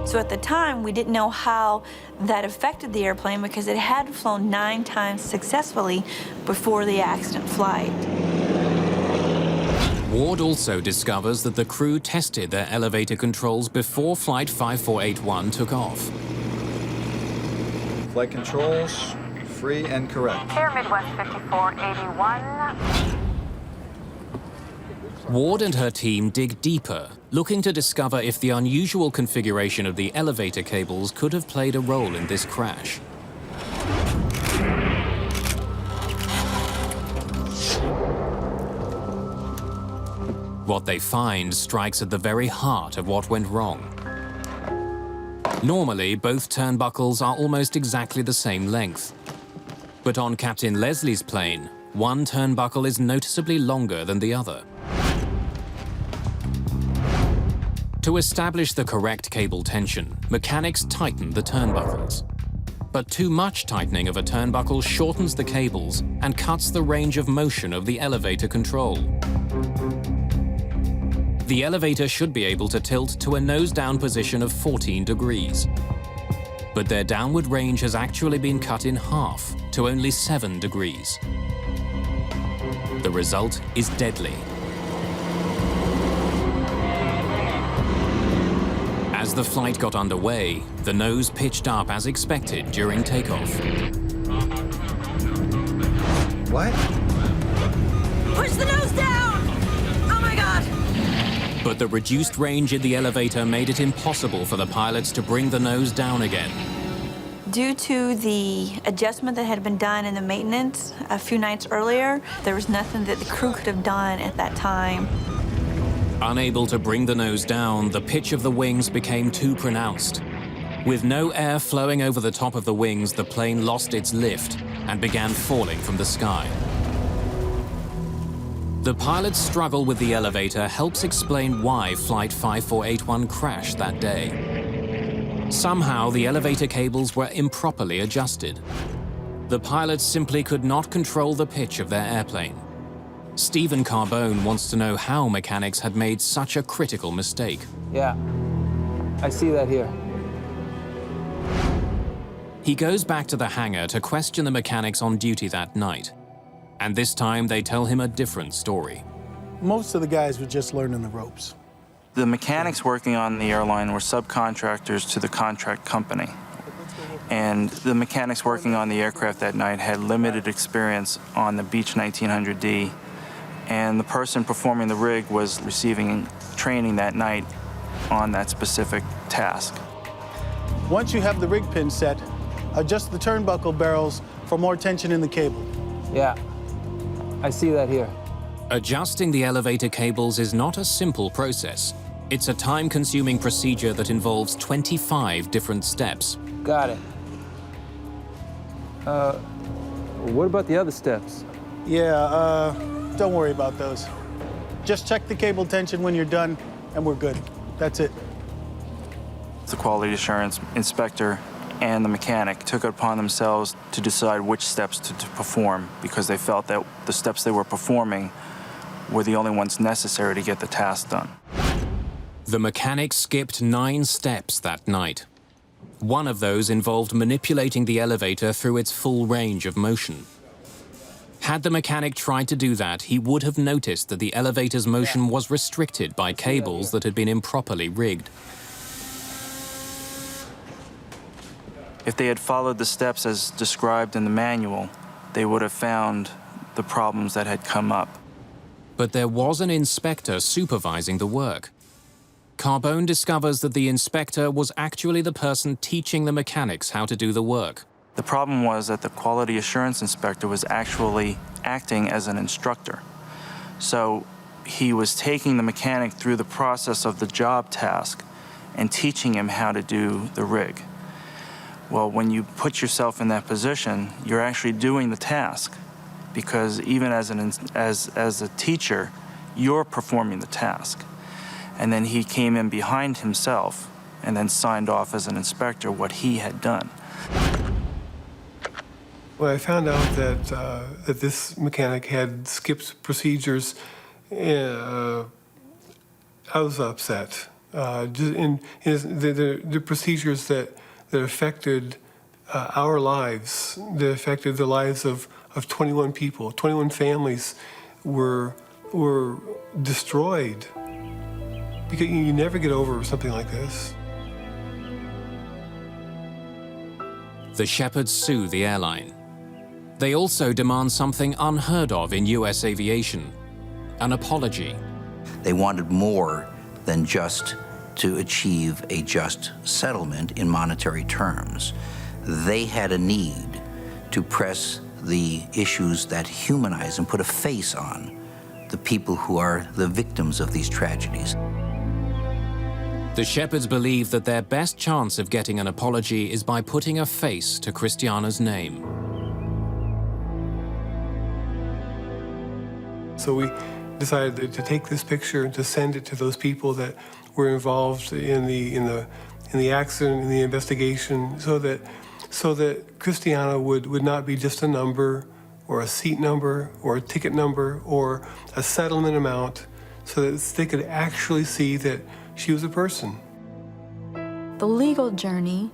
So at the time, we didn't know how that affected the airplane because it had flown 9 times successfully before the accident flight. Ward also discovers that the crew tested their elevator controls before Flight 5481 took off. Flight controls, free and correct. Air Midwest 5481. Ward and her team dig deeper, looking to discover if the unusual configuration of the elevator cables could have played a role in this crash. What they find strikes at the very heart of what went wrong. Normally, both turnbuckles are almost exactly the same length. But on Captain Leslie's plane, one turnbuckle is noticeably longer than the other. To establish the correct cable tension, mechanics tighten the turnbuckles. But too much tightening of a turnbuckle shortens the cables and cuts the range of motion of the elevator control. The elevator should be able to tilt to a nose-down position of 14 degrees. But their downward range has actually been cut in half to only 7 degrees. The result is deadly. As the flight got underway, the nose pitched up as expected during takeoff. What? Push the nose down! Oh my God! But the reduced range in the elevator made it impossible for the pilots to bring the nose down again. Due to the adjustment that had been done in the maintenance a few nights earlier, there was nothing that the crew could have done at that time. Unable to bring the nose down, the pitch of the wings became too pronounced. With no air flowing over the top of the wings, the plane lost its lift and began falling from the sky. The pilot's struggle with the elevator helps explain why Flight 5481 crashed that day. Somehow, the elevator cables were improperly adjusted. The pilots simply could not control the pitch of their airplane. Stephen Carbone wants to know how mechanics had made such a critical mistake. Yeah, I see that here. He goes back to the hangar to question the mechanics on duty that night. And this time they tell him a different story. Most of the guys were just learning the ropes. The mechanics working on the airline were subcontractors to the contract company. And the mechanics working on the aircraft that night had limited experience on the Beech 1900D. And the person performing the rig was receiving training that night on that specific task. Once you have the rig pin set, adjust the turnbuckle barrels for more tension in the cable. Yeah, I see that here. Adjusting the elevator cables is not a simple process. It's a time-consuming procedure that involves 25 different steps. Got it. What about the other steps? Yeah, don't worry about those. Just check the cable tension when you're done, and we're good. That's it. The quality assurance inspector and the mechanic took it upon themselves to decide which steps to perform because they felt that the steps they were performing were the only ones necessary to get the task done. The mechanic skipped 9 steps that night. One of those involved manipulating the elevator through its full range of motion. Had the mechanic tried to do that, he would have noticed that the elevator's motion was restricted by cables that had been improperly rigged. If they had followed the steps as described in the manual, they would have found the problems that had come up. But there was an inspector supervising the work. Carbone discovers that the inspector was actually the person teaching the mechanics how to do the work. The problem was that the quality assurance inspector was actually acting as an instructor. So he was taking the mechanic through the process of the job task and teaching him how to do the rig. Well, when you put yourself in that position, you're actually doing the task because even as a teacher, you're performing the task. And then he came in behind himself and then signed off as an inspector what he had done. Well, I found out that this mechanic had skipped procedures. I was upset. The procedures that affected our lives, that affected the lives of 21 people, 21 families were destroyed. Because you never get over something like this. The Shepherds sue the airline. They also demand something unheard of in U.S. aviation, an apology. They wanted more than just to achieve a just settlement in monetary terms. They had a need to press the issues that humanize and put a face on the people who are the victims of these tragedies. The Shepherds believe that their best chance of getting an apology is by putting a face to Christiana's name. So we decided to take this picture and to send it to those people that were involved in the accident, in the investigation, so that Christiana would not be just a number or a seat number or a ticket number or a settlement amount, so that they could actually see that she was a person. The legal journey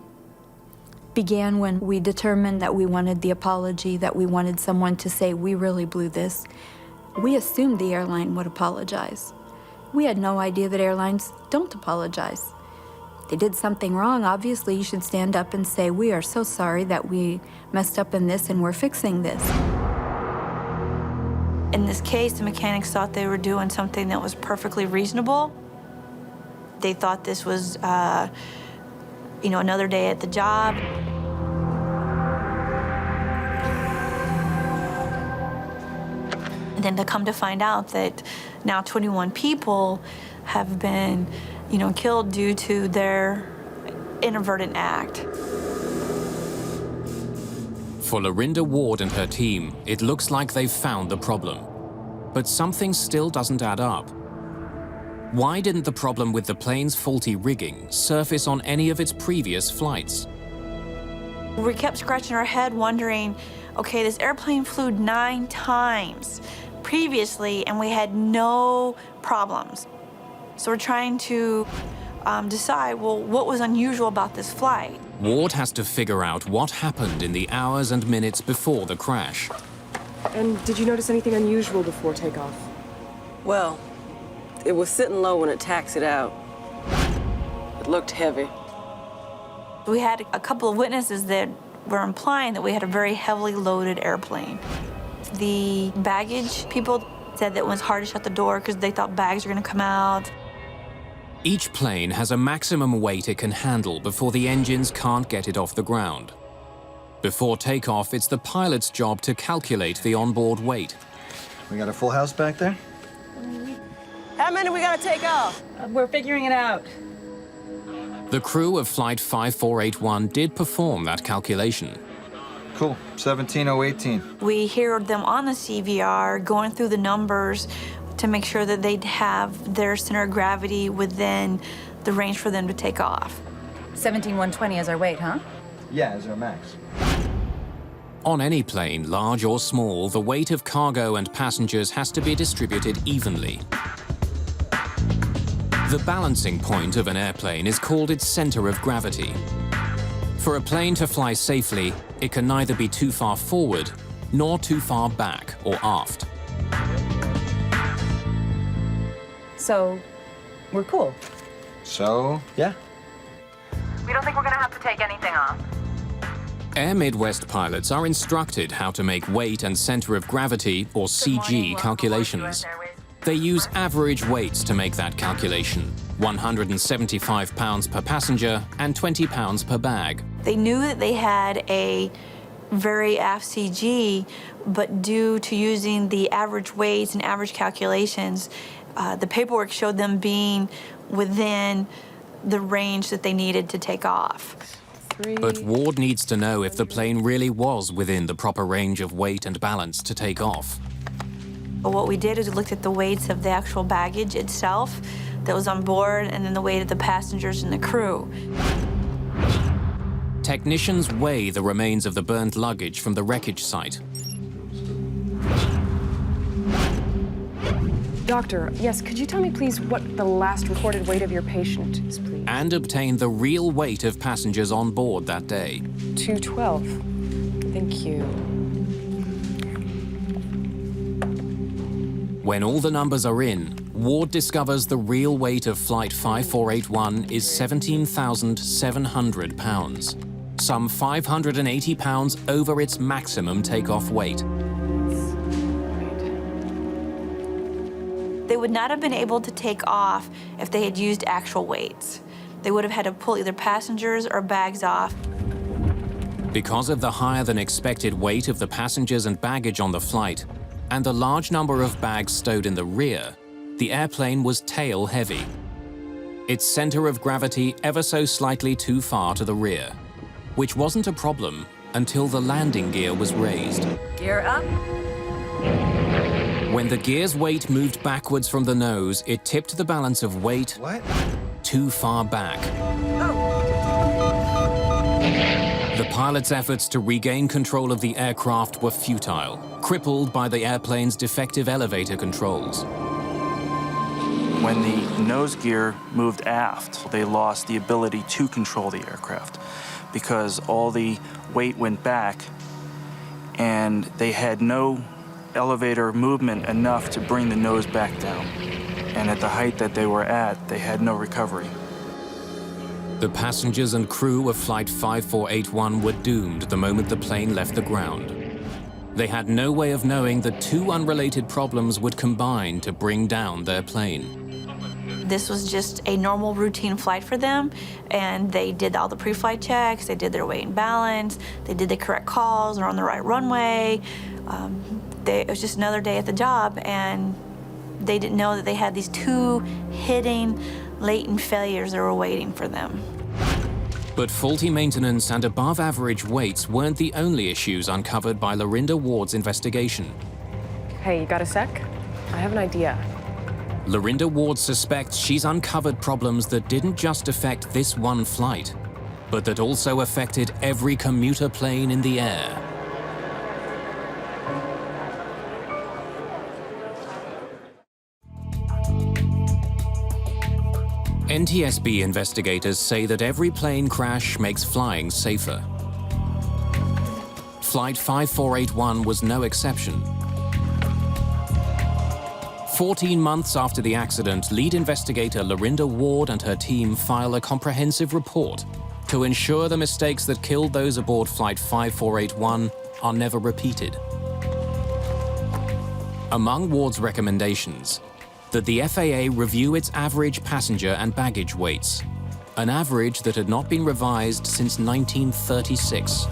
began when we determined that we wanted the apology, that we wanted someone to say, we really blew this. We assumed the airline would apologize. We had no idea that airlines don't apologize. If they did something wrong, obviously you should stand up and say, we are so sorry that we messed up in this and we're fixing this. In this case, the mechanics thought they were doing something that was perfectly reasonable. They thought this was, another day at the job. And then to come to find out that now 21 people have been, killed due to their inadvertent act. For Lorinda Ward and her team, it looks like they've found the problem. But something still doesn't add up. Why didn't the problem with the plane's faulty rigging surface on any of its previous flights? We kept scratching our head wondering, okay, this airplane flew 9 times previously and we had no problems. So we're trying to decide, well, what was unusual about this flight? Ward has to figure out what happened in the hours and minutes before the crash. And did you notice anything unusual before takeoff? Well, it was sitting low when it taxied out. It looked heavy. We had a couple of witnesses that were implying that we had a very heavily loaded airplane. The baggage people said that it was hard to shut the door because they thought bags were going to come out. Each plane has a maximum weight it can handle before the engines can't get it off the ground. Before takeoff, it's the pilot's job to calculate the onboard weight. We got a full house back there? How many we gotta take off? We're figuring it out. The crew of Flight 5481 did perform that calculation. Cool, 17,018. We hear them on the CVR going through the numbers to make sure that they'd have their center of gravity within the range for them to take off. 17,120 is our weight, huh? Yeah, is our max. On any plane, large or small, the weight of cargo and passengers has to be distributed evenly. The balancing point of an airplane is called its center of gravity. For a plane to fly safely, it can neither be too far forward nor too far back or aft. So, we're cool. So, yeah. We don't think we're gonna have to take anything off. Air Midwest pilots are instructed how to make weight and center of gravity, or CG, calculations. They use average weights to make that calculation, 175 pounds per passenger and 20 pounds per bag. They knew that they had a very aft CG, but due to using the average weights and average calculations, the paperwork showed them being within the range that they needed to take off. But Ward needs to know if the plane really was within the proper range of weight and balance to take off. What we did is we looked at the weights of the actual baggage itself that was on board and then the weight of the passengers and the crew. Technicians weigh the remains of the burnt luggage from the wreckage site. Doctor, yes, could you tell me, please, what the last recorded weight of your patient is, please? And obtain the real weight of passengers on board that day. 212. Thank you. When all the numbers are in, Ward discovers the real weight of Flight 5481 is 17,700 pounds, some 580 pounds over its maximum takeoff weight. They would not have been able to take off if they had used actual weights. They would have had to pull either passengers or bags off. Because of the higher than expected weight of the passengers and baggage on the flight, and the large number of bags stowed in the rear, the airplane was tail heavy. its center of gravity ever so slightly too far to the rear, which wasn't a problem until the landing gear was raised. Gear up. When the gear's weight moved backwards from the nose, it tipped the balance of weight too far back. The pilot's efforts to regain control of the aircraft were futile, crippled by the airplane's defective elevator controls. When the nose gear moved aft, they lost the ability to control the aircraft because all the weight went back and they had no elevator movement enough to bring the nose back down. And at the height that they were at, they had no recovery. The passengers and crew of Flight 5481 were doomed the moment the plane left the ground. They had no way of knowing that two unrelated problems would combine to bring down their plane. This was just a normal routine flight for them, and they did all the pre-flight checks, they did their weight and balance, they did the correct calls, they're on the right runway. It was just another day at the job, and they didn't know that they had these two hidden, latent failures that were waiting for them. But faulty maintenance and above-average weights weren't the only issues uncovered by Lorinda Ward's investigation. Hey, you got a sec? I have an idea. Lorinda Ward suspects she's uncovered problems that didn't just affect this one flight, but that also affected every commuter plane in the air. NTSB investigators say that every plane crash makes flying safer. Flight 5481 was no exception. 14 months after the accident, lead investigator Lorinda Ward and her team file a comprehensive report to ensure the mistakes that killed those aboard Flight 5481 are never repeated. Among Ward's recommendations, that the FAA review its average passenger and baggage weights, an average that had not been revised since 1936.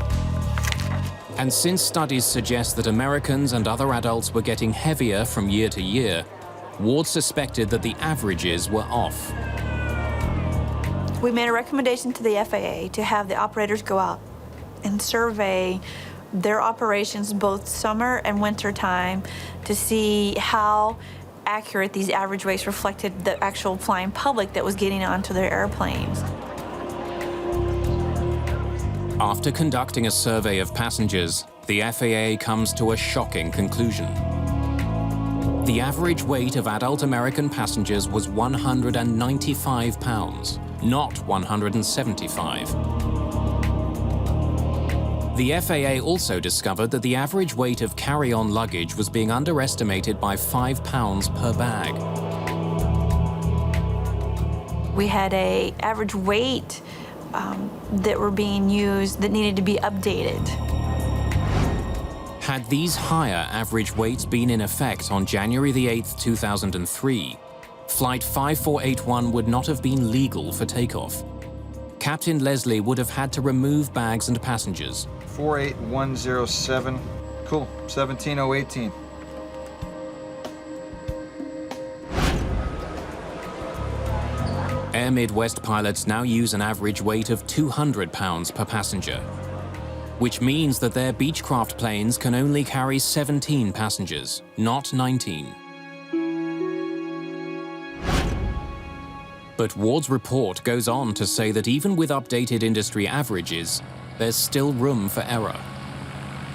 And since studies suggest that Americans and other adults were getting heavier from year to year, Ward suspected that the averages were off. We made a recommendation to the FAA to have the operators go out and survey their operations both summer and winter time to see how accurate these average weights reflected the actual flying public that was getting onto their airplanes. After conducting a survey of passengers, the FAA comes to a shocking conclusion. The average weight of adult American passengers was 195 pounds, not 175. The FAA also discovered that the average weight of carry-on luggage was being underestimated by 5 pounds per bag. We had an average weight that were being used that needed to be updated. Had these higher average weights been in effect on January the 8th, 2003, Flight 5481 would not have been legal for takeoff. Captain Leslie would have had to remove bags and passengers. 48107. Cool. 17018. Air Midwest pilots now use an average weight of 200 pounds per passenger, which means that their Beechcraft planes can only carry 17 passengers, not 19. But Ward's report goes on to say that even with updated industry averages, there's still room for error.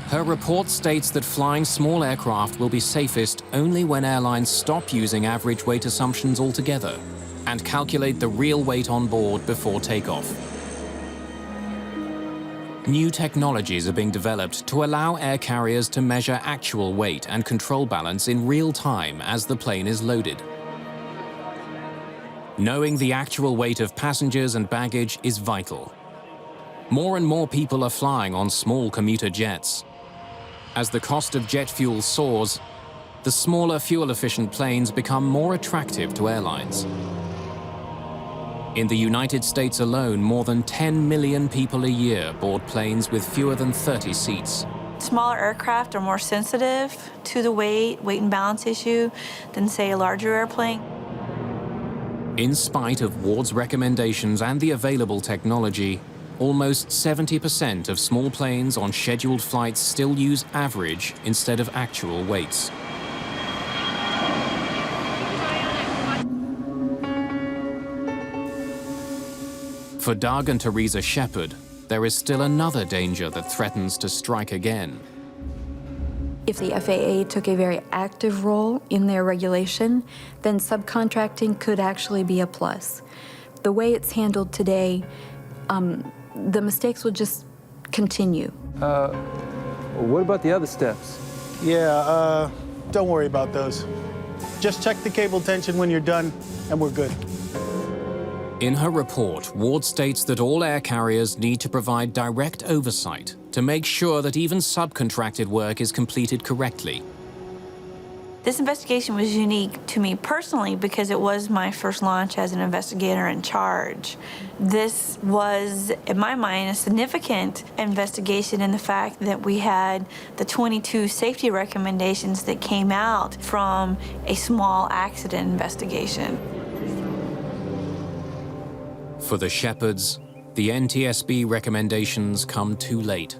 Her report states that flying small aircraft will be safest only when airlines stop using average weight assumptions altogether and calculate the real weight on board before takeoff. New technologies are being developed to allow air carriers to measure actual weight and control balance in real time as the plane is loaded. Knowing the actual weight of passengers and baggage is vital. More and more people are flying on small commuter jets. As the cost of jet fuel soars, the smaller fuel-efficient planes become more attractive to airlines. In the United States alone, more than 10 million people a year board planes with fewer than 30 seats. Smaller aircraft are more sensitive to the weight and balance issue than, say, a larger airplane. In spite of Ward's recommendations and the available technology, almost 70% of small planes on scheduled flights still use average instead of actual weights. For Doug and Teresa Shepard, there is still another danger that threatens to strike again. If the FAA took a very active role in their regulation, then subcontracting could actually be a plus. The way it's handled today, the mistakes will just continue. What about the other steps? Yeah, don't worry about those. Just check the cable tension when you're done, and we're good. In her report, Ward states that all air carriers need to provide direct oversight to make sure that even subcontracted work is completed correctly. This investigation was unique to me personally because it was my first launch as an investigator in charge. This was, in my mind, a significant investigation in the fact that we had the 22 safety recommendations that came out from a small accident investigation. For the Shepards, the NTSB recommendations come too late.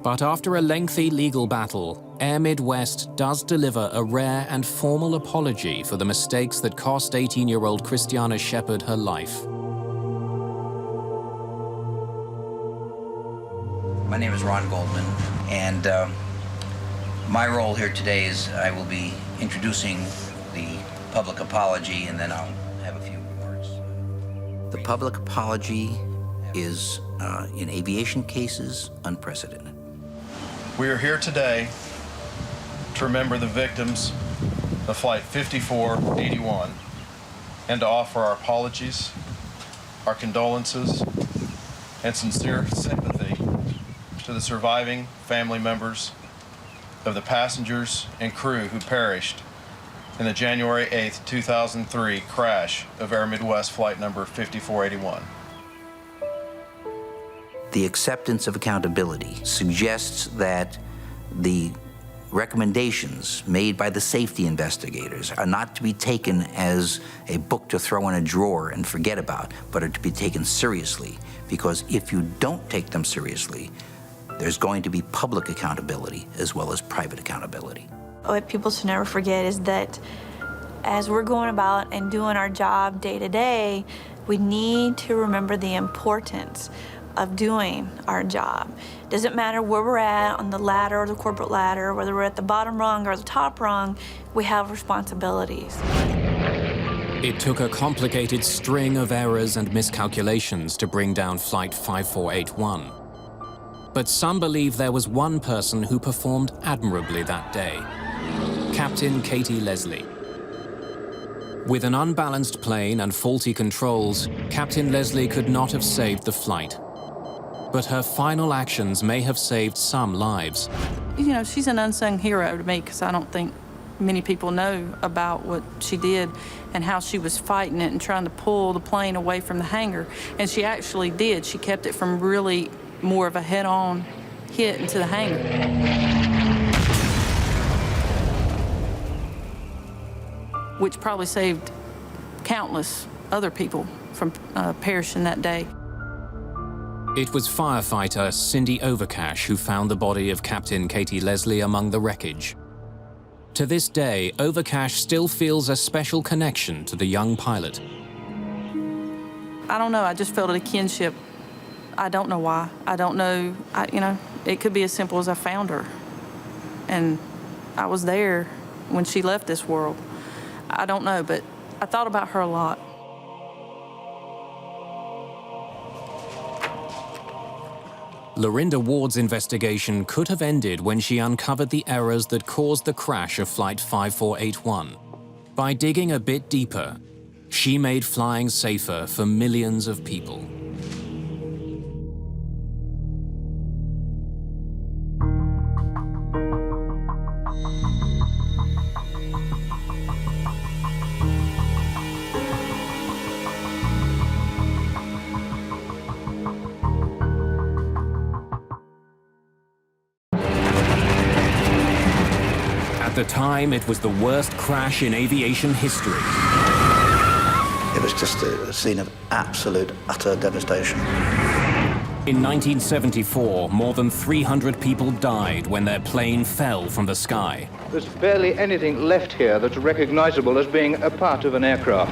But after a lengthy legal battle, Air Midwest does deliver a rare and formal apology for the mistakes that cost 18-year-old Christiana Shepard her life. My name is Ron Goldman, and my role here today is I will be introducing the public apology, and then I'll have a few words. The public apology is, in aviation cases, unprecedented. We are here today to remember the victims of Flight 5481 and to offer our apologies, our condolences, and sincere sympathy to the surviving family members of the passengers and crew who perished in the January 8th, 2003 crash of Air Midwest flight number 5481. The acceptance of accountability suggests that the recommendations made by the safety investigators are not to be taken as a book to throw in a drawer and forget about, but are to be taken seriously, because if you don't take them seriously, there's going to be public accountability as well as private accountability. What people should never forget is that as we're going about and doing our job day to day, we need to remember the importance of doing our job. Doesn't matter where we're at on the ladder or the corporate ladder, whether we're at the bottom rung or the top rung, we have responsibilities. It took a complicated string of errors and miscalculations to bring down Flight 5481. But some believe there was one person who performed admirably that day, Captain Katie Leslie. With an unbalanced plane and faulty controls, Captain Leslie could not have saved the flight. But her final actions may have saved some lives. You know, she's an unsung hero to me because I don't think many people know about what she did and how she was fighting it and trying to pull the plane away from the hangar. And she actually did. She kept it from really more of a head-on hit into the hangar. Which probably saved countless other people from perishing that day. It was firefighter Cindy Overcash who found the body of Captain Katie Leslie among the wreckage. To this day, Overcash still feels a special connection to the young pilot. I don't know, I just felt a kinship. I don't know why. I don't know, you know, it could be as simple as I found her. And I was there when she left this world. I don't know, but I thought about her a lot. Lorinda Ward's investigation could have ended when she uncovered the errors that caused the crash of Flight 5481. By digging a bit deeper, she made flying safer for millions of people. At the time, it was the worst crash in aviation history. It was just a scene of absolute, utter devastation. In 1974, more than 300 people died when their plane fell from the sky. There's barely anything left here that's recognizable as being a part of an aircraft.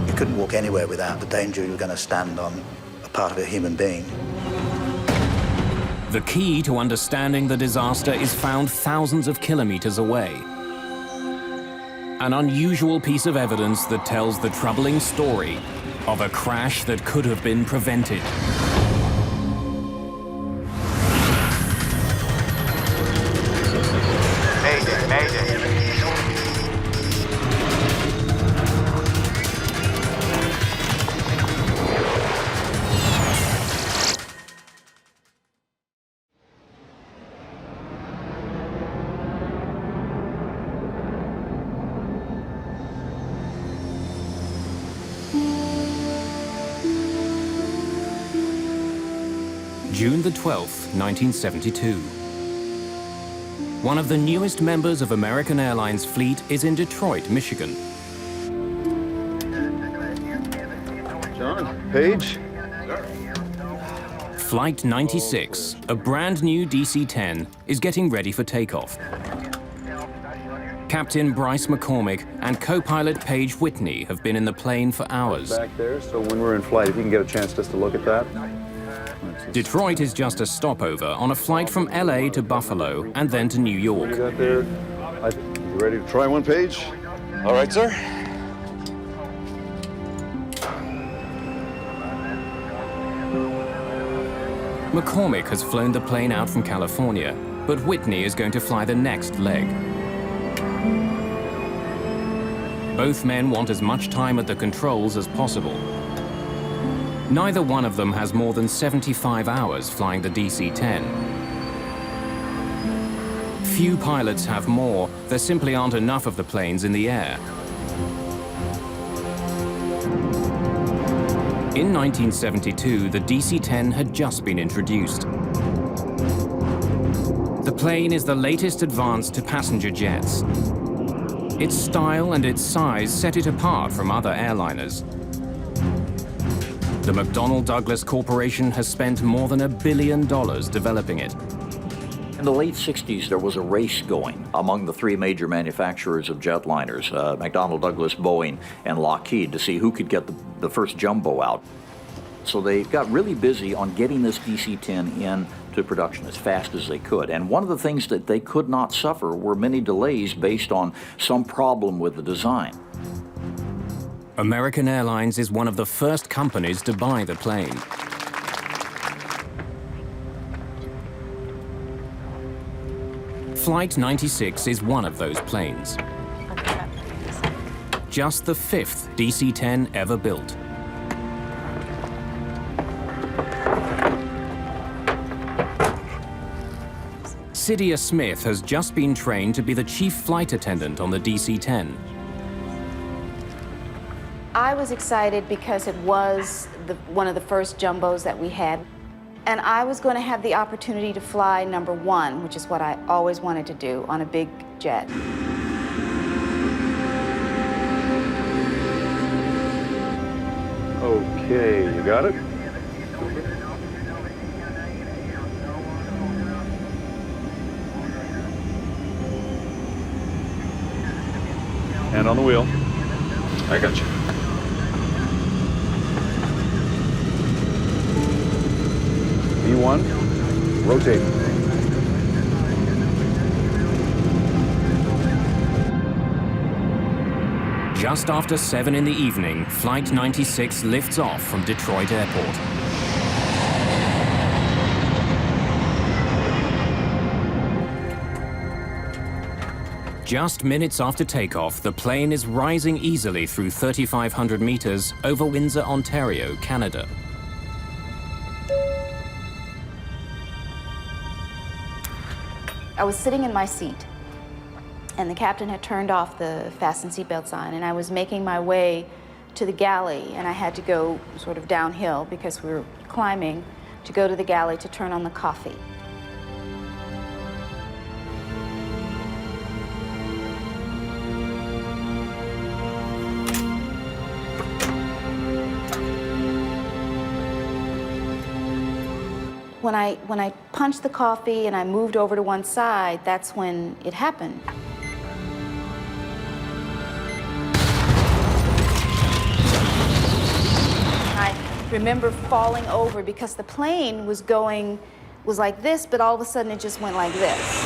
You couldn't walk anywhere without the danger you were going to stand on a part of a human being. The key to understanding the disaster is found thousands of kilometers away. An unusual piece of evidence that tells the troubling story of a crash that could have been prevented. Mayday, Mayday. June the 12th, 1972. One of the newest members of American Airlines fleet is in Detroit, Michigan. John, Page. Flight 96, a brand new DC-10, is getting ready for takeoff. Captain Bryce McCormick and co-pilot Paige Whitney have been in the plane for hours. Back there, so when we're in flight, if you can get a chance just to look at that. Detroit is just a stopover on a flight from LA to Buffalo and then to New York. You got there? You ready to try one, Page? All right, sir. McCormick has flown the plane out from California, but Whitney is going to fly the next leg. Both men want as much time at the controls as possible. Neither one of them has more than 75 hours flying the DC-10. Few pilots have more. There simply aren't enough of the planes in the air. In 1972, the DC-10 had just been introduced. The plane is the latest advance to passenger jets. Its style and its size set it apart from other airliners. The McDonnell Douglas Corporation has spent more than $1 billion developing it. In the late 60s, there was a race going among the three major manufacturers of jetliners, McDonnell Douglas, Boeing, and Lockheed, to see who could get the first jumbo out. So they got really busy on getting this DC-10 into production as fast as they could. And one of the things that they could not suffer were many delays based on some problem with the design. American Airlines is one of the first companies to buy the plane. Flight 96 is one of those planes. Just the 5th DC-10 ever built. Cydia Smith has just been trained to be the chief flight attendant on the DC-10. I was excited because it was one of the first jumbos that we had. And I was going to have the opportunity to fly number 1, which is what I always wanted to do on a big jet. Okay, you got it? Hand on the wheel. I got you. V1, rotate. Just after 7 in the evening, Flight 96 lifts off from Detroit Airport. Just minutes after takeoff, the plane is rising easily through 3,500 meters over Windsor, Ontario, Canada. I was sitting in my seat, and the captain had turned off the fasten seatbelt sign, and I was making my way to the galley, and I had to go sort of downhill because we were climbing to go to the galley to turn on the coffee. When I punched the coffee and I moved over to one side, that's when it happened. I remember falling over because the plane was like this, but all of a sudden it just went like this.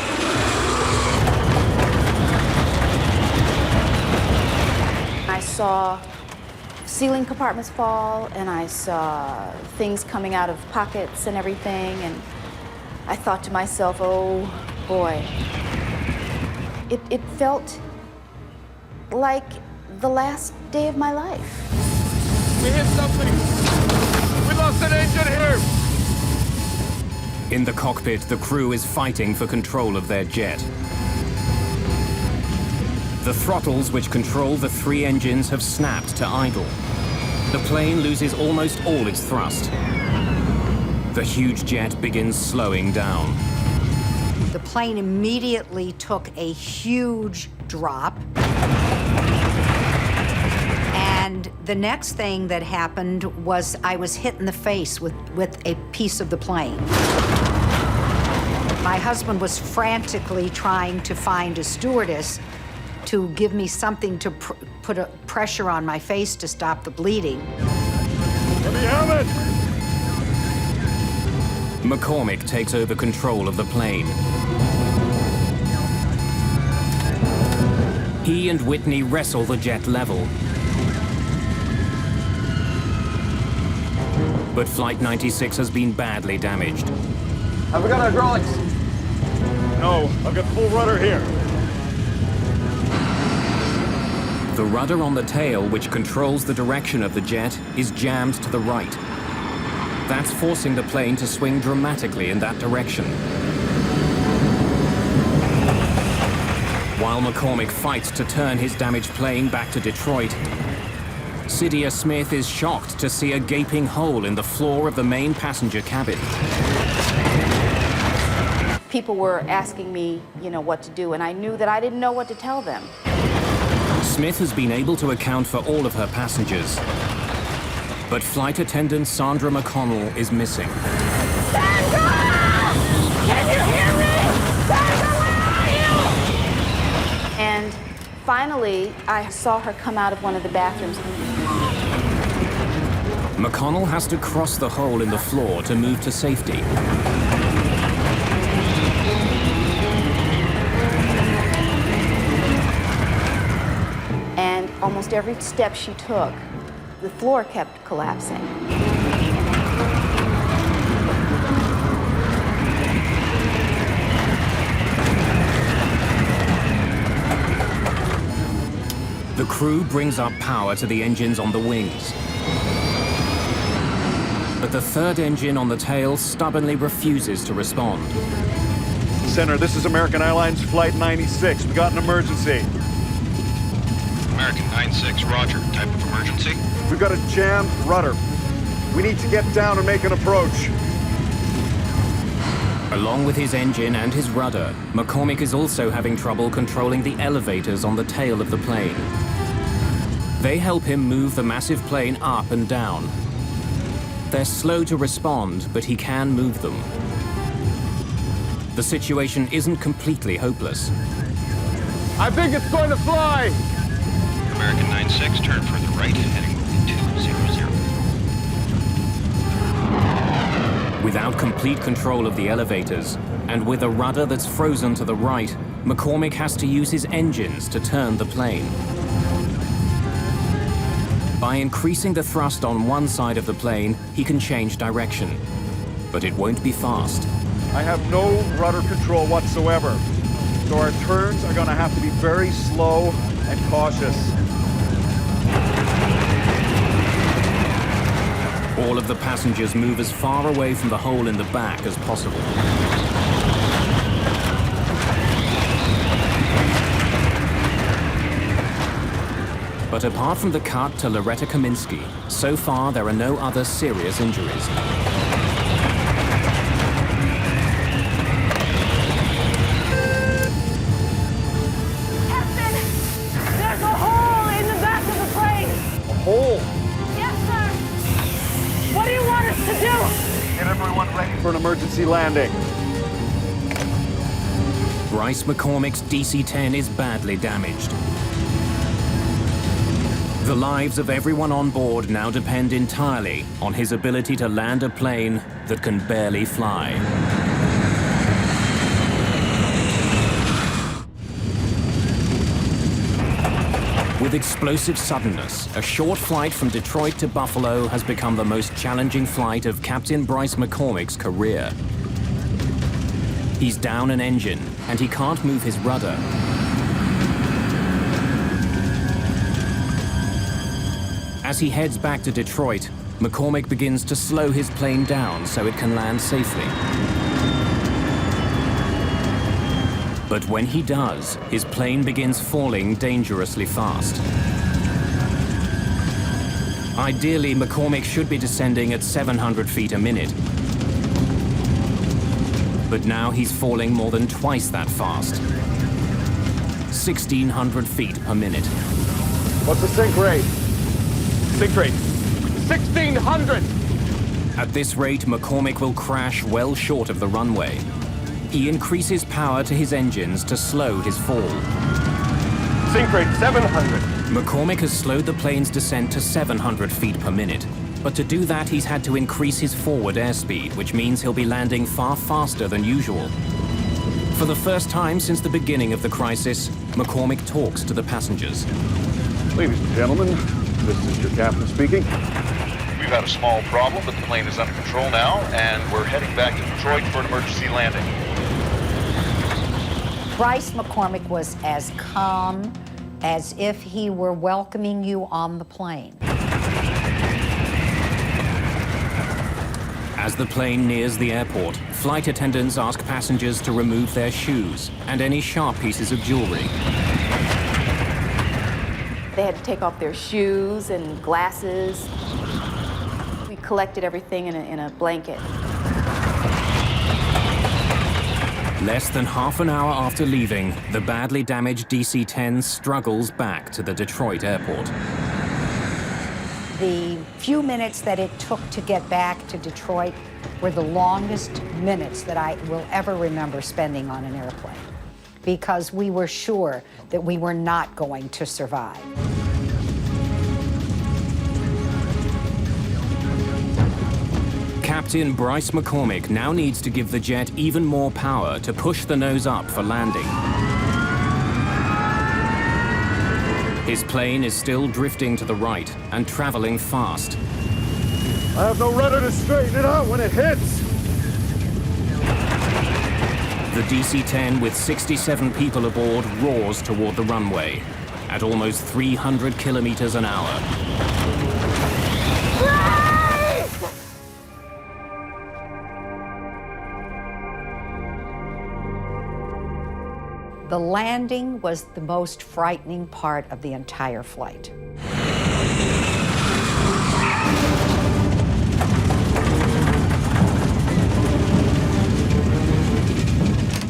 I saw ceiling compartments fall, and I saw things coming out of pockets and everything, and I thought to myself, oh boy. It felt like the last day of my life. We hit something! We lost an engine here! In the cockpit, the crew is fighting for control of their jet. The throttles which control the 3 engines have snapped to idle. The plane loses almost all its thrust. The huge jet begins slowing down. The plane immediately took a huge drop. And the next thing that happened was I was hit in the face with a piece of the plane. My husband was frantically trying to find a stewardess to give me something to put a pressure on my face to stop the bleeding. Let me have it! McCormick takes over control of the plane. He and Whitney wrestle the jet level. But Flight 96 has been badly damaged. Have we got hydraulics? No, I've got full rudder here. The rudder on the tail, which controls the direction of the jet, is jammed to the right. That's forcing the plane to swing dramatically in that direction. While McCormick fights to turn his damaged plane back to Detroit, Cydia Smith is shocked to see a gaping hole in the floor of the main passenger cabin. People were asking me, what to do, and I knew that I didn't know what to tell them. Smith has been able to account for all of her passengers. But flight attendant Sandra McConnell is missing. Sandra! Can you hear me? Sandra, where are you? And finally, I saw her come out of one of the bathrooms. McConnell has to cross the hole in the floor to move to safety. And almost every step she took, the floor kept collapsing. The crew brings up power to the engines on the wings. But the third engine on the tail stubbornly refuses to respond. Center, this is American Airlines Flight 96. We got an emergency. American 96, roger. Type of emergency? We've got a jammed rudder. We need to get down and make an approach. Along with his engine and his rudder, McCormick is also having trouble controlling the elevators on the tail of the plane. They help him move the massive plane up and down. They're slow to respond, but he can move them. The situation isn't completely hopeless. I think it's going to fly! American 96, turn further right, heading 200. Without complete control of the elevators, and with a rudder that's frozen to the right, McCormick has to use his engines to turn the plane. By increasing the thrust on one side of the plane, he can change direction. But it won't be fast. I have no rudder control whatsoever, so our turns are going to have to be very slow and cautious. All of the passengers move as far away from the hole in the back as possible. But apart from the cut to Loretta Kaminsky, so far there are no other serious injuries. Captain, there's a hole in the back of the plane. A hole? Yes, sir. What do you want us to do? Get everyone ready for an emergency emergency landing. Bryce McCormick's DC-10 is badly damaged. The lives of everyone on board now depend entirely on his ability to land a plane that can barely fly. With explosive suddenness, a short flight from Detroit to Buffalo has become the most challenging flight of Captain Bryce McCormick's career. He's down an engine, and he can't move his rudder. As he heads back to Detroit, McCormick begins to slow his plane down so it can land safely. But when he does, his plane begins falling dangerously fast. Ideally, McCormick should be descending at 700 feet a minute. But now he's falling more than twice that fast. 1,600 feet per minute. What's the sink rate? Sink rate, 1,600! At this rate, McCormick will crash well short of the runway. He increases power to his engines to slow his fall. Sink rate, 700. McCormick has slowed the plane's descent to 700 feet per minute. But to do that, he's had to increase his forward airspeed, which means he'll be landing far faster than usual. For the first time since the beginning of the crisis, McCormick talks to the passengers. Ladies and gentlemen, this is your captain speaking. We've had a small problem, but the plane is under control now, and we're heading back to Detroit for an emergency landing. Bryce McCormick was as calm as if he were welcoming you on the plane. As the plane nears the airport, flight attendants ask passengers to remove their shoes and any sharp pieces of jewelry. They had to take off their shoes and glasses. We collected everything in a blanket. Less than half an hour after leaving, the badly damaged DC-10 struggles back to the Detroit airport. The few minutes that it took to get back to Detroit were the longest minutes that I will ever remember spending on an airplane, because we were sure that we were not going to survive. Captain Bryce McCormick now needs to give the jet even more power to push the nose up for landing. His plane is still drifting to the right and traveling fast. I have no rudder to straighten it out when it hits. The DC-10 with 67 people aboard roars toward the runway at almost 300 kilometers an hour. The landing was the most frightening part of the entire flight.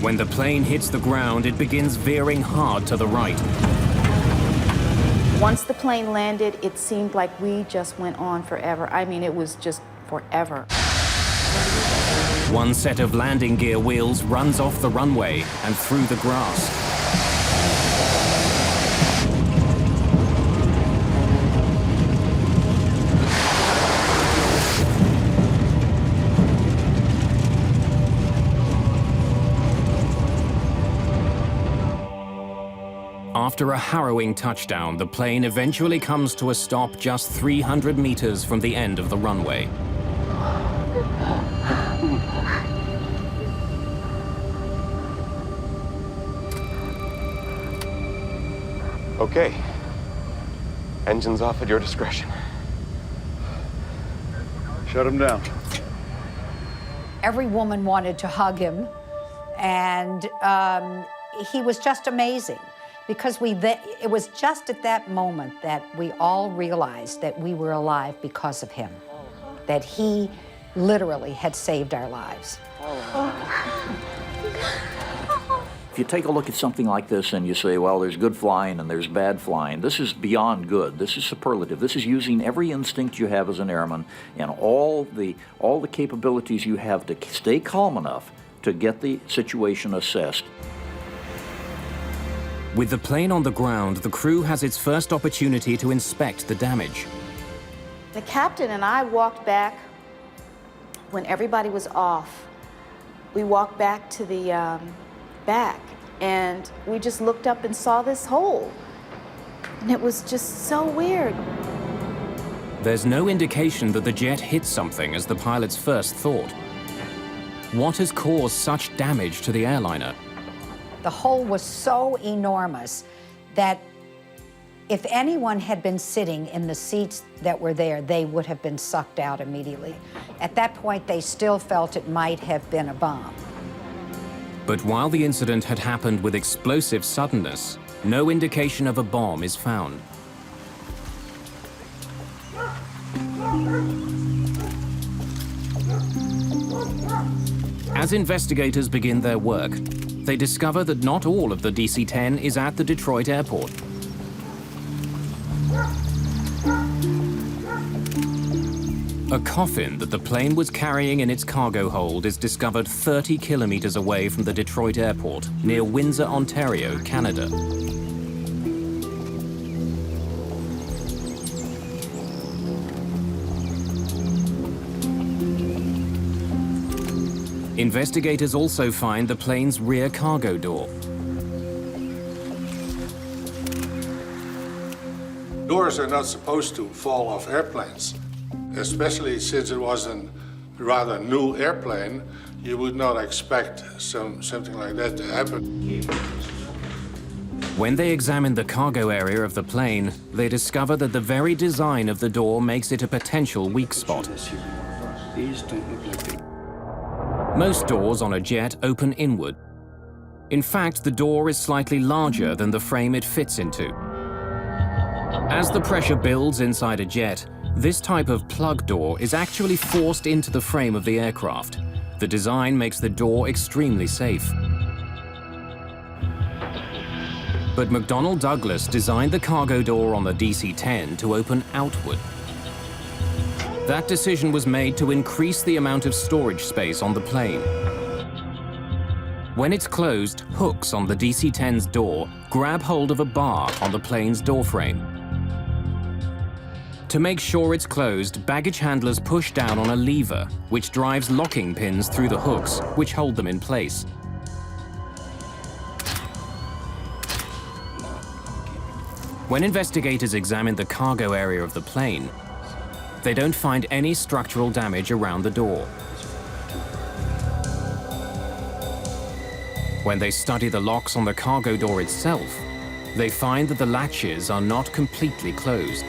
When the plane hits the ground, it begins veering hard to the right. Once the plane landed, it seemed like we just went on forever. I mean, it was just forever. One set of landing gear wheels runs off the runway and through the grass. After a harrowing touchdown, the plane eventually comes to a stop just 300 meters from the end of the runway. Okay. Engines off at your discretion. Shut him down. Every woman wanted to hug him, and he was just amazing, because it was just at that moment that we all realized that we were alive because of him, that he literally had saved our lives. If you take a look at something like this and you say, well, there's good flying and there's bad flying, this is beyond good. This is superlative. This is using every instinct you have as an airman and all the capabilities you have to stay calm enough to get the situation assessed. With the plane on the ground, the crew has its first opportunity to inspect the damage. The captain and I walked back when everybody was off. We walked back to the back, and we just looked up and saw this hole. And it was just so weird. There's no indication that the jet hit something as the pilot's first thought. What has caused such damage to the airliner? The hole was so enormous that if anyone had been sitting in the seats that were there, they would have been sucked out immediately. At that point, they still felt it might have been a bomb. But while the incident had happened with explosive suddenness, no indication of a bomb is found. As investigators begin their work, they discover that not all of the DC-10 is at the Detroit airport. A coffin that the plane was carrying in its cargo hold is discovered 30 kilometers away from the Detroit airport, near Windsor, Ontario, Canada. Investigators also find the plane's rear cargo door. Doors are not supposed to fall off airplanes, especially since it was a rather new airplane. You would not expect something like that to happen. When they examine the cargo area of the plane, they discover that the very design of the door makes it a potential weak spot. These don't look like they... Most doors on a jet open inward. In fact, the door is slightly larger than the frame it fits into. As the pressure builds inside a jet, this type of plug door is actually forced into the frame of the aircraft. The design makes the door extremely safe. But McDonnell Douglas designed the cargo door on the DC-10 to open outward. That decision was made to increase the amount of storage space on the plane. When it's closed, hooks on the DC-10's door grab hold of a bar on the plane's doorframe. To make sure it's closed, baggage handlers push down on a lever, which drives locking pins through the hooks, which hold them in place. When investigators examine the cargo area of the plane, they don't find any structural damage around the door. When they study the locks on the cargo door itself, they find that the latches are not completely closed.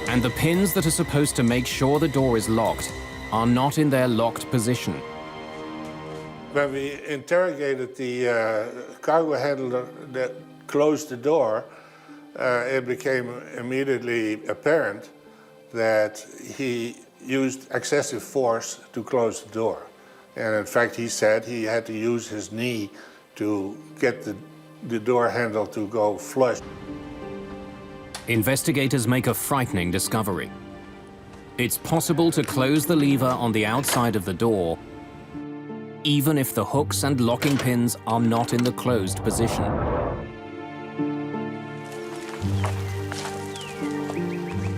And the pins that are supposed to make sure the door is locked are not in their locked position. When we interrogated the cargo handler that closed the door, it became immediately apparent that he used excessive force to close the door. And in fact, he said he had to use his knee to get the door handle to go flush. Investigators make a frightening discovery. It's possible to close the lever on the outside of the door, even if the hooks and locking pins are not in the closed position.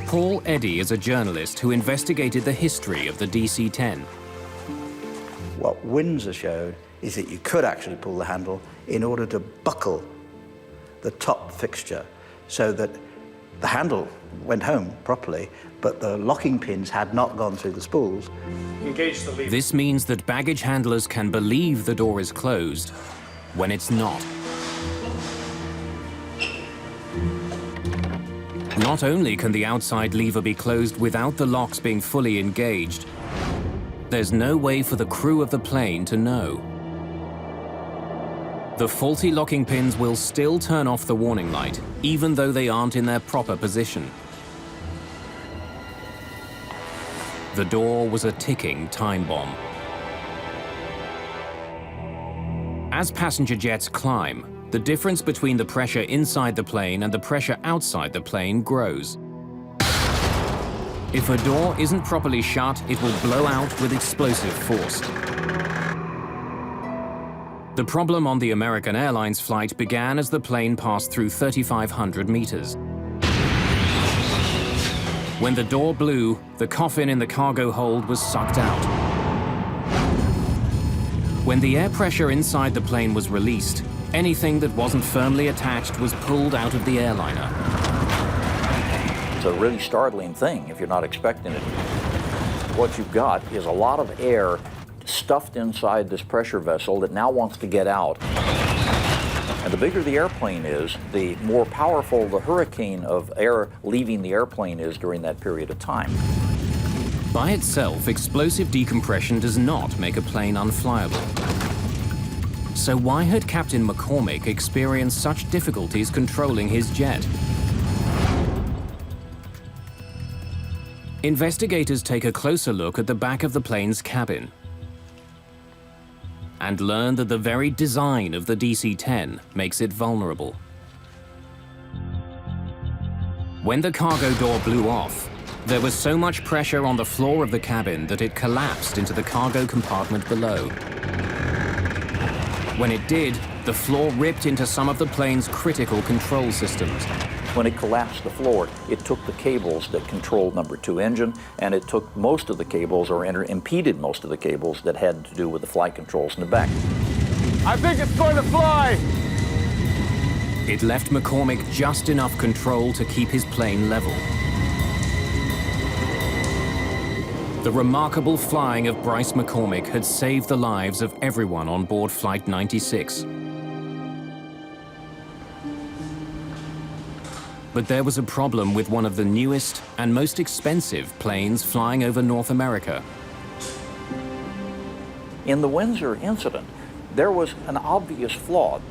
Paul Eddy is a journalist who investigated the history of the DC-10. What Windsor showed is that you could actually pull the handle in order to buckle the top fixture so that the handle went home properly, but the locking pins had not gone through the spools. Engage the lever. This means that baggage handlers can believe the door is closed when it's not. Not only can the outside lever be closed without the locks being fully engaged, there's no way for the crew of the plane to know. The faulty locking pins will still turn off the warning light, even though they aren't in their proper position. The door was a ticking time bomb. As passenger jets climb, the difference between the pressure inside the plane and the pressure outside the plane grows. If a door isn't properly shut, it will blow out with explosive force. The problem on the American Airlines flight began as the plane passed through 3,500 meters. When the door blew, the coffin in the cargo hold was sucked out. When the air pressure inside the plane was released, anything that wasn't firmly attached was pulled out of the airliner. It's a really startling thing if you're not expecting it. What you've got is a lot of air stuffed inside this pressure vessel that now wants to get out. And the bigger the airplane is, the more powerful the hurricane of air leaving the airplane is during that period of time. By itself, explosive decompression does not make a plane unflyable. So why had Captain McCormick experienced such difficulties controlling his jet? Investigators take a closer look at the back of the plane's cabin and learn that the very design of the DC-10 makes it vulnerable. When the cargo door blew off, there was so much pressure on the floor of the cabin that it collapsed into the cargo compartment below. When it did, the floor ripped into some of the plane's critical control systems. When it collapsed the floor, it took the cables that controlled number 2 engine, and it took most of the cables, or impeded most of the cables that had to do with the flight controls in the back. I think it's going to fly! It left McCormick just enough control to keep his plane level. The remarkable flying of Bryce McCormick had saved the lives of everyone on board Flight 96. But there was a problem with one of the newest and most expensive planes flying over North America. In the Windsor incident, there was an obvious flaw.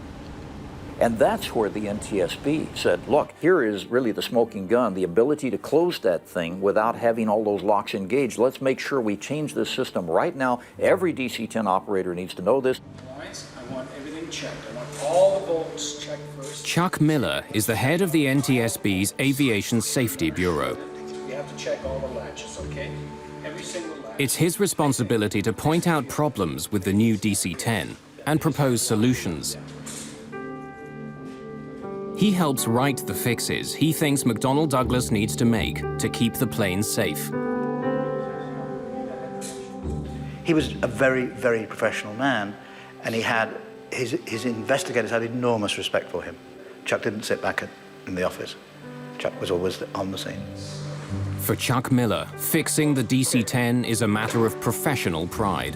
And that's where the NTSB said, look, here is really the smoking gun, the ability to close that thing without having all those locks engaged. Let's make sure we change this system right now. Every DC-10 operator needs to know this. I want everything checked. I want all the bolts checked first. Chuck Miller is the head of the NTSB's Aviation Safety Bureau. You have to check all the latches, okay? Every single latch. It's his responsibility to point out problems with the new DC-10 and propose solutions. He helps write the fixes he thinks McDonnell Douglas needs to make to keep the plane safe. He was a very, very professional man, and he had his investigators had enormous respect for him. Chuck didn't sit back in the office. Chuck was always on the scene. For Chuck Miller, fixing the DC-10 is a matter of professional pride.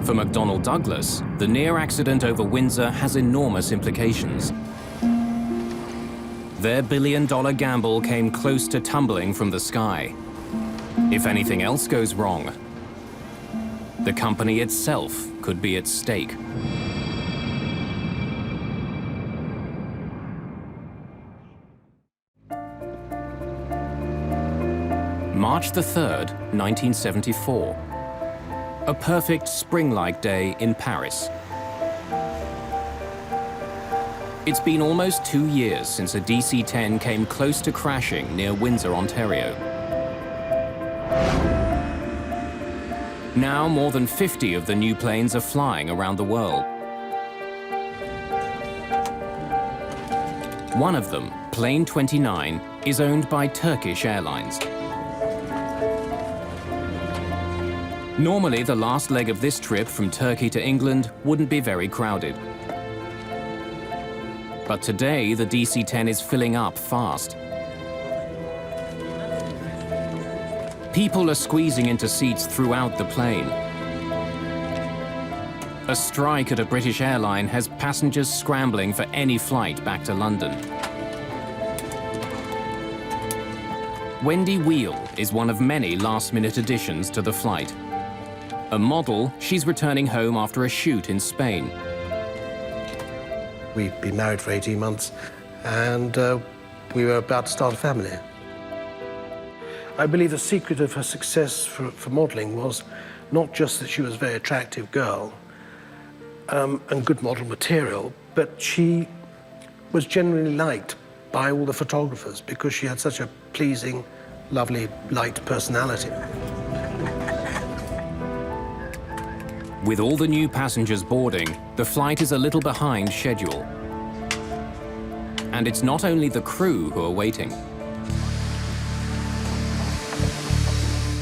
For McDonnell Douglas, the near accident over Windsor has enormous implications. Their billion-dollar gamble came close to tumbling from the sky. If anything else goes wrong, the company itself could be at stake. March the 3rd, 1974. A perfect spring-like day in Paris. It's been almost 2 years since a DC-10 came close to crashing near Windsor, Ontario. Now, more than 50 of the new planes are flying around the world. One of them, Plane 29, is owned by Turkish Airlines. Normally, the last leg of this trip from Turkey to England wouldn't be very crowded. But today, the DC-10 is filling up fast. People are squeezing into seats throughout the plane. A strike at a British airline has passengers scrambling for any flight back to London. Wendy Wheel is one of many last-minute additions to the flight. A model, she's returning home after a shoot in Spain. We'd been married for 18 months, and we were about to start a family. I believe the secret of her success for modeling was not just that she was a very attractive girl and good model material, but she was genuinely liked by all the photographers because she had such a pleasing, lovely, light personality. With all the new passengers boarding, the flight is a little behind schedule. And it's not only the crew who are waiting.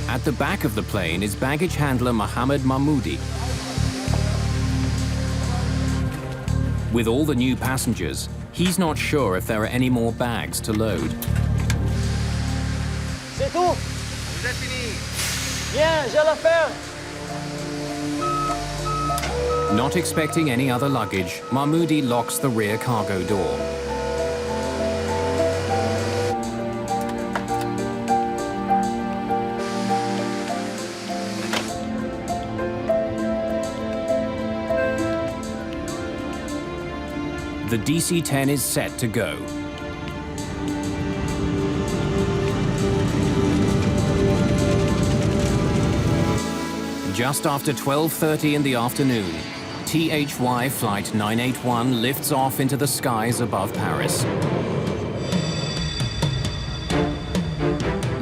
At the back of the plane is baggage handler Mohammed Mahmoudi. With all the new passengers, he's not sure if there are any more bags to load. C'est tout. Vous êtes fini. Bien, j'ai l'affaire. Not expecting any other luggage, Mahmoudi locks the rear cargo door. The DC-10 is set to go. Just after 12:30 in the afternoon, THY Flight 981 lifts off into the skies above Paris.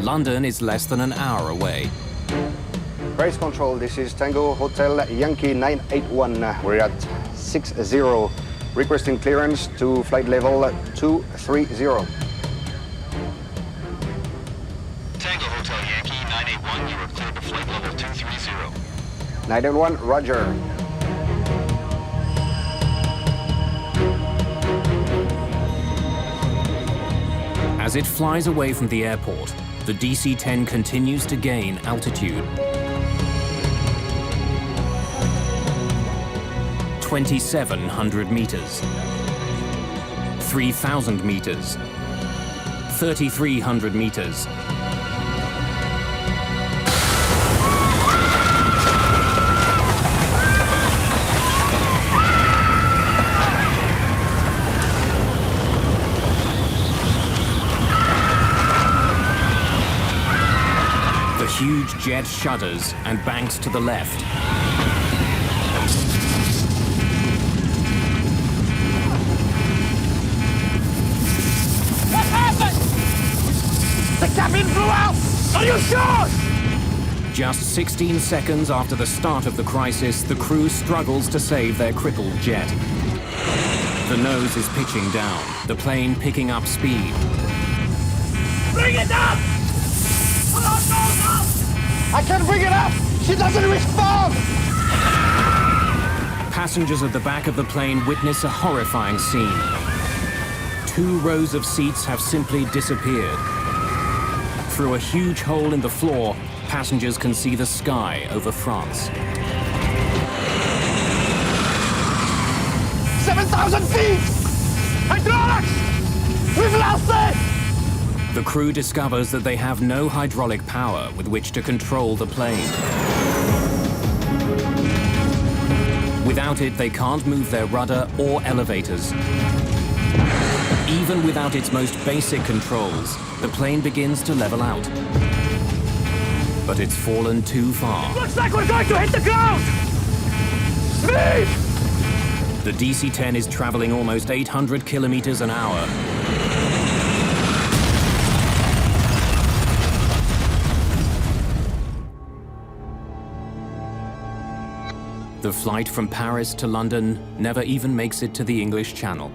London is less than an hour away. Race control, this is Tango Hotel Yankee 981. We're at 60. Requesting clearance to flight level 230. Tango Hotel Yankee 981, you are cleared to flight level 230. 981, roger. As it flies away from the airport, the DC-10 continues to gain altitude. 2,700 meters, 3,000 meters, 3,300 meters. The huge jet shudders and banks to the left. The cabin blew out! Are you sure? Just 16 seconds after the start of the crisis, the crew struggles to save their crippled jet. The nose is pitching down, the plane picking up speed. Bring it up! I can't bring it up! She doesn't respond! Passengers at the back of the plane witness a horrifying scene. 2 rows of seats have simply disappeared. Through a huge hole in the floor, passengers can see the sky over France. 7,000 feet! Hydraulics! We've lost it! The crew discovers that they have no hydraulic power with which to control the plane. Without it, they can't move their rudder or elevators. Even without its most basic controls, the plane begins to level out. But it's fallen too far. Looks like we're going to hit the ground! Speed! The DC-10 is traveling almost 800 kilometers an hour. The flight from Paris to London never even makes it to the English Channel.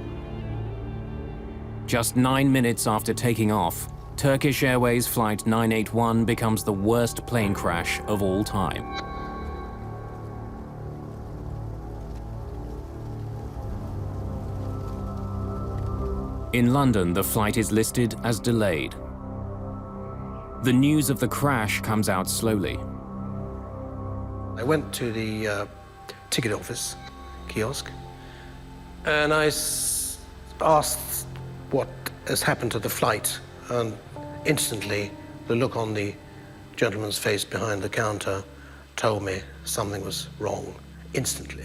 Just 9 minutes after taking off, Turkish Airways Flight 981 becomes the worst plane crash of all time. In London, the flight is listed as delayed. The news of the crash comes out slowly. I went to the ticket office kiosk and I asked what has happened to the flight, and instantly the look on the gentleman's face behind the counter told me something was wrong, instantly.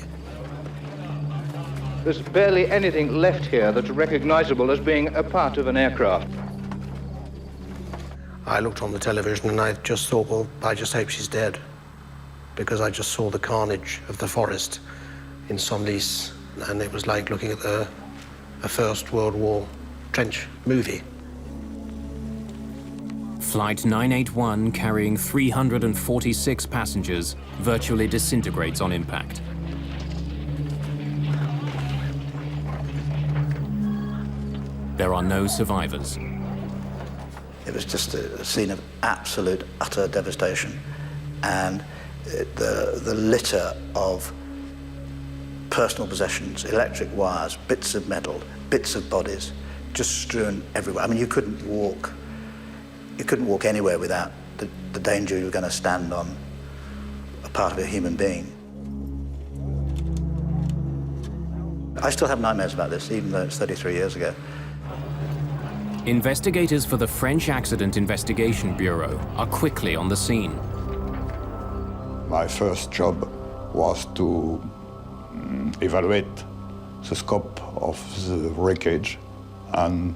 There's barely anything left here that's recognizable as being a part of an aircraft. I looked on the television and I just thought, well, I just hope she's dead, because I just saw the carnage of the forest in Senlis, and it was like looking at a First World War trench movie. Flight 981, carrying 346 passengers, virtually disintegrates on impact. There are no survivors. It was just a scene of absolute, utter devastation. And the litter of personal possessions, electric wires, bits of metal, bits of bodies, just strewn everywhere. I mean, you couldn't walk anywhere without the danger you were going to stand on a part of a human being. I still have nightmares about this, even though it's 33 years ago. Investigators for the French Accident Investigation Bureau are quickly on the scene. My first job was to evaluate the scope of the wreckage and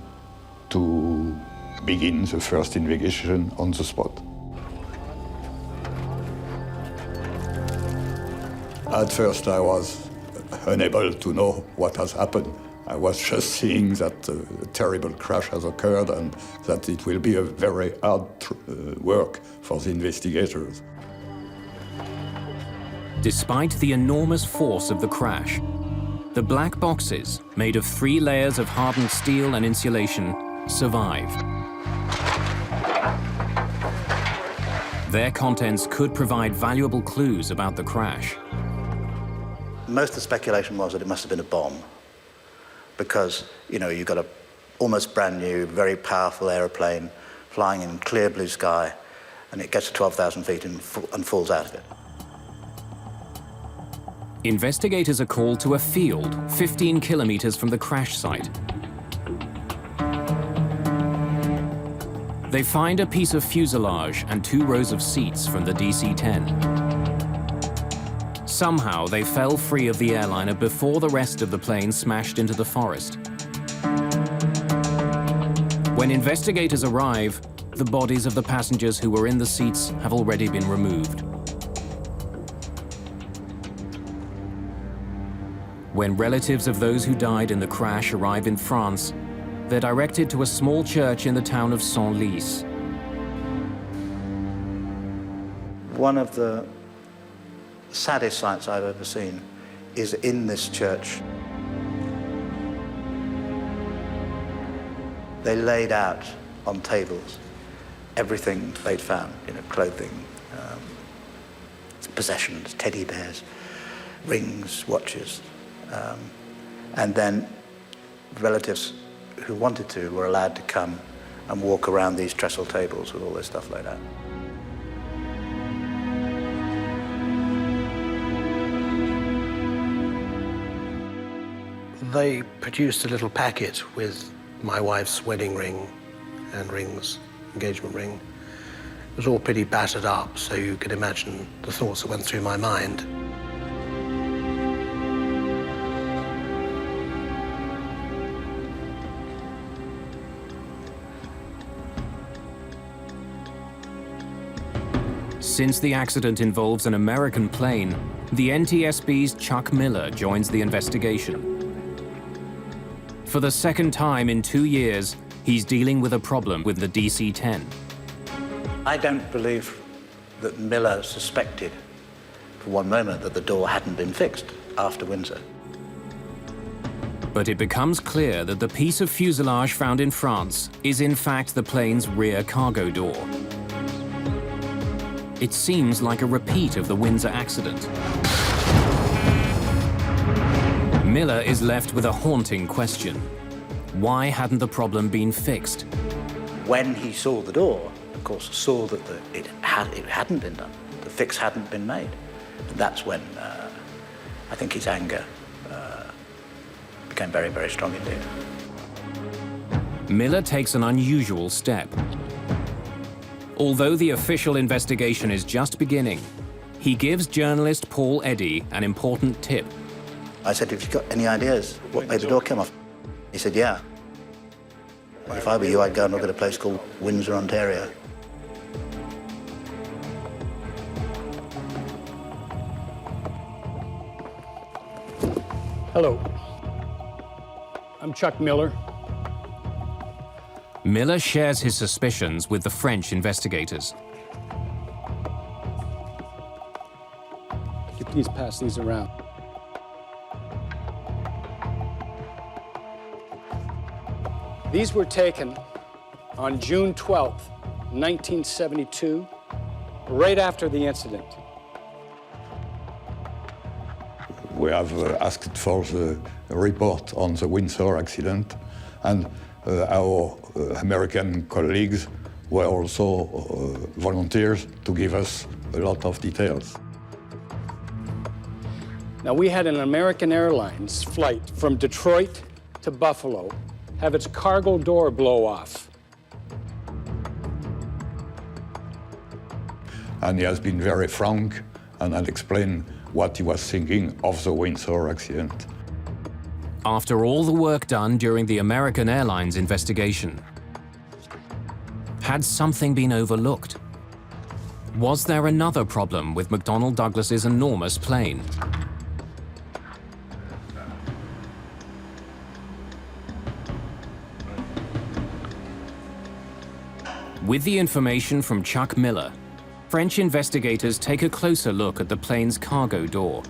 to begin the first investigation on the spot. At first, I was unable to know what has happened. I was just seeing that a terrible crash has occurred and that it will be a very hard work for the investigators. Despite the enormous force of the crash, the black boxes, made of 3 layers of hardened steel and insulation, survive. Their contents could provide valuable clues about the crash. Most of the speculation was that it must have been a bomb, because, you know, you've got a almost brand new, very powerful aeroplane flying in clear blue sky, and it gets to 12,000 feet and falls out of it. Investigators are called to a field 15 kilometers from the crash site. They find a piece of fuselage and 2 rows of seats from the DC-10. Somehow, they fell free of the airliner before the rest of the plane smashed into the forest. When investigators arrive, the bodies of the passengers who were in the seats have already been removed. When relatives of those who died in the crash arrive in France, they're directed to a small church in the town of Senlis. One of the saddest sights I've ever seen is in this church. They laid out on tables everything they'd found, you know, clothing, possessions, teddy bears, rings, watches, and then relatives who wanted to were allowed to come and walk around these trestle tables with all this stuff laid out. They produced a little packet with my wife's wedding ring and rings, engagement ring. It was all pretty battered up, so you can imagine the thoughts that went through my mind. Since the accident involves an American plane, the NTSB's Chuck Miller joins the investigation. For the second time in 2 years, he's dealing with a problem with the DC-10. I don't believe that Miller suspected for one moment that the door hadn't been fixed after Windsor. But it becomes clear that the piece of fuselage found in France is in fact the plane's rear cargo door. It seems like a repeat of the Windsor accident. Miller is left with a haunting question. Why hadn't the problem been fixed? When he saw the door, of course, saw that it hadn't been done. The fix hadn't been made. And that's when I think his anger became very, very strong indeed. Miller takes an unusual step. Although the official investigation is just beginning, he gives journalist Paul Eddy an important tip. I said, have you got any ideas what made the door come off? He said, yeah. Well, if I were you, I'd go and look at a place called Windsor, Ontario. Hello. I'm Chuck Miller. Miller shares his suspicions with the French investigators. Please pass these around. These were taken on June 12th, 1972, right after the incident. We have asked for the report on the Windsor accident, and our American colleagues were also volunteers to give us a lot of details. Now, we had an American Airlines flight from Detroit to Buffalo have its cargo door blow off. And he has been very frank and had explained what he was thinking of the Windsor accident. After all the work done during the American Airlines investigation, had something been overlooked? Was there another problem with McDonnell Douglas's enormous plane? With the information from Chuck Miller, French investigators take a closer look at the plane's cargo door.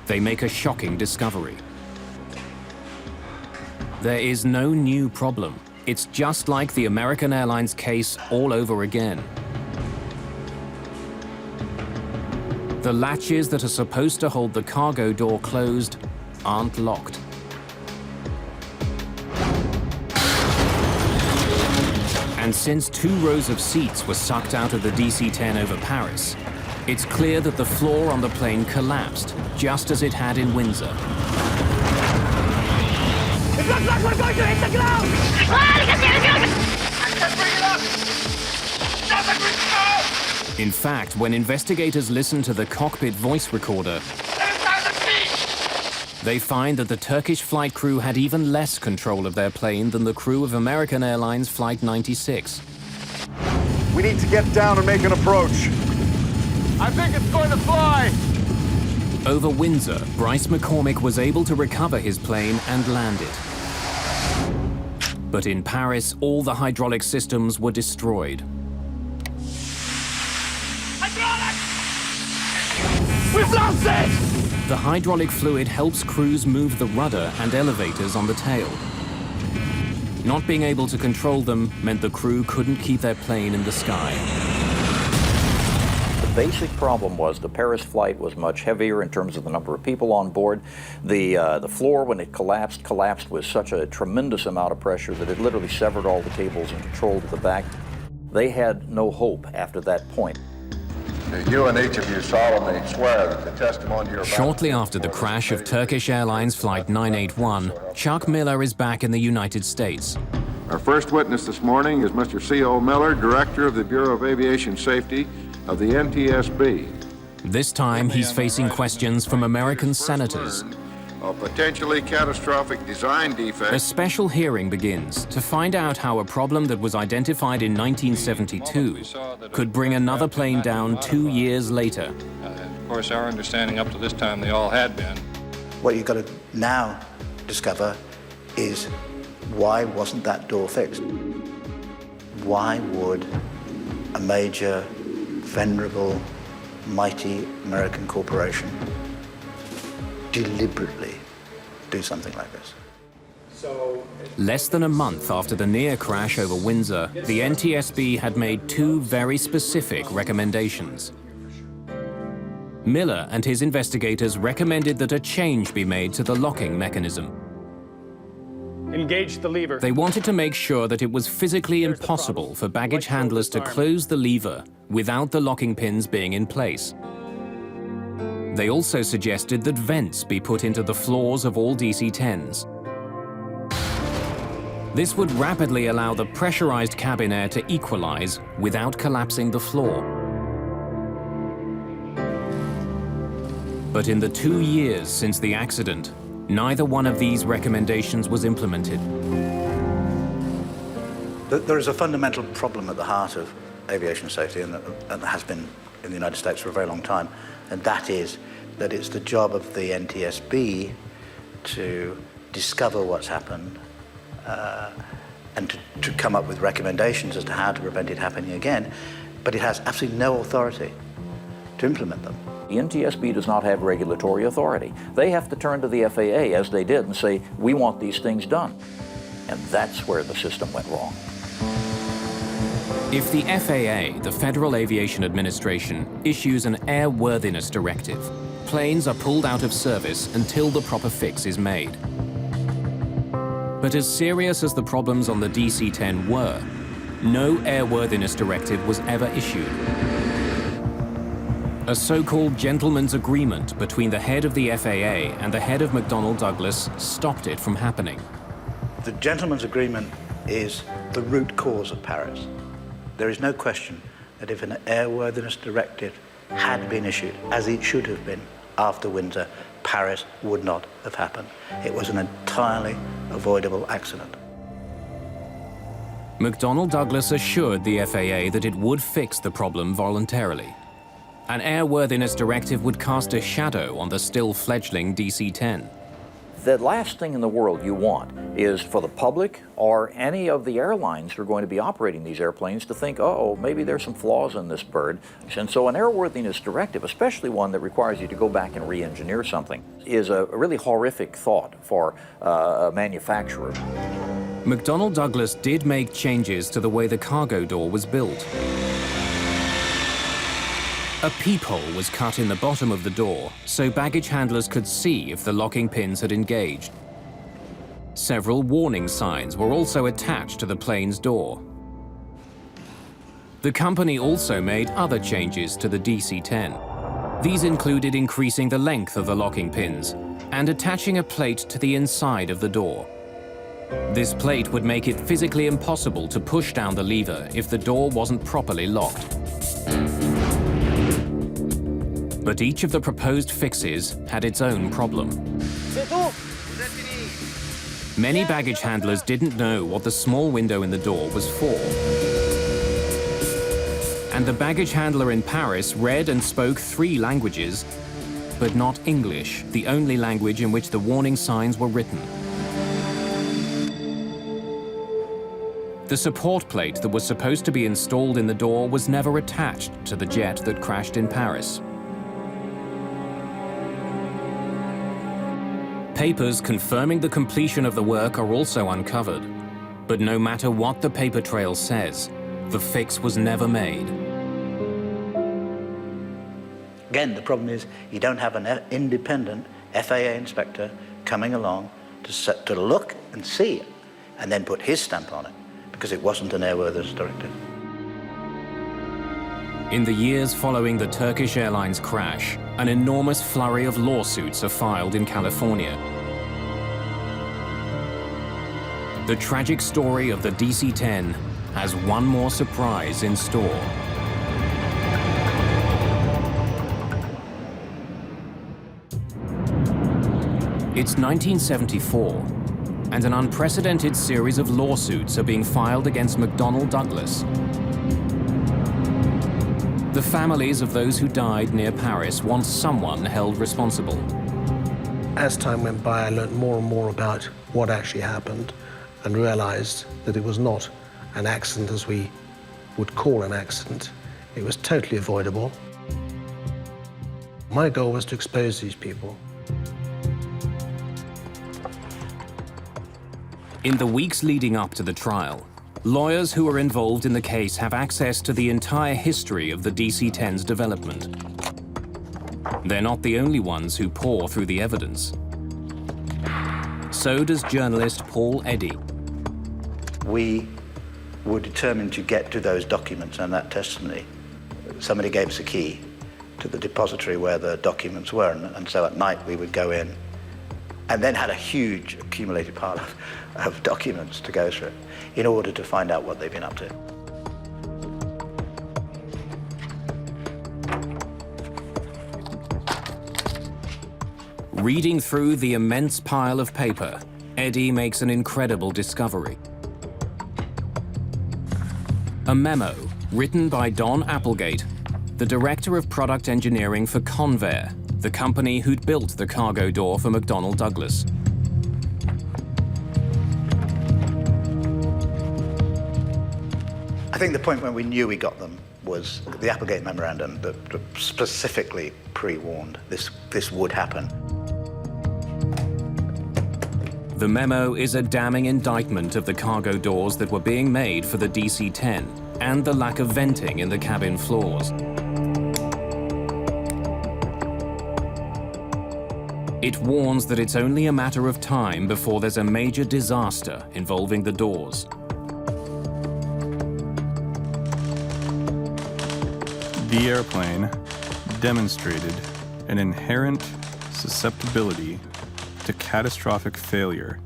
They make a shocking discovery. There is no new problem. It's just like the American Airlines case all over again. The latches that are supposed to hold the cargo door closed aren't locked. And since 2 rows of seats were sucked out of the DC-10 over Paris, it's clear that the floor on the plane collapsed, just as it had in Windsor. It looks like we're going to hit the ground! In fact, when investigators listen to the cockpit voice recorder, they find that the Turkish flight crew had even less control of their plane than the crew of American Airlines Flight 96. We need to get down and make an approach. I think it's going to fly! Over Windsor, Bryce McCormick was able to recover his plane and land it. But in Paris, all the hydraulic systems were destroyed. We've lost it! The hydraulic fluid helps crews move the rudder and elevators on the tail. Not being able to control them meant the crew couldn't keep their plane in the sky. The basic problem was the Paris flight was much heavier in terms of the number of people on board. The floor, when it collapsed with such a tremendous amount of pressure that it literally severed all the cables and control to the back. They had no hope after that point. You and each of you solemnly swear that the testimony you're about Shortly after the crash of Turkish Airlines Flight 981, Chuck Miller is back in the United States. Our first witness this morning is Mr. C.O. Miller, Director of the Bureau of Aviation Safety of the NTSB. This time, he's facing questions from American senators. A potentially catastrophic design defect. A special hearing begins to find out how a problem that was identified in 1972 could bring another plane down 2 years later. Of course, our understanding up to this time, they all had been. What you've got to now discover is why wasn't that door fixed? Why would a major, venerable, mighty American corporation deliberately do something like this? Less than a month after the near crash over Windsor, the NTSB had made 2 very specific recommendations. Miller and his investigators recommended that a change be made to the locking mechanism. Engage the lever. They wanted to make sure that it was physically impossible for baggage handlers to close the lever without the locking pins being in place. They also suggested that vents be put into the floors of all DC-10s. This would rapidly allow the pressurized cabin air to equalize without collapsing the floor. But in the 2 years since the accident, neither one of these recommendations was implemented. There is a fundamental problem at the heart of aviation safety, and that has been in the United States for a very long time, and that is that it's the job of the NTSB to discover what's happened and to come up with recommendations as to how to prevent it happening again, but it has absolutely no authority to implement them. The NTSB does not have regulatory authority. They have to turn to the FAA, as they did, and say, we want these things done. And that's where the system went wrong. If the FAA, the Federal Aviation Administration, issues an airworthiness directive, planes are pulled out of service until the proper fix is made. But as serious as the problems on the DC-10 were, no airworthiness directive was ever issued. A so-called gentleman's agreement between the head of the FAA and the head of McDonnell Douglas stopped it from happening. The gentleman's agreement is the root cause of Paris. There is no question that if an airworthiness directive had been issued, as it should have been after Windsor, Paris would not have happened. It was an entirely avoidable accident. McDonnell Douglas assured the FAA that it would fix the problem voluntarily. An airworthiness directive would cast a shadow on the still fledgling DC-10. The last thing in the world you want is for the public or any of the airlines who are going to be operating these airplanes to think, oh, maybe there's some flaws in this bird. And so an airworthiness directive, especially one that requires you to go back and re-engineer something, is a really horrific thought for a manufacturer. McDonnell Douglas did make changes to the way the cargo door was built. A peephole was cut in the bottom of the door so baggage handlers could see if the locking pins had engaged. Several warning signs were also attached to the plane's door. The company also made other changes to the DC-10. These included increasing the length of the locking pins and attaching a plate to the inside of the door. This plate would make it physically impossible to push down the lever if the door wasn't properly locked. But each of the proposed fixes had its own problem. Many baggage handlers didn't know what the small window in the door was for. And the baggage handler in Paris read and spoke 3 languages, but not English, the only language in which the warning signs were written. The support plate that was supposed to be installed in the door was never attached to the jet that crashed in Paris. Papers confirming the completion of the work are also uncovered. But no matter what the paper trail says, the fix was never made. Again, the problem is you don't have an independent FAA inspector coming along to look and see it and then put his stamp on it because it wasn't an airworthiness directive. In the years following the Turkish Airlines crash, an enormous flurry of lawsuits are filed in California. The tragic story of the DC-10 has one more surprise in store. It's 1974, and an unprecedented series of lawsuits are being filed against McDonnell Douglas. The families of those who died near Paris want someone held responsible. As time went by, I learned more and more about what actually happened and realized that it was not an accident as we would call an accident. It was totally avoidable. My goal was to expose these people. In the weeks leading up to the trial, lawyers who are involved in the case have access to the entire history of the DC-10's development. They're not the only ones who pore through the evidence. So does journalist Paul Eddy. We were determined to get to those documents and that testimony. Somebody gave us a key to the depository where the documents were, and so at night we would go in and then had a huge accumulated pile of documents to go through in order to find out what they've been up to. Reading through the immense pile of paper, Eddy makes an incredible discovery. A memo written by Don Applegate, the director of product engineering for Convair, the company who'd built the cargo door for McDonnell Douglas. I think the point when we knew we got them was the Applegate memorandum that specifically pre-warned this would happen. The memo is a damning indictment of the cargo doors that were being made for the DC-10 and the lack of venting in the cabin floors. It warns that it's only a matter of time before there's a major disaster involving the doors. The airplane demonstrated an inherent susceptibility to catastrophic failure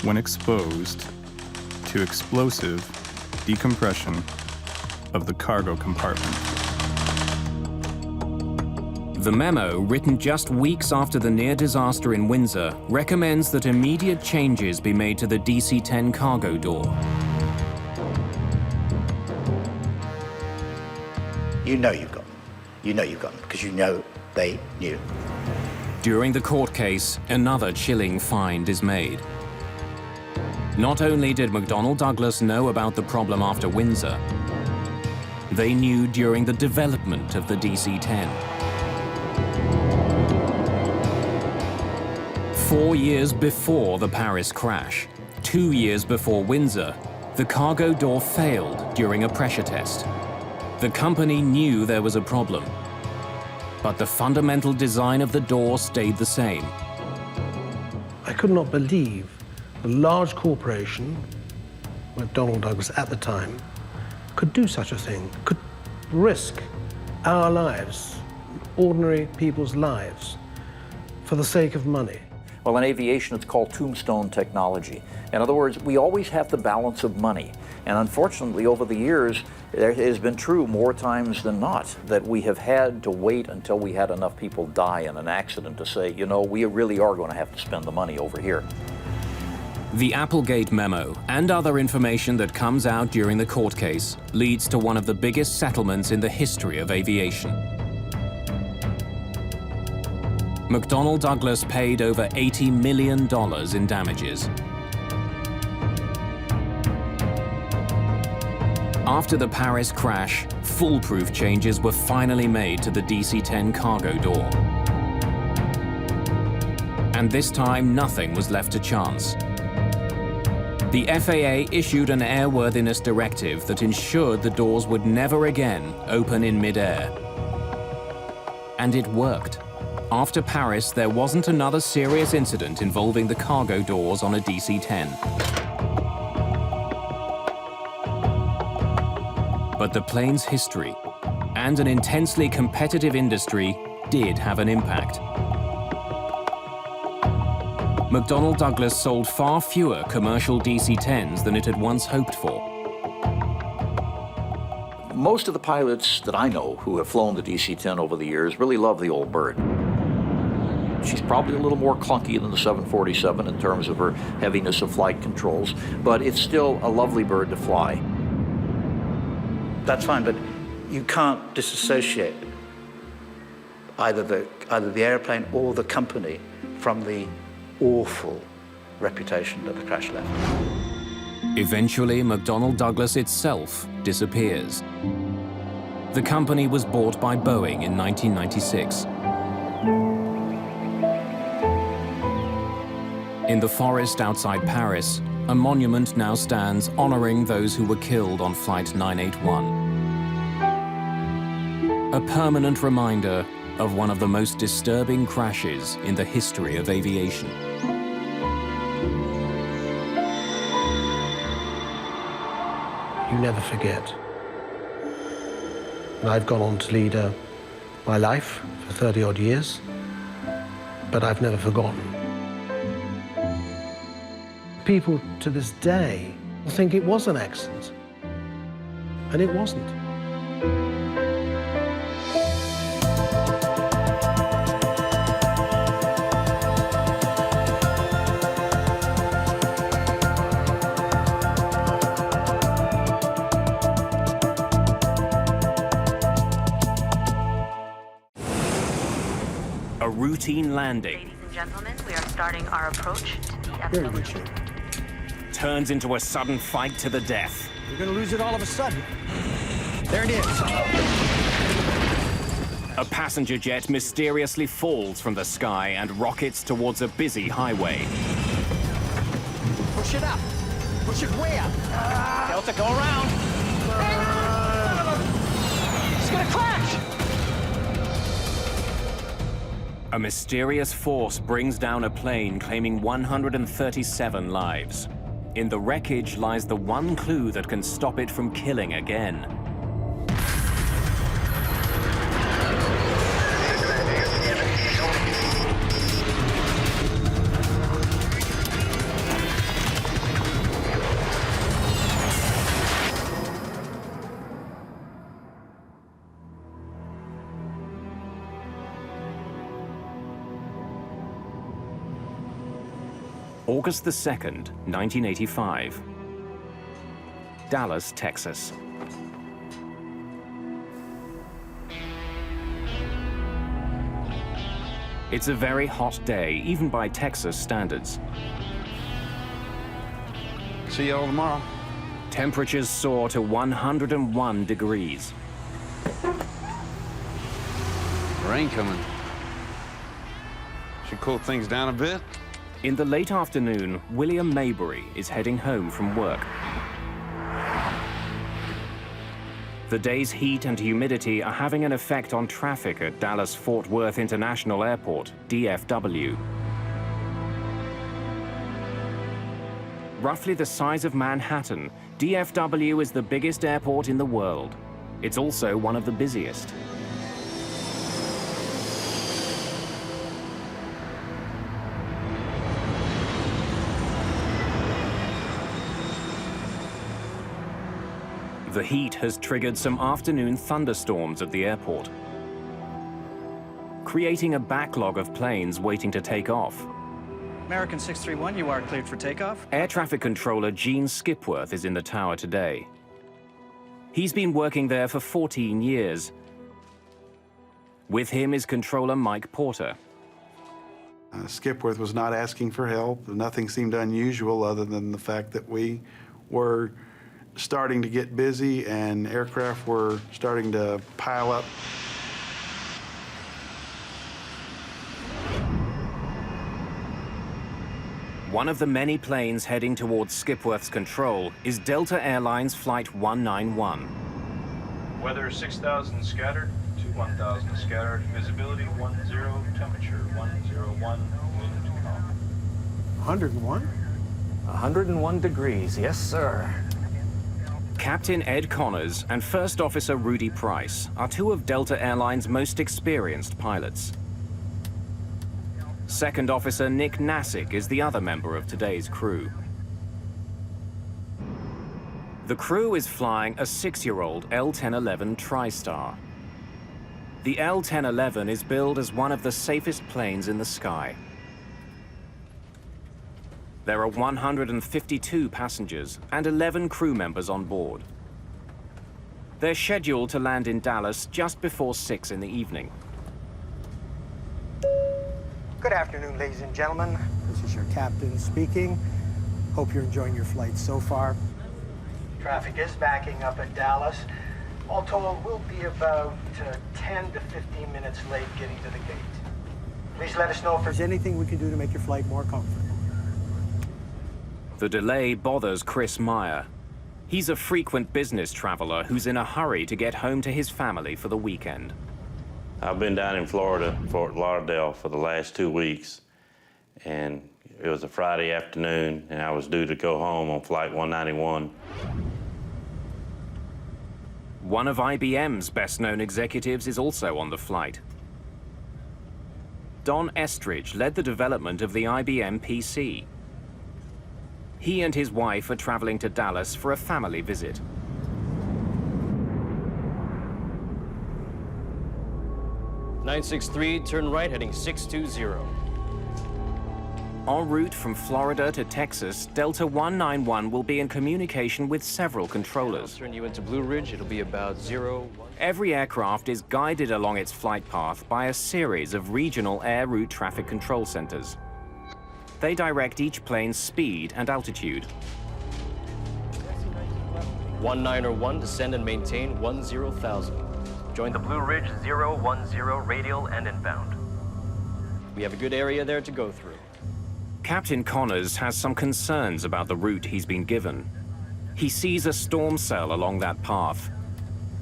when exposed to explosive decompression of the cargo compartment. The memo, written just weeks after the near disaster in Windsor, recommends that immediate changes be made to the DC-10 cargo door. You know you've got them. You know you've got them because you know they knew. During the court case, another chilling find is made. Not only did McDonnell Douglas know about the problem after Windsor, they knew during the development of the DC-10. 4 years before the Paris crash, 2 years before Windsor, the cargo door failed during a pressure test. The company knew there was a problem, but the fundamental design of the door stayed the same. I could not believe a large corporation, McDonnell Douglas at the time, could do such a thing, could risk our lives, ordinary people's lives, for the sake of money. Well, in aviation, it's called tombstone technology. In other words, we always have the balance of money. And unfortunately, over the years, it has been true more times than not that we have had to wait until we had enough people die in an accident to say, you know, we really are going to have to spend the money over here. The Applegate memo and other information that comes out during the court case leads to one of the biggest settlements in the history of aviation. McDonnell Douglas paid over $80 million in damages. After the Paris crash, foolproof changes were finally made to the DC-10 cargo door. And this time, nothing was left to chance. The FAA issued an airworthiness directive that ensured the doors would never again open in mid-air. And it worked. After Paris, there wasn't another serious incident involving the cargo doors on a DC-10. But the plane's history and an intensely competitive industry did have an impact. McDonnell Douglas sold far fewer commercial DC-10s than it had once hoped for. Most of the pilots that I know who have flown the DC-10 over the years really love the old bird. She's probably a little more clunky than the 747 in terms of her heaviness of flight controls, but it's still a lovely bird to fly. That's fine, but you can't disassociate either the airplane or the company from the awful reputation that the crash left. Eventually, McDonnell Douglas itself disappears. The company was bought by Boeing in 1996. In the forest outside Paris, a monument now stands honoring those who were killed on Flight 981. A permanent reminder of one of the most disturbing crashes in the history of aviation. You never forget. And I've gone on to lead my life for 30-odd years, but I've never forgotten. People to this day think it was an accident, and it wasn't. A routine landing. Ladies and gentlemen, we are starting our approach to the Everglades. Turns into a sudden fight to the death. You're gonna lose it all of a sudden. There it is. A passenger jet mysteriously falls from the sky and rockets towards a busy highway. Push it up. Push it way up. Delta, go around. It's gonna crash. A mysterious force brings down a plane claiming 137 lives. In the wreckage lies the one clue that can stop it from killing again. August the 2nd, 1985. Dallas, Texas. It's a very hot day, even by Texas standards. See y'all tomorrow. Temperatures soar to 101 degrees. Rain coming. Should cool things down a bit. In the late afternoon, William Maybury is heading home from work. The day's heat and humidity are having an effect on traffic at Dallas-Fort Worth International Airport, DFW. Roughly the size of Manhattan, DFW is the biggest airport in the world. It's also one of the busiest. The heat has triggered some afternoon thunderstorms at the airport, creating a backlog of planes waiting to take off. American 631, you are cleared for takeoff. Air traffic controller Gene Skipworth is in the tower today. He's been working there for 14 years. With him is controller Mike Porter. Skipworth was not asking for help. Nothing seemed unusual other than the fact that we were starting to get busy and aircraft were starting to pile up. One of the many planes heading towards Skipworth's control is Delta Airlines Flight 191. Weather 6,000 scattered to 1,000 scattered. Visibility 10, temperature 101, wind calm. 101? 101 degrees, yes, sir. Captain Ed Connors and First Officer Rudy Price are two of Delta Airlines' most experienced pilots. Second Officer Nick Nassick is the other member of today's crew. The crew is flying a 6-year-old L1011 TriStar. The L1011 is billed as one of the safest planes in the sky. There are 152 passengers and 11 crew members on board. They're scheduled to land in Dallas just before 6 in the evening. Good afternoon, ladies and gentlemen. This is your captain speaking. Hope you're enjoying your flight so far. Traffic is backing up at Dallas. All told, we'll be about 10 to 15 minutes late getting to the gate. Please let us know if there's anything we can do to make your flight more comfortable. The delay bothers Chris Meyer. He's a frequent business traveler who's in a hurry to get home to his family for the weekend. I've been down in Florida, Fort Lauderdale, for the last 2 weeks, and it was a Friday afternoon, and I was due to go home on Flight 191. One of IBM's best-known executives is also on the flight. Don Estridge led the development of the IBM PC. He and his wife are traveling to Dallas for a family visit. (963), turn right, heading 620. En route from Florida to Texas, Delta 191 will be in communication with several controllers. I'll turn you into Blue Ridge. It'll be about 0. Every aircraft is guided along its flight path by a series of regional air route traffic control centers. They direct each plane's speed and altitude. 1901, descend and maintain 10,000. Join the Blue Ridge 010 radial and inbound. We have a good area there to go through. Captain Connors has some concerns about the route he's been given. He sees a storm cell along that path,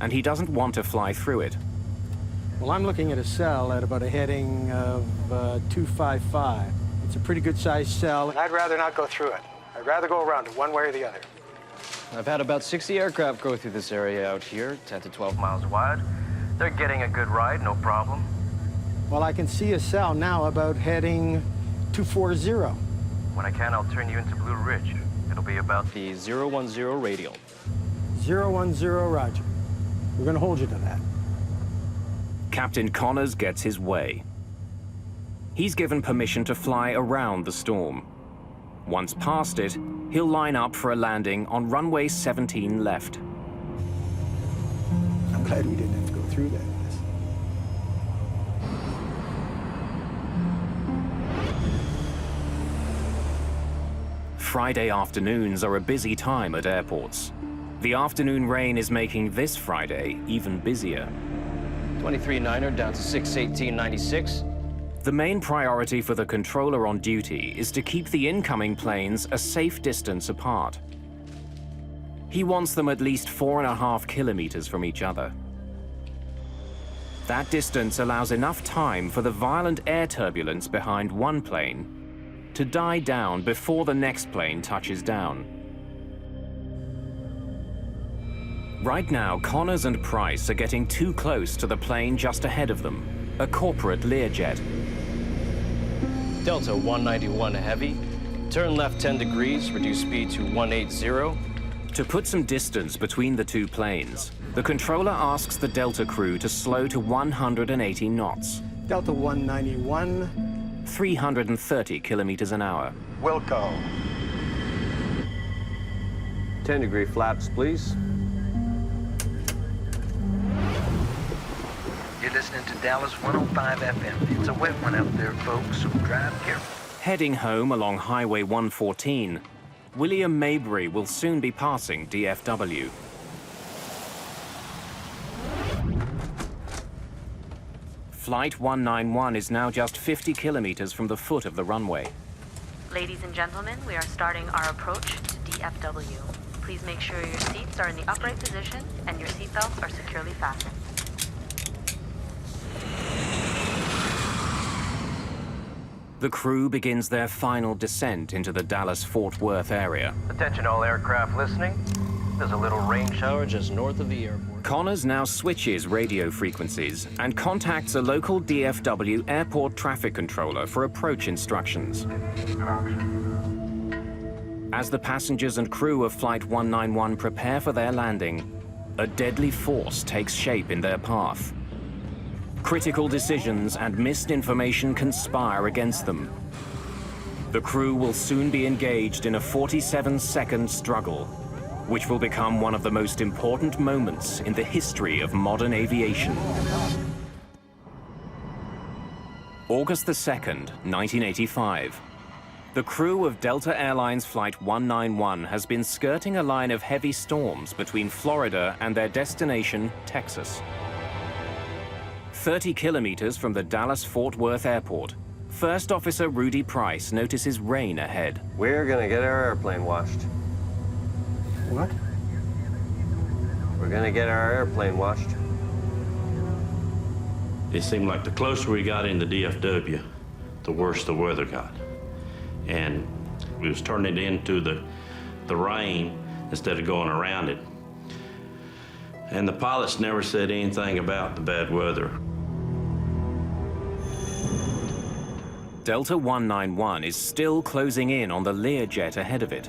and he doesn't want to fly through it. Well, I'm looking at a cell at about a heading of 255. It's a pretty good sized cell, and I'd rather not go through it. I'd rather go around it one way or the other. I've had about 60 aircraft go through this area out here, 10 to 12 miles wide. They're getting a good ride, no problem. Well, I can see a cell now about heading 240. When I can, I'll turn you into Blue Ridge. It'll be about the 010 radial. 010, roger. We're going to hold you to that. Captain Connors gets his way. He's given permission to fly around the storm. Once past it, he'll line up for a landing on runway 17 left. I'm glad we didn't have to go through that. Friday afternoons are a busy time at airports. The afternoon rain is making this Friday even busier. 23-9er down to 618.96. The main priority for the controller on duty is to keep the incoming planes a safe distance apart. He wants them at least 4.5 kilometers from each other. That distance allows enough time for the violent air turbulence behind one plane to die down before the next plane touches down. Right now, Connors and Price are getting too close to the plane just ahead of them, a corporate Learjet. Delta 191 heavy. Turn left 10 degrees, reduce speed to 180. To put some distance between the two planes, the controller asks the Delta crew to slow to 180 knots. Delta 191. 330 kilometers an hour. Wilco. 10-degree flaps, please. You're listening to Dallas 105 FM. It's a wet one out there, folks, so drive careful. Heading home along Highway 114, William Maybury will soon be passing DFW. Flight 191 is now just 50 kilometers from the foot of the runway. Ladies and gentlemen, we are starting our approach to DFW. Please make sure your seats are in the upright position and your seatbelts are securely fastened. The crew begins their final descent into the Dallas-Fort Worth area. Attention all aircraft listening. There's a little rain shower just north of the airport. Connors now switches radio frequencies and contacts a local DFW airport traffic controller for approach instructions. As the passengers and crew of Flight 191 prepare for their landing, a deadly force takes shape in their path. Critical decisions and missed information conspire against them. The crew will soon be engaged in a 47-second struggle, which will become one of the most important moments in the history of modern aviation. August the 2nd, 1985. The crew of Delta Airlines Flight 191 has been skirting a line of heavy storms between Florida and their destination, Texas. 30 kilometers from the Dallas-Fort Worth Airport, First Officer Rudy Price notices rain ahead. We're gonna get our airplane washed. What? We're gonna get our airplane washed. It seemed like the closer we got into DFW, the worse the weather got. And we was turning it into the rain instead of going around it. And the pilots never said anything about the bad weather. Delta 191 is still closing in on the Learjet ahead of it.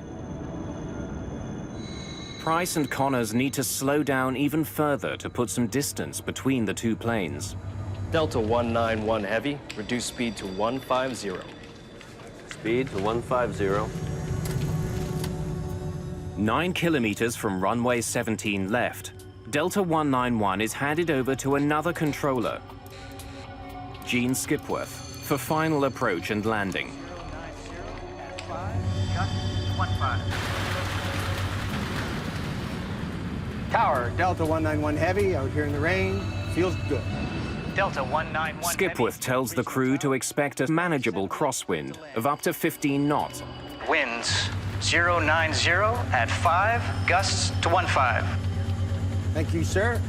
Price and Connors need to slow down even further to put some distance between the two planes. Delta 191 heavy, reduce speed to 150. Speed to 150. 9 kilometers from runway 17 left, Delta 191 is handed over to another controller, Gene Skipworth, for final approach and landing. 15. Tower, Delta 191 Heavy, out here in the rain. Feels good. Delta 191 Skipworth tells the crew to expect a manageable crosswind of up to 15 knots. Winds 090 at 5, gusts to 15. Thank you, sir.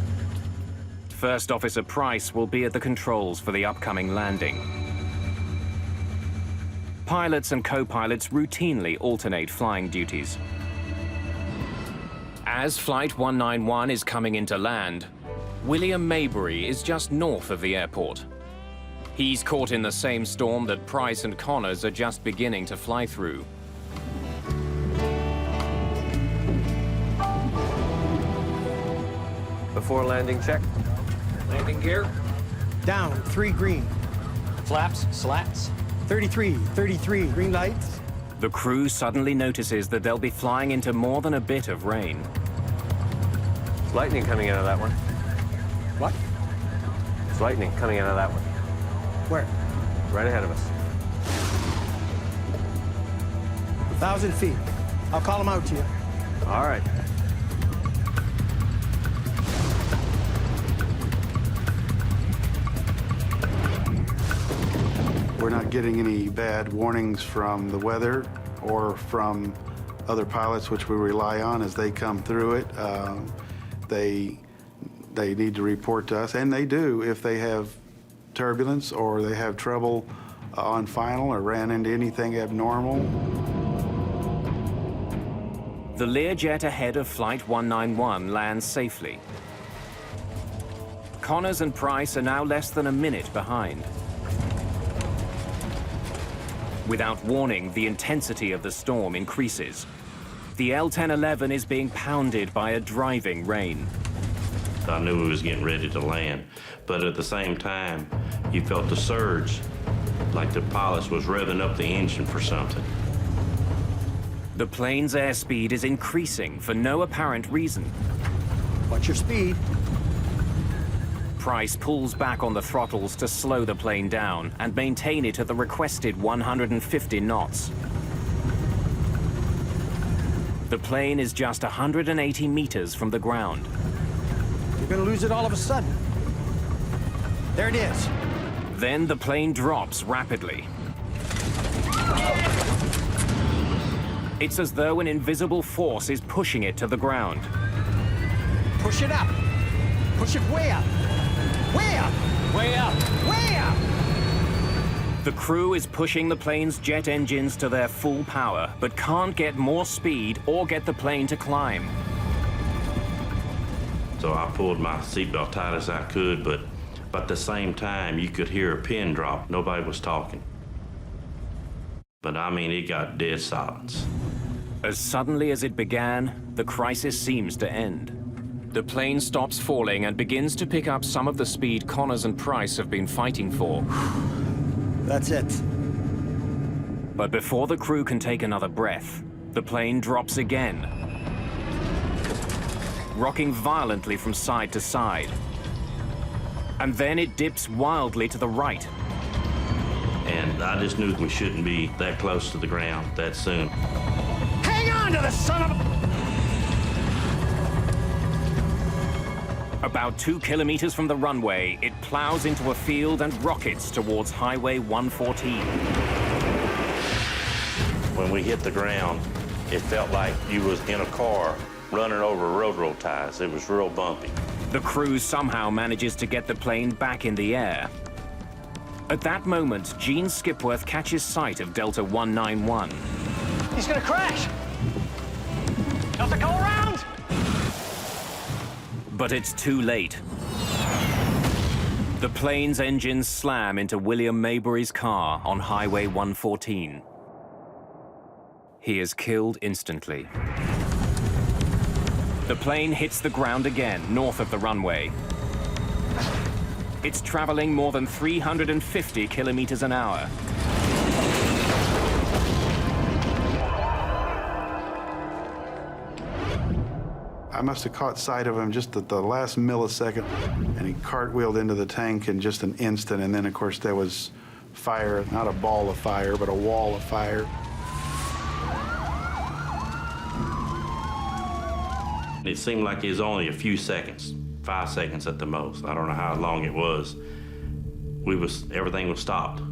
First Officer Price will be at the controls for the upcoming landing. Pilots and co-pilots routinely alternate flying duties. As Flight 191 is coming into land, William Maybury is just north of the airport. He's caught in the same storm that Price and Connors are just beginning to fly through. Before landing check. Landing gear. Down, 3 green. Flaps, slats. 33, 33, green lights. The crew suddenly notices that they'll be flying into more than a bit of rain. It's lightning coming out of that one. What? It's lightning coming out of that one. Where? Right ahead of us. 1,000 feet. I'll call them out to you. All right. We're not getting any bad warnings from the weather or from other pilots, which we rely on as they come through it. They need to report to us, and they do if they have turbulence or they have trouble on final or ran into anything abnormal. The Learjet ahead of Flight 191 lands safely. Connors and Price are now less than a minute behind. Without warning, the intensity of the storm increases. The L1011 is being pounded by a driving rain. I knew we was getting ready to land, but at the same time, you felt the surge, like the pilot was revving up the engine for something. The plane's airspeed is increasing for no apparent reason. What's your speed? Price pulls back on the throttles to slow the plane down and maintain it at the requested 150 knots. The plane is just 180 meters from the ground. You're going to lose it all of a sudden. There it is. Then the plane drops rapidly. It's as though an invisible force is pushing it to the ground. Push it up. Push it way up. Way up. Way up. Way up. The crew is pushing the plane's jet engines to their full power, but can't get more speed or get the plane to climb. So I pulled my seatbelt tight as I could, but at the same time, you could hear a pin drop. Nobody was talking. But I mean, it got dead silence. As suddenly as it began, the crisis seems to end. The plane stops falling and begins to pick up some of the speed Connors and Price have been fighting for. That's it. But before the crew can take another breath, the plane drops again, rocking violently from side to side. And then it dips wildly to the right. And I just knew we shouldn't be that close to the ground that soon. Hang on to the son of a... About 2 kilometers from the runway, it plows into a field and rockets towards Highway 114. When we hit the ground, it felt like you was in a car running over railroad ties. It was real bumpy. The crew somehow manages to get the plane back in the air. At that moment, Gene Skipworth catches sight of Delta 191. He's gonna crash! Delta, go around! But it's too late. The plane's engines slam into William Maybury's car on Highway 114. He is killed instantly. The plane hits the ground again, north of the runway. It's traveling more than 350 kilometers an hour. I must have caught sight of him just at the last millisecond, and he cartwheeled into the tank in just an instant, and then, of course, there was fire, not a ball of fire, but a wall of fire. It seemed like it was only a few seconds, 5 seconds at the most. I don't know how long it was. Everything was stopped.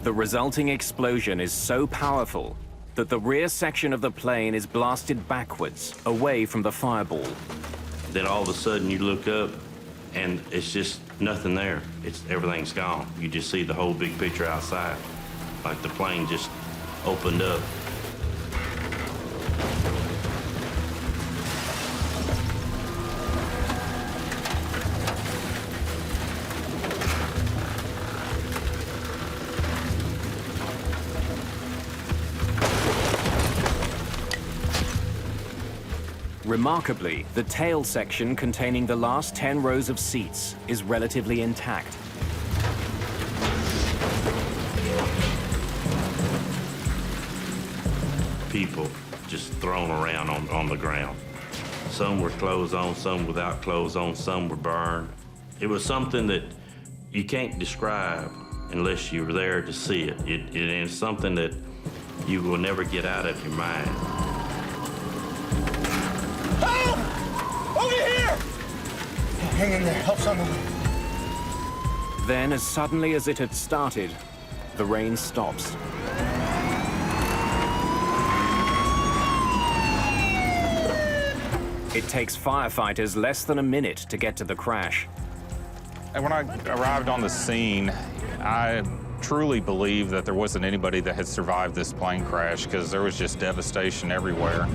The resulting explosion is so powerful that the rear section of the plane is blasted backwards, away from the fireball. Then all of a sudden you look up and it's just nothing there. Everything's gone. You just see the whole big picture outside. Like the plane just opened up. Remarkably, the tail section containing the last 10 rows of seats is relatively intact. People just thrown around on the ground. Some were clothes on, some without clothes on, some were burned. It was something that you can't describe unless you're there to see it. It is something that you will never get out of your mind. Help! Over here! Hang in there, help's on the way. Then, as suddenly as it had started, the rain stops. It takes firefighters less than a minute to get to the crash. And when I arrived on the scene, I truly believe that there wasn't anybody that had survived this plane crash because there was just devastation everywhere.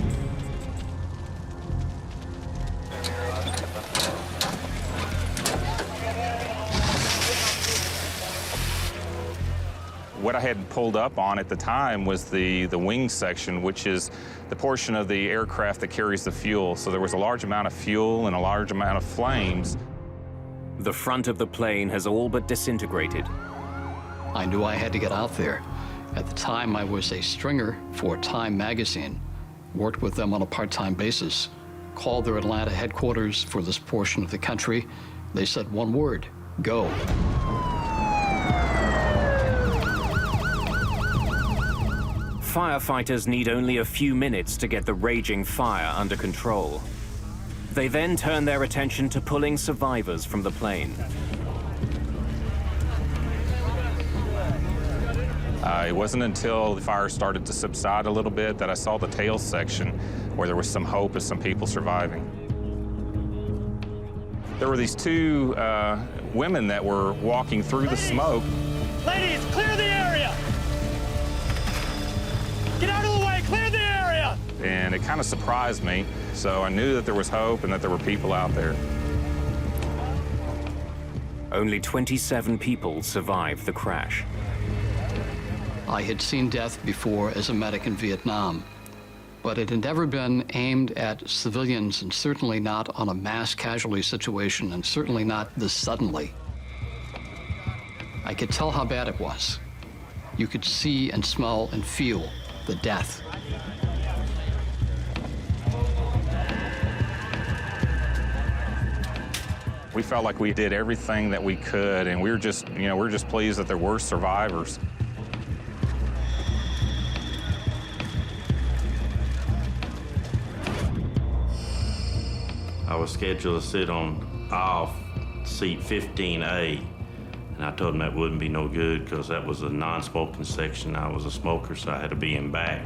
What I had pulled up on at the time was the wing section, which is the portion of the aircraft that carries the fuel. So there was a large amount of fuel and a large amount of flames. The front of the plane has all but disintegrated. I knew I had to get out there. At the time, I was a stringer for Time magazine, worked with them on a part-time basis, called their Atlanta headquarters for this portion of the country. They said one word, go. Firefighters need only a few minutes to get the raging fire under control. They then turn their attention to pulling survivors from the plane. It wasn't until the fire started to subside a little bit that I saw the tail section where there was some hope of some people surviving. There were these two women that were walking through the smoke. Ladies, clear the area! Get out of the way, clear the area! And it kind of surprised me, so I knew that there was hope and that there were people out there. Only 27 people survived the crash. I had seen death before as a medic in Vietnam, but it had never been aimed at civilians, and certainly not on a mass casualty situation, and certainly not this suddenly. I could tell how bad it was. You could see and smell and feel the death. We felt like we did everything that we could, and we were just pleased that there were survivors. I was scheduled to sit on off seat 15A, and I told them that wouldn't be no good because that was a non-smoking section. I was a smoker, so I had to be in back.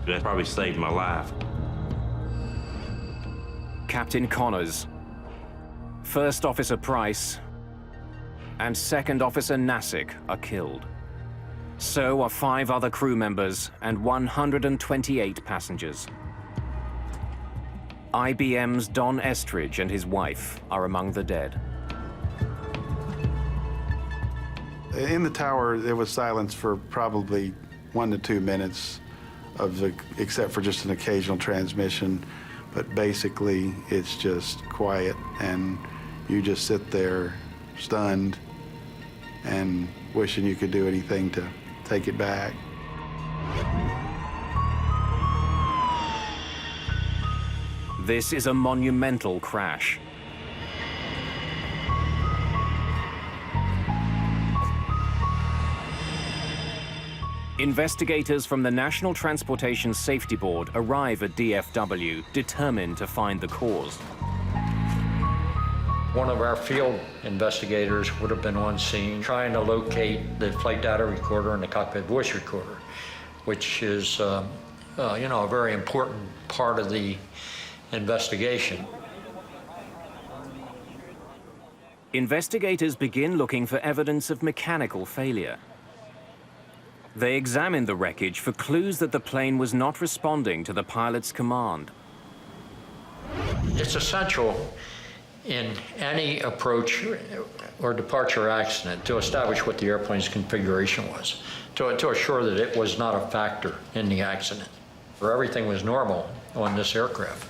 That probably saved my life. Captain Connors, First Officer Price, and Second Officer Nassick are killed. So are 5 other crew members and 128 passengers. IBM's Don Estridge and his wife are among the dead. In the tower, there was silence for probably 1 to 2 minutes, except for just an occasional transmission. But basically, it's just quiet, and you just sit there stunned and wishing you could do anything to take it back. This is a monumental crash. Investigators from the National Transportation Safety Board arrive at DFW, determined to find the cause. One of our field investigators would have been on scene trying to locate the flight data recorder and the cockpit voice recorder, which is, you know, a very important part of the investigation. Investigators begin looking for evidence of mechanical failure. They examine the wreckage for clues that the plane was not responding to the pilot's command. It's essential in any approach or departure accident to establish what the airplane's configuration was, to assure that it was not a factor in the accident, or everything was normal on this aircraft.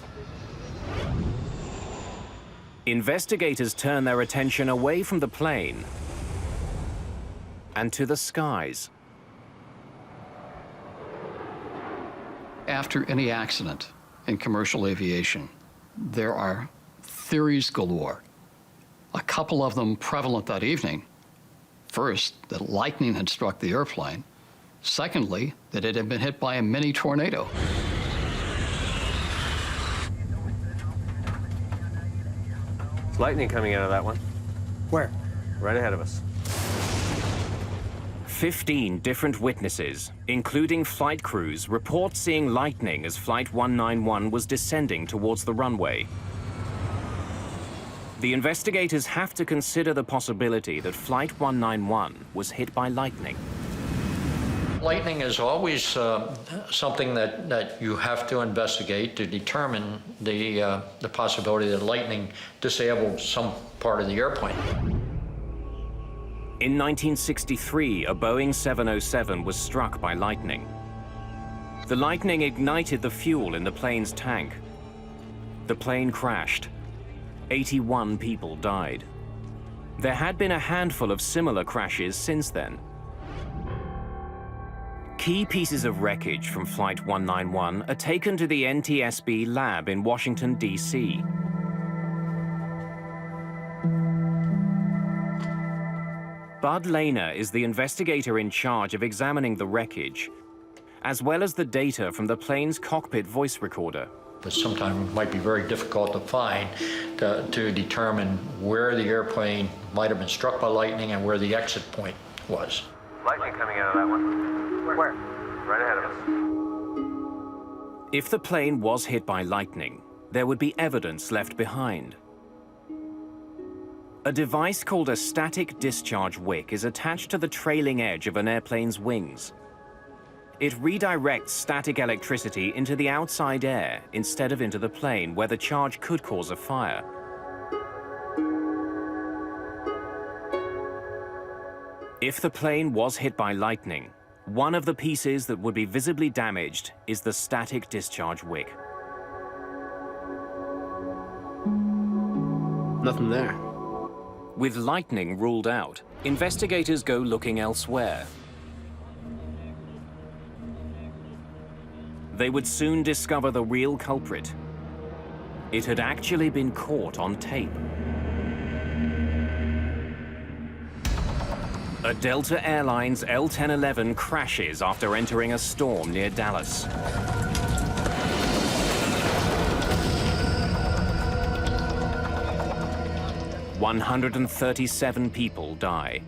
Investigators turn their attention away from the plane and to the skies. After any accident in commercial aviation, there are theories galore. A couple of them prevalent that evening. First, that lightning had struck the airplane. Secondly, that it had been hit by a mini tornado. There's lightning coming out of that one. Where? Right ahead of us. 15 different witnesses, including flight crews, report seeing lightning as Flight 191 was descending towards the runway. The investigators have to consider the possibility that Flight 191 was hit by lightning. Lightning is always something that you have to investigate to determine the possibility that lightning disabled some part of the airplane. In 1963, a Boeing 707 was struck by lightning. The lightning ignited the fuel in the plane's tank. The plane crashed. 81 people died. There had been a handful of similar crashes since then. Key pieces of wreckage from Flight 191 are taken to the NTSB lab in Washington, D.C. Bud Lehner is the investigator in charge of examining the wreckage, as well as the data from the plane's cockpit voice recorder. But sometimes it might be very difficult to find to determine where the airplane might have been struck by lightning and where the exit point was. Lightning coming out of that one. Where? Right ahead of us. If the plane was hit by lightning, there would be evidence left behind. A device called a static discharge wick is attached to the trailing edge of an airplane's wings. It redirects static electricity into the outside air instead of into the plane, where the charge could cause a fire. If the plane was hit by lightning, one of the pieces that would be visibly damaged is the static discharge wick. Nothing there. With lightning ruled out, investigators go looking elsewhere. They would soon discover the real culprit. It had actually been caught on tape. A Delta Airlines L1011 crashes after entering a storm near Dallas. "137 people die.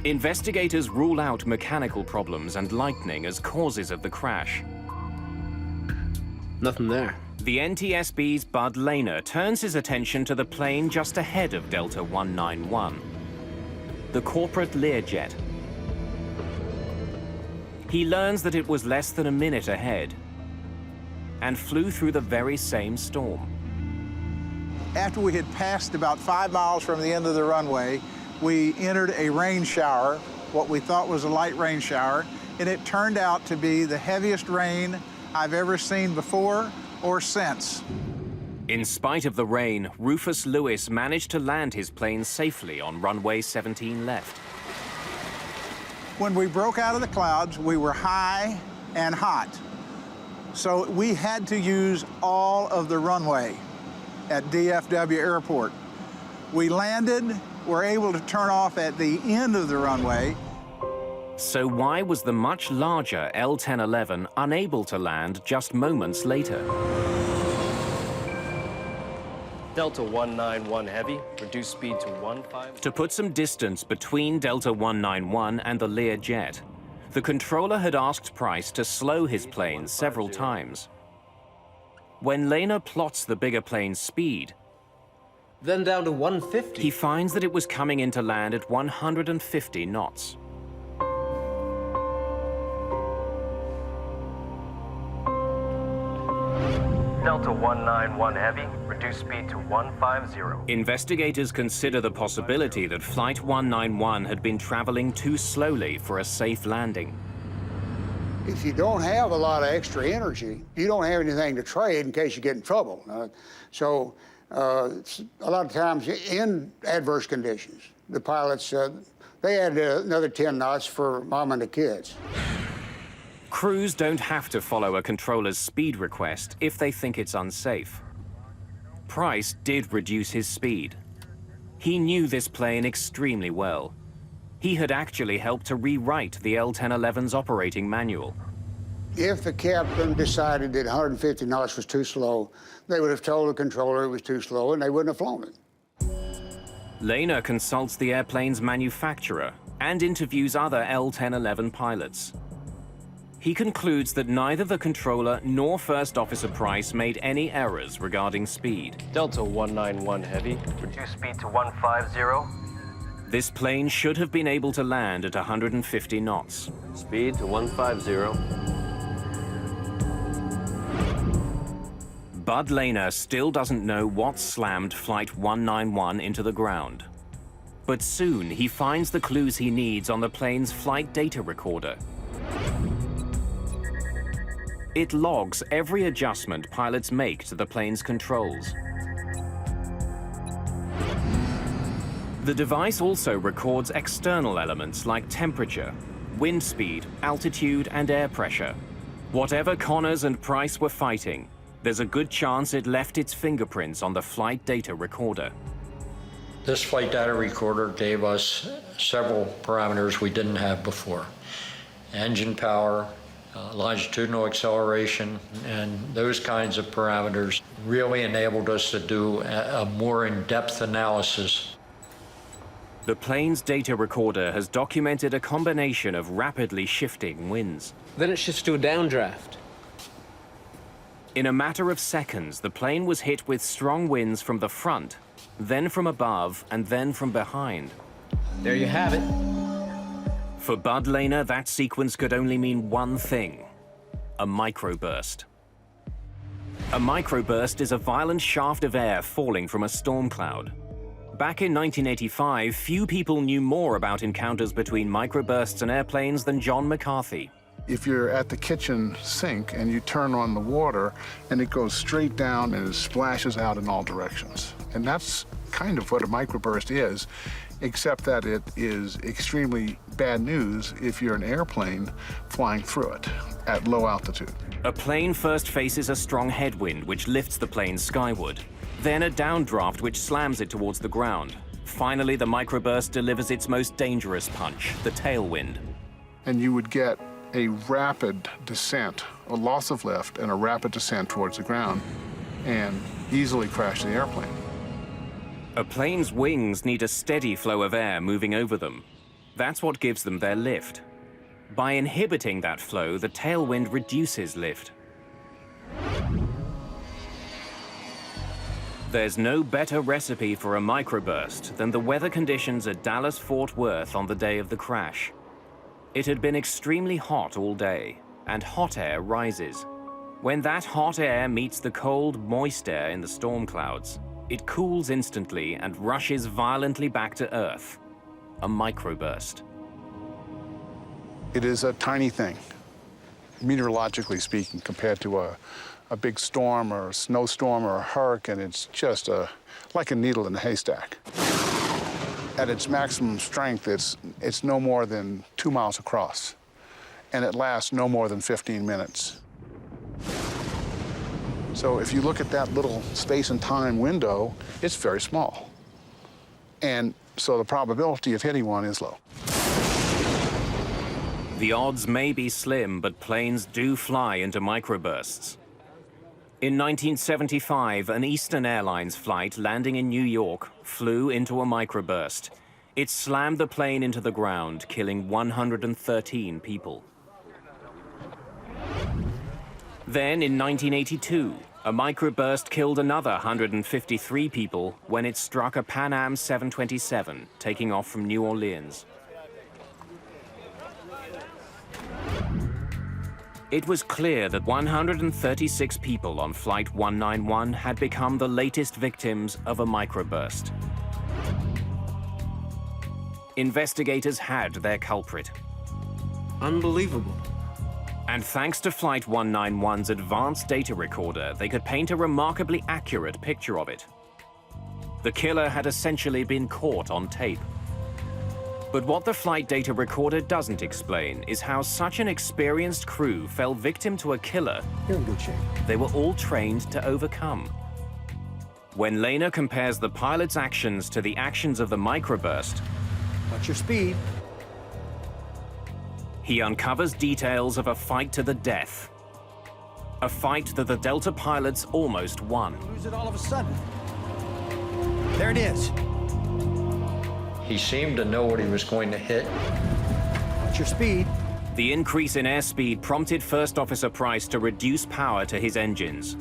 Investigators rule out mechanical problems and lightning as causes of the crash. Nothing there. The NTSB's Bud Lehner turns his attention to the plane just ahead of Delta 191, the corporate Learjet. He learns that it was less than a minute ahead and flew through the very same storm. After we had passed about 5 miles from the end of the runway, we entered a rain shower, what we thought was a light rain shower, and it turned out to be the heaviest rain I've ever seen before or since. In spite of the rain, Rufus Lewis managed to land his plane safely on runway 17 left. When we broke out of the clouds, we were high and hot. So we had to use all of the runway at DFW Airport. We landed, were able to turn off at the end of the runway. So why was the much larger L1011 unable to land just moments later? Delta 191 Heavy, reduce speed to 15. To put some distance between Delta 191 and the Lear jet, the controller had asked Price to slow his plane several times. When Lehner plots the bigger plane's speed, then down to 150. He finds that it was coming in to land at 150 knots. Delta 191 Heavy, reduce speed to 150. Investigators consider the possibility that Flight 191 had been traveling too slowly for a safe landing. If you don't have a lot of extra energy, you don't have anything to trade in case you get in trouble. A lot of times in adverse conditions, the pilots, they add another 10 knots for mom and the kids. Crews don't have to follow a controller's speed request if they think it's unsafe. Price did reduce his speed. He knew this plane extremely well. He had actually helped to rewrite the L1011's operating manual. If the captain decided that 150 knots was too slow, they would have told the controller it was too slow and they wouldn't have flown it. Lehner consults the airplane's manufacturer and interviews other L1011 pilots. He concludes that neither the controller nor First Officer Price made any errors regarding speed. Delta 191 Heavy, reduce speed to 150. This plane should have been able to land at 150 knots. Speed to 150. Bud Lehner still doesn't know what slammed Flight 191 into the ground. But soon he finds the clues he needs on the plane's flight data recorder. It logs every adjustment pilots make to the plane's controls. The device also records external elements like temperature, wind speed, altitude, and air pressure. Whatever Connors and Price were fighting, there's a good chance it left its fingerprints on the flight data recorder. This flight data recorder gave us several parameters we didn't have before. Engine power, longitudinal acceleration, and those kinds of parameters really enabled us to do a more in-depth analysis. The plane's data recorder has documented a combination of rapidly shifting winds. Then it shifts to a downdraft. In a matter of seconds, the plane was hit with strong winds from the front, then from above, and then from behind. There you have it. For Bud Lehner, that sequence could only mean one thing: a microburst. A microburst is a violent shaft of air falling from a storm cloud. Back in 1985, few people knew more about encounters between microbursts and airplanes than John McCarthy. If you're at the kitchen sink and you turn on the water and it goes straight down and it splashes out in all directions. And that's kind of what a microburst is, except that it is extremely bad news if you're an airplane flying through it at low altitude. A plane first faces a strong headwind which lifts the plane skyward, then a downdraft which slams it towards the ground. Finally, the microburst delivers its most dangerous punch, the tailwind. And you would get a rapid descent, a loss of lift, and a rapid descent towards the ground, and easily crash the airplane. A plane's wings need a steady flow of air moving over them. That's what gives them their lift. By inhibiting that flow, the tailwind reduces lift. There's no better recipe for a microburst than the weather conditions at Dallas-Fort Worth on the day of the crash. It had been extremely hot all day, and hot air rises. When that hot air meets the cold, moist air in the storm clouds, it cools instantly and rushes violently back to Earth. A microburst. It is a tiny thing, meteorologically speaking, compared to a big storm or a snowstorm or a hurricane. It's just like a needle in a haystack. At its maximum strength, it's no more than 2 miles across, and it lasts no more than 15 minutes. So if you look at that little space and time window, it's very small. And so the probability of hitting one is low. The odds may be slim, but planes do fly into microbursts. In 1975, an Eastern Airlines flight landing in New York flew into a microburst. It slammed the plane into the ground, killing 113 people. Then, in 1982, a microburst killed another 153 people when it struck a Pan Am 727, taking off from New Orleans. It was clear that 136 people on Flight 191 had become the latest victims of a microburst. Investigators had their culprit. Unbelievable. And thanks to Flight 191's advanced data recorder, they could paint a remarkably accurate picture of it. The killer had essentially been caught on tape. But what the flight data recorder doesn't explain is how such an experienced crew fell victim to a killer You're in good shape. they were all trained to overcome. When Lehner compares the pilot's actions to the actions of the microburst, Watch your speed. he uncovers details of a fight to the death. A fight that the Delta pilots almost won. Lose it all of a sudden. There it is. He seemed to know what he was going to hit. Watch your speed. The increase in airspeed prompted First Officer Price to reduce power to his engines.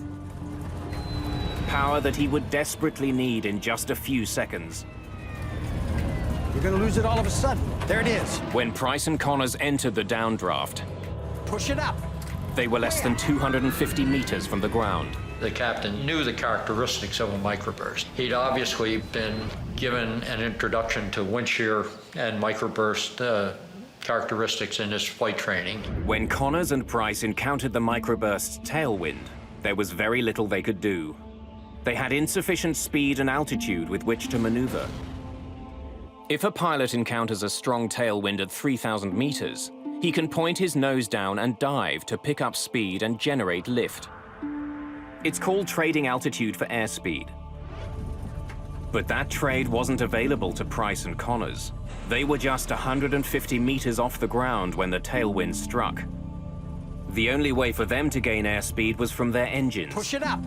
Power that he would desperately need in just a few seconds. You're going to lose it all of a sudden. There it is. When Price and Connors entered the downdraft, Push it up. they were less than 250 meters from the ground. The captain knew the characteristics of a microburst. He'd obviously been given an introduction to wind shear and microburst characteristics in his flight training. When Connors and Price encountered the microburst's tailwind, there was very little they could do. They had insufficient speed and altitude with which to maneuver. If a pilot encounters a strong tailwind at 3,000 meters, he can point his nose down and dive to pick up speed and generate lift. It's called trading altitude for airspeed. But that trade wasn't available to Price and Connors. They were just 150 meters off the ground when the tailwind struck. The only way for them to gain airspeed was from their engines. Push it up.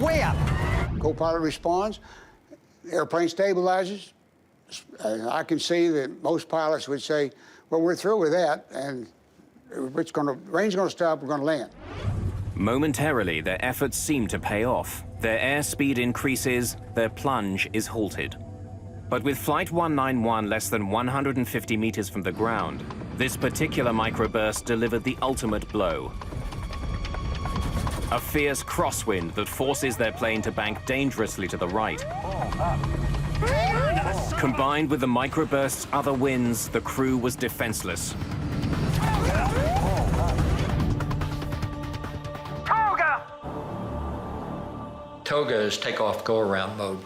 Way up. Co-pilot responds, airplane stabilizes. I can see that most pilots would say, well, we're through with that, and range's gonna stop, we're gonna land. Momentarily, their efforts seem to pay off. Their airspeed increases, their plunge is halted. But with Flight 191 less than 150 meters from the ground, this particular microburst delivered the ultimate blow. A fierce crosswind that forces their plane to bank dangerously to the right. Combined with the microburst's other winds, the crew was defenseless. Toga is takeoff go-around mode.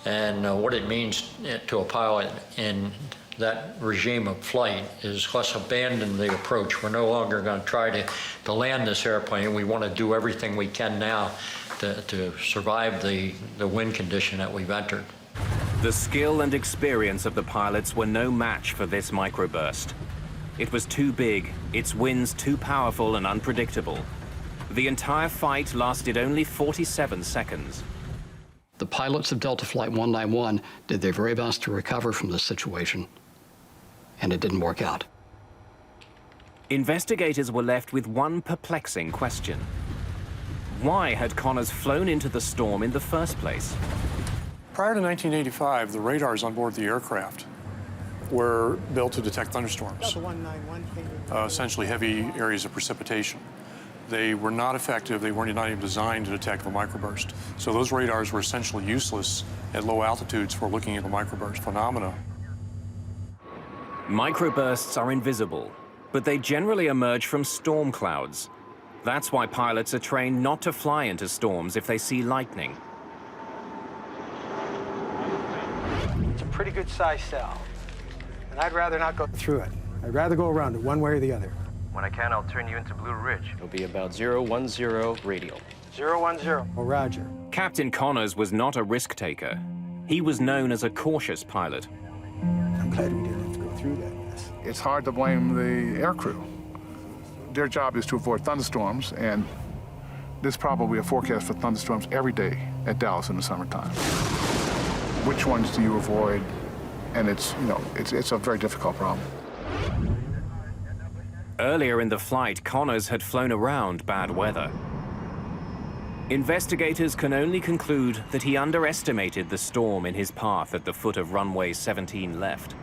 And what it means to a pilot in that regime of flight is let's abandon the approach. We're no longer going to try to land this airplane. We want to do everything we can now to survive the wind condition that we've entered. The skill and experience of the pilots were no match for this microburst. It was too big, its winds too powerful and unpredictable. The entire fight lasted only 47 seconds. The pilots of Delta Flight 191 did their very best to recover from this situation, and it didn't work out. Investigators were left with one perplexing question. Why had Connors flown into the storm in the first place? Prior to 1985, the radars on board the aircraft were built to detect thunderstorms, essentially heavy areas of precipitation. They were not effective. They were not even designed to detect the microburst. So those radars were essentially useless at low altitudes for looking at the microburst phenomena. Microbursts are invisible, but they generally emerge from storm clouds. That's why pilots are trained not to fly into storms if they see lightning. It's a pretty good size cell, and I'd rather not go through it. I'd rather go around it one way or the other. When I can, I'll turn you into Blue Ridge. It'll be about 010 radial. 010. Oh, Roger. Captain Connors was not a risk taker. He was known as a cautious pilot. I'm glad we didn't have to go through that mess. It's hard to blame the aircrew. Their job is to avoid thunderstorms, and there's probably a forecast for thunderstorms every day at Dallas in the summertime. Which ones do you avoid? And it's a very difficult problem. Earlier in the flight, Connors had flown around bad weather. Investigators can only conclude that he underestimated the storm in his path at the foot of runway 17 left.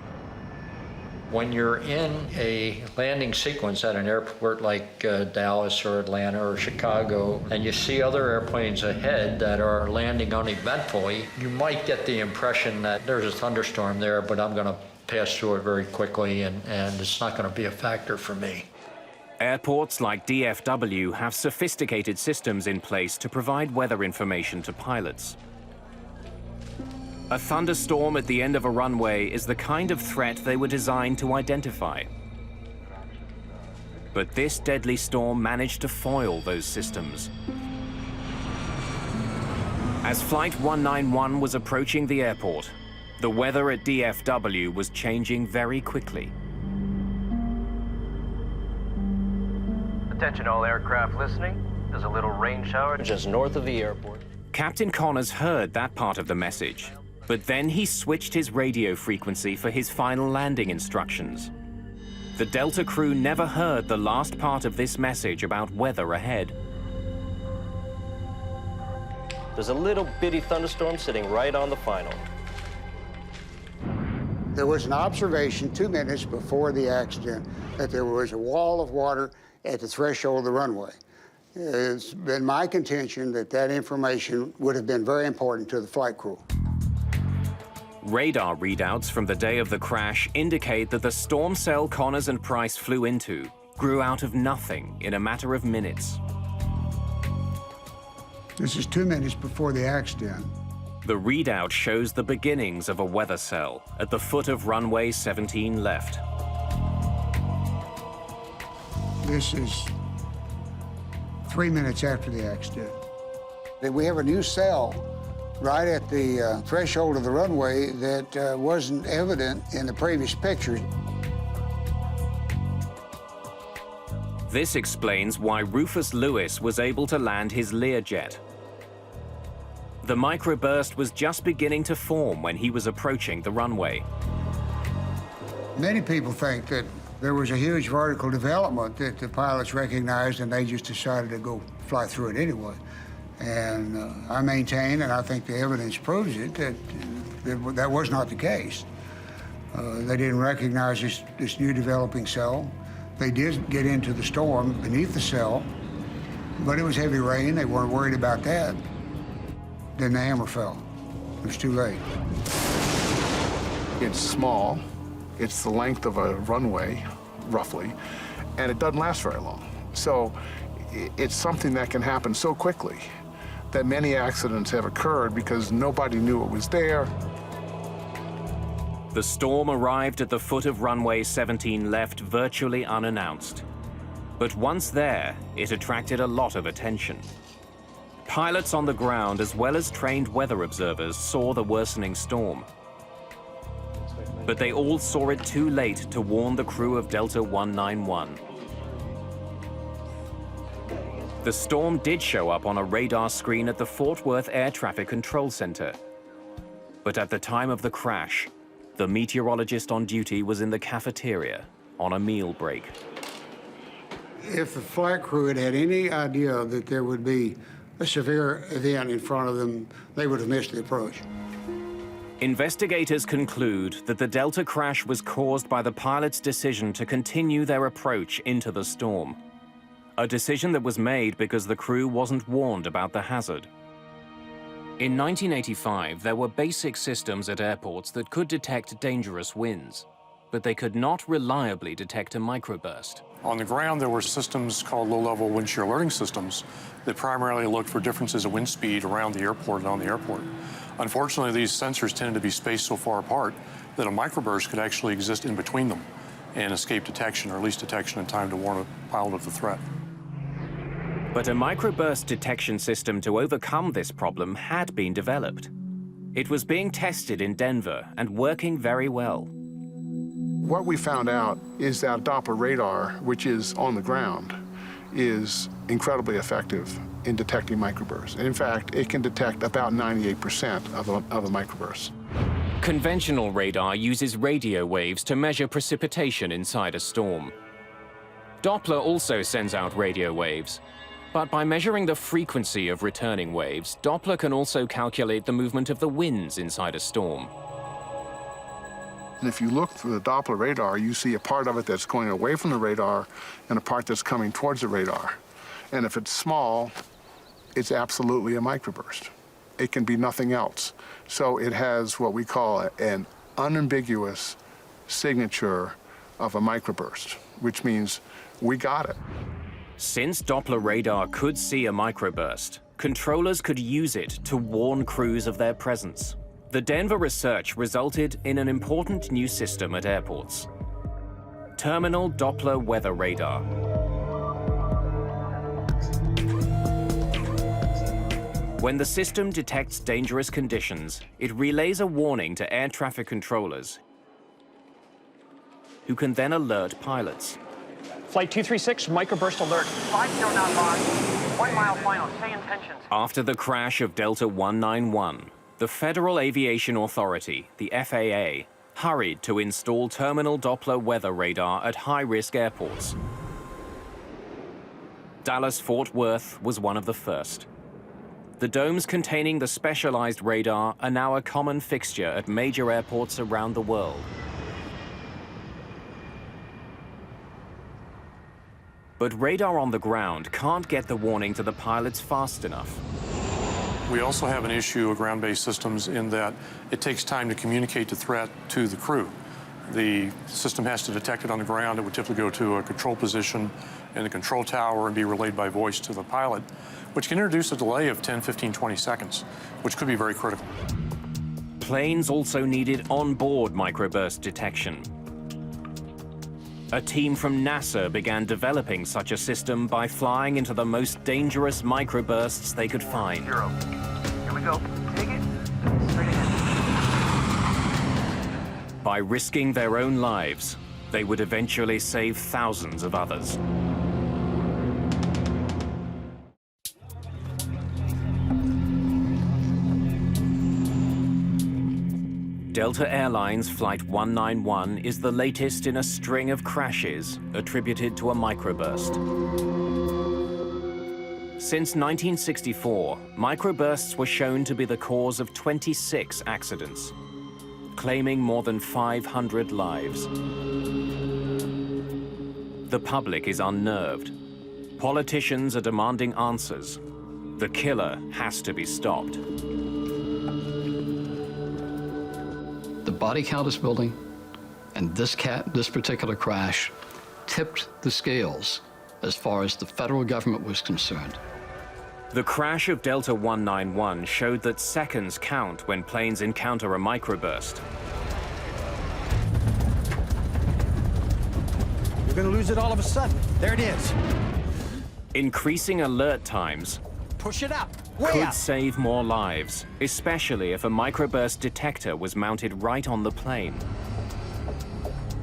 When you're in a landing sequence at an airport like Dallas or Atlanta or Chicago, and you see other airplanes ahead that are landing uneventfully, you might get the impression that there's a thunderstorm there, but I'm going to pass through it very quickly, and it's not going to be a factor for me. Airports like DFW have sophisticated systems in place to provide weather information to pilots. A thunderstorm at the end of a runway is the kind of threat they were designed to identify. But this deadly storm managed to foil those systems. As Flight 191 was approaching the airport, the weather at DFW was changing very quickly. Attention all aircraft listening. There's a little rain shower just north of the airport. Captain Connors heard that part of the message, but then he switched his radio frequency for his final landing instructions. The Delta crew never heard the last part of this message about weather ahead. There's a little bitty thunderstorm sitting right on the final. There was an observation 2 minutes before the accident that there was a wall of water at the threshold of the runway. It's been my contention that that information would have been very important to the flight crew. Radar readouts from the day of the crash indicate that the storm cell Connors and Price flew into grew out of nothing in a matter of minutes. This is 2 minutes before the accident. The readout shows the beginnings of a weather cell at the foot of runway 17 left. This is 3 minutes after the accident. We have a new cell right at the threshold of the runway that wasn't evident in the previous pictures. This explains why Rufus Lewis was able to land his Learjet. The microburst was just beginning to form when he was approaching the runway. Many people think that there was a huge vertical development that the pilots recognized and they just decided to go fly through it anyway. And I maintain, and I think the evidence proves it, that that was not the case. They didn't recognize this new developing cell. They did get into the storm beneath the cell, but it was heavy rain. They weren't worried about that. Then the hammer fell. It was too late. It's small. It's the length of a runway, roughly, and it doesn't last very long. So it's something that can happen so quickly that many accidents have occurred because nobody knew it was there. The storm arrived at the foot of runway 17 left virtually unannounced. But once there, it attracted a lot of attention. Pilots on the ground, as well as trained weather observers, saw the worsening storm. But they all saw it too late to warn the crew of Delta 191. The storm did show up on a radar screen at the Fort Worth Air Traffic Control Center. But at the time of the crash, the meteorologist on duty was in the cafeteria on a meal break. If the flight crew had had any idea that there would be a severe event in front of them, they would have missed the approach. Investigators conclude that the Delta crash was caused by the pilot's decision to continue their approach into the storm. A decision that was made because the crew wasn't warned about the hazard. In 1985, there were basic systems at airports that could detect dangerous winds, but they could not reliably detect a microburst. On the ground, there were systems called low-level wind shear alerting systems that primarily looked for differences in wind speed around the airport and on the airport. Unfortunately, these sensors tended to be spaced so far apart that a microburst could actually exist in between them and escape detection, or at least detection in time to warn a pilot of the threat. But a microburst detection system to overcome this problem had been developed. It was being tested in Denver and working very well. What we found out is that Doppler radar, which is on the ground, is incredibly effective in detecting microbursts. And in fact, it can detect about 98% of a microburst. Conventional radar uses radio waves to measure precipitation inside a storm. Doppler also sends out radio waves, but by measuring the frequency of returning waves, Doppler can also calculate the movement of the winds inside a storm. And if you look through the Doppler radar, you see a part of it that's going away from the radar and a part that's coming towards the radar. And if it's small, it's absolutely a microburst. It can be nothing else. So it has what we call an unambiguous signature of a microburst, which means we got it. Since Doppler radar could see a microburst, controllers could use it to warn crews of their presence. The Denver research resulted in an important new system at airports: Terminal Doppler Weather Radar. When the system detects dangerous conditions, it relays a warning to air traffic controllers, who can then alert pilots. Flight 236, microburst alert. 50 knot lock, 1 mile final, say intentions. After the crash of Delta 191, the Federal Aviation Authority, the FAA, hurried to install terminal Doppler weather radar at high-risk airports. Dallas-Fort Worth was one of the first. The domes containing the specialized radar are now a common fixture at major airports around the world. But radar on the ground can't get the warning to the pilots fast enough. We also have an issue of ground-based systems in that it takes time to communicate the threat to the crew. The system has to detect it on the ground. It would typically go to a control position in the control tower and be relayed by voice to the pilot, which can introduce a delay of 10, 15, 20 seconds, which could be very critical. Planes also needed onboard microburst detection. A team from NASA began developing such a system by flying into the most dangerous microbursts they could find. Here we go. Take it. Straight ahead. By risking their own lives, they would eventually save thousands of others. Delta Airlines Flight 191 is the latest in a string of crashes attributed to a microburst. Since 1964, microbursts were shown to be the cause of 26 accidents, claiming more than 500 lives. The public is unnerved. Politicians are demanding answers. The killer has to be stopped. The body count is building, and this particular crash tipped the scales as far as the federal government was concerned. The crash of Delta 191 showed that seconds count when planes encounter a microburst. You're going to lose it all of a sudden. There it is. Increasing alert times Push it up. Way could up. save more lives, especially if a microburst detector was mounted right on the plane.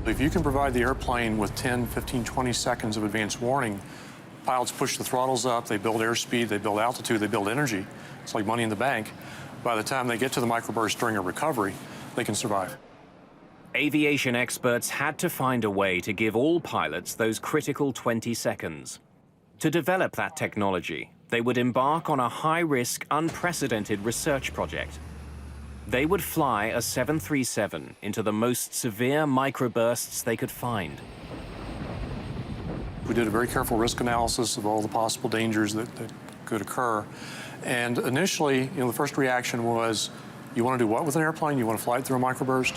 If you can provide the airplane with 10, 15, 20 seconds of advance warning, pilots push the throttles up, they build airspeed, they build altitude, they build energy. It's like money in the bank. By the time they get to the microburst during a recovery, they can survive. Aviation experts had to find a way to give all pilots those critical 20 seconds. To develop that technology, they would embark on a high-risk, unprecedented research project. They would fly a 737 into the most severe microbursts they could find. We did a very careful risk analysis of all the possible dangers that could occur. And initially, the first reaction was, you want to do what with an airplane? You want to fly it through a microburst?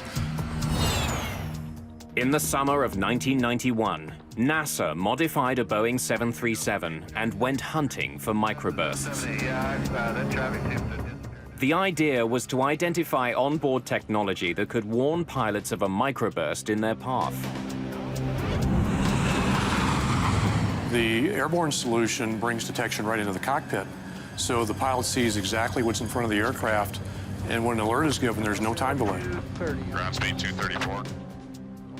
In the summer of 1991, NASA modified a Boeing 737 and went hunting for microbursts. The idea was to identify onboard technology that could warn pilots of a microburst in their path. The airborne solution brings detection right into the cockpit, so the pilot sees exactly what's in front of the aircraft, and when an alert is given, there's no time delay. Ground speed 234.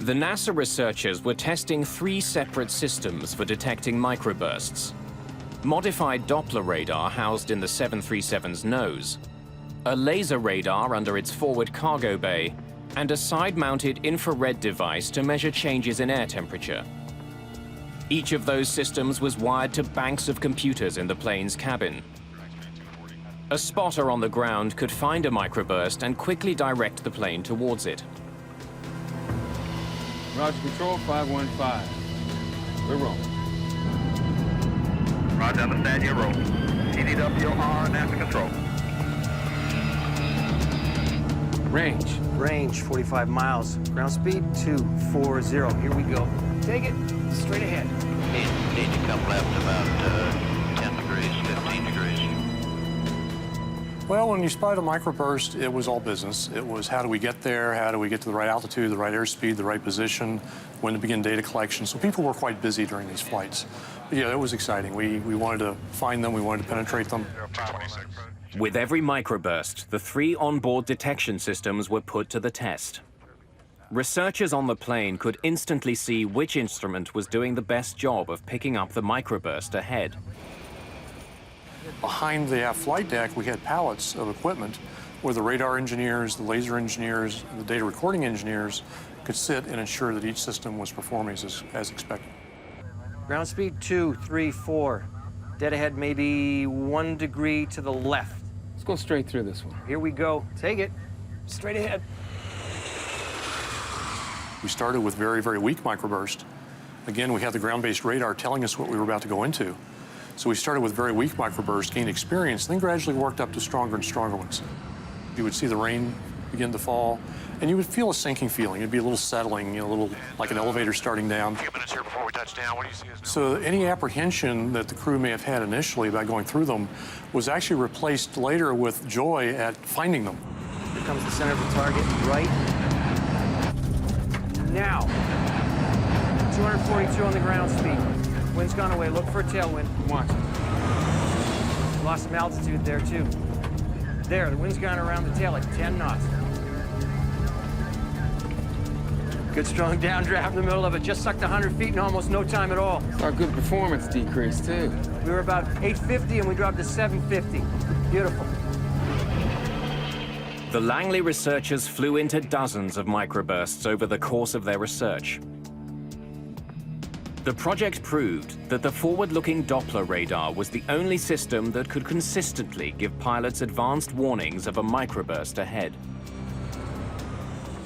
The NASA researchers were testing 3 separate systems for detecting microbursts. Modified Doppler radar housed in the 737's nose, a laser radar under its forward cargo bay, and a side-mounted infrared device to measure changes in air temperature. Each of those systems was wired to banks of computers in the plane's cabin. A spotter on the ground could find a microburst and quickly direct the plane towards it. Roger, control 515. We're rolling. Roger, understand you're rolling. CDWR, NASA control. Range. Range 45 miles. Ground speed 240. Here we go. Take it straight ahead. Need to come left about 10 degrees, 15 degrees. Well, when you spotted a microburst, it was all business. It was how do we get there, how do we get to the right altitude, the right airspeed, the right position, when to begin data collection. So people were quite busy during these flights. But yeah, it was exciting. We wanted to find them, we wanted to penetrate them. With every microburst, the 3 onboard detection systems were put to the test. Researchers on the plane could instantly see which instrument was doing the best job of picking up the microburst ahead. Behind the aft flight deck, we had pallets of equipment where the radar engineers, the laser engineers, the data recording engineers could sit and ensure that each system was performing as expected. Ground speed 234. Dead ahead maybe 1 degree to the left. Let's go straight through this one. Here we go. Take it. Straight ahead. We started with very, very weak microburst. Again, we had the ground-based radar telling us what we were about to go into. So we started with very weak microbursts, gained experience, then gradually worked up to stronger and stronger ones. You would see the rain begin to fall, and you would feel a sinking feeling. It'd be a little settling, a little like an elevator starting down. A few minutes here before we touch down. What do you see us doing? So any apprehension that the crew may have had initially about going through them was actually replaced later with joy at finding them. Here comes the center of the target, right now. 242 on the ground speed. Wind's gone away. Look for a tailwind. Watch. Lost some altitude there, too. There, the wind's gone around the tail like 10 knots. Good strong downdraft in the middle of it. Just sucked 100 feet in almost no time at all. Our good performance decreased, too. We were about 850 and we dropped to 750. Beautiful. The Langley researchers flew into dozens of microbursts over the course of their research. The project proved that the forward-looking Doppler radar was the only system that could consistently give pilots advanced warnings of a microburst ahead.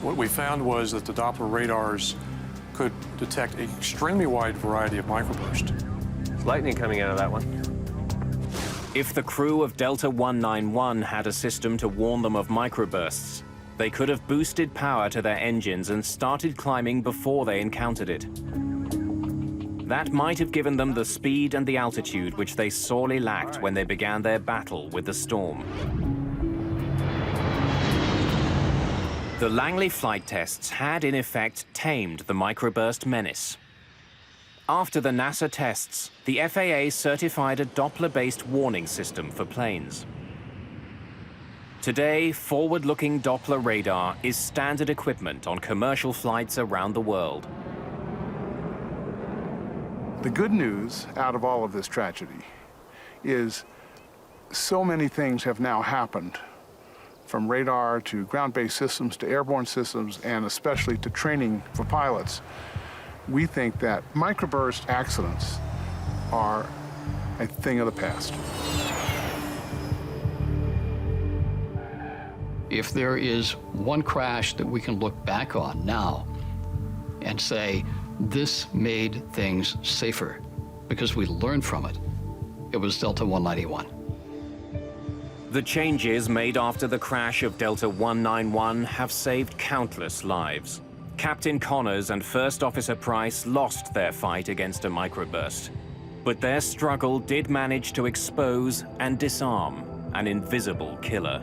What we found was that the Doppler radars could detect an extremely wide variety of microburst. There's lightning coming out of that one. If the crew of Delta 191 had a system to warn them of microbursts, they could have boosted power to their engines and started climbing before they encountered it. That might have given them the speed and the altitude which they sorely lacked when they began their battle with the storm. The Langley flight tests had, in effect, tamed the microburst menace. After the NASA tests, the FAA certified a Doppler-based warning system for planes. Today, forward-looking Doppler radar is standard equipment on commercial flights around the world. The good news out of all of this tragedy is so many things have now happened, from radar to ground-based systems to airborne systems, and especially to training for pilots. We think that microburst accidents are a thing of the past. If there is one crash that we can look back on now and say, this made things safer because we learned from it, it was Delta 191. The changes made after the crash of Delta 191 have saved countless lives. Captain Connors and First Officer Price lost their fight against a microburst, but their struggle did manage to expose and disarm an invisible killer.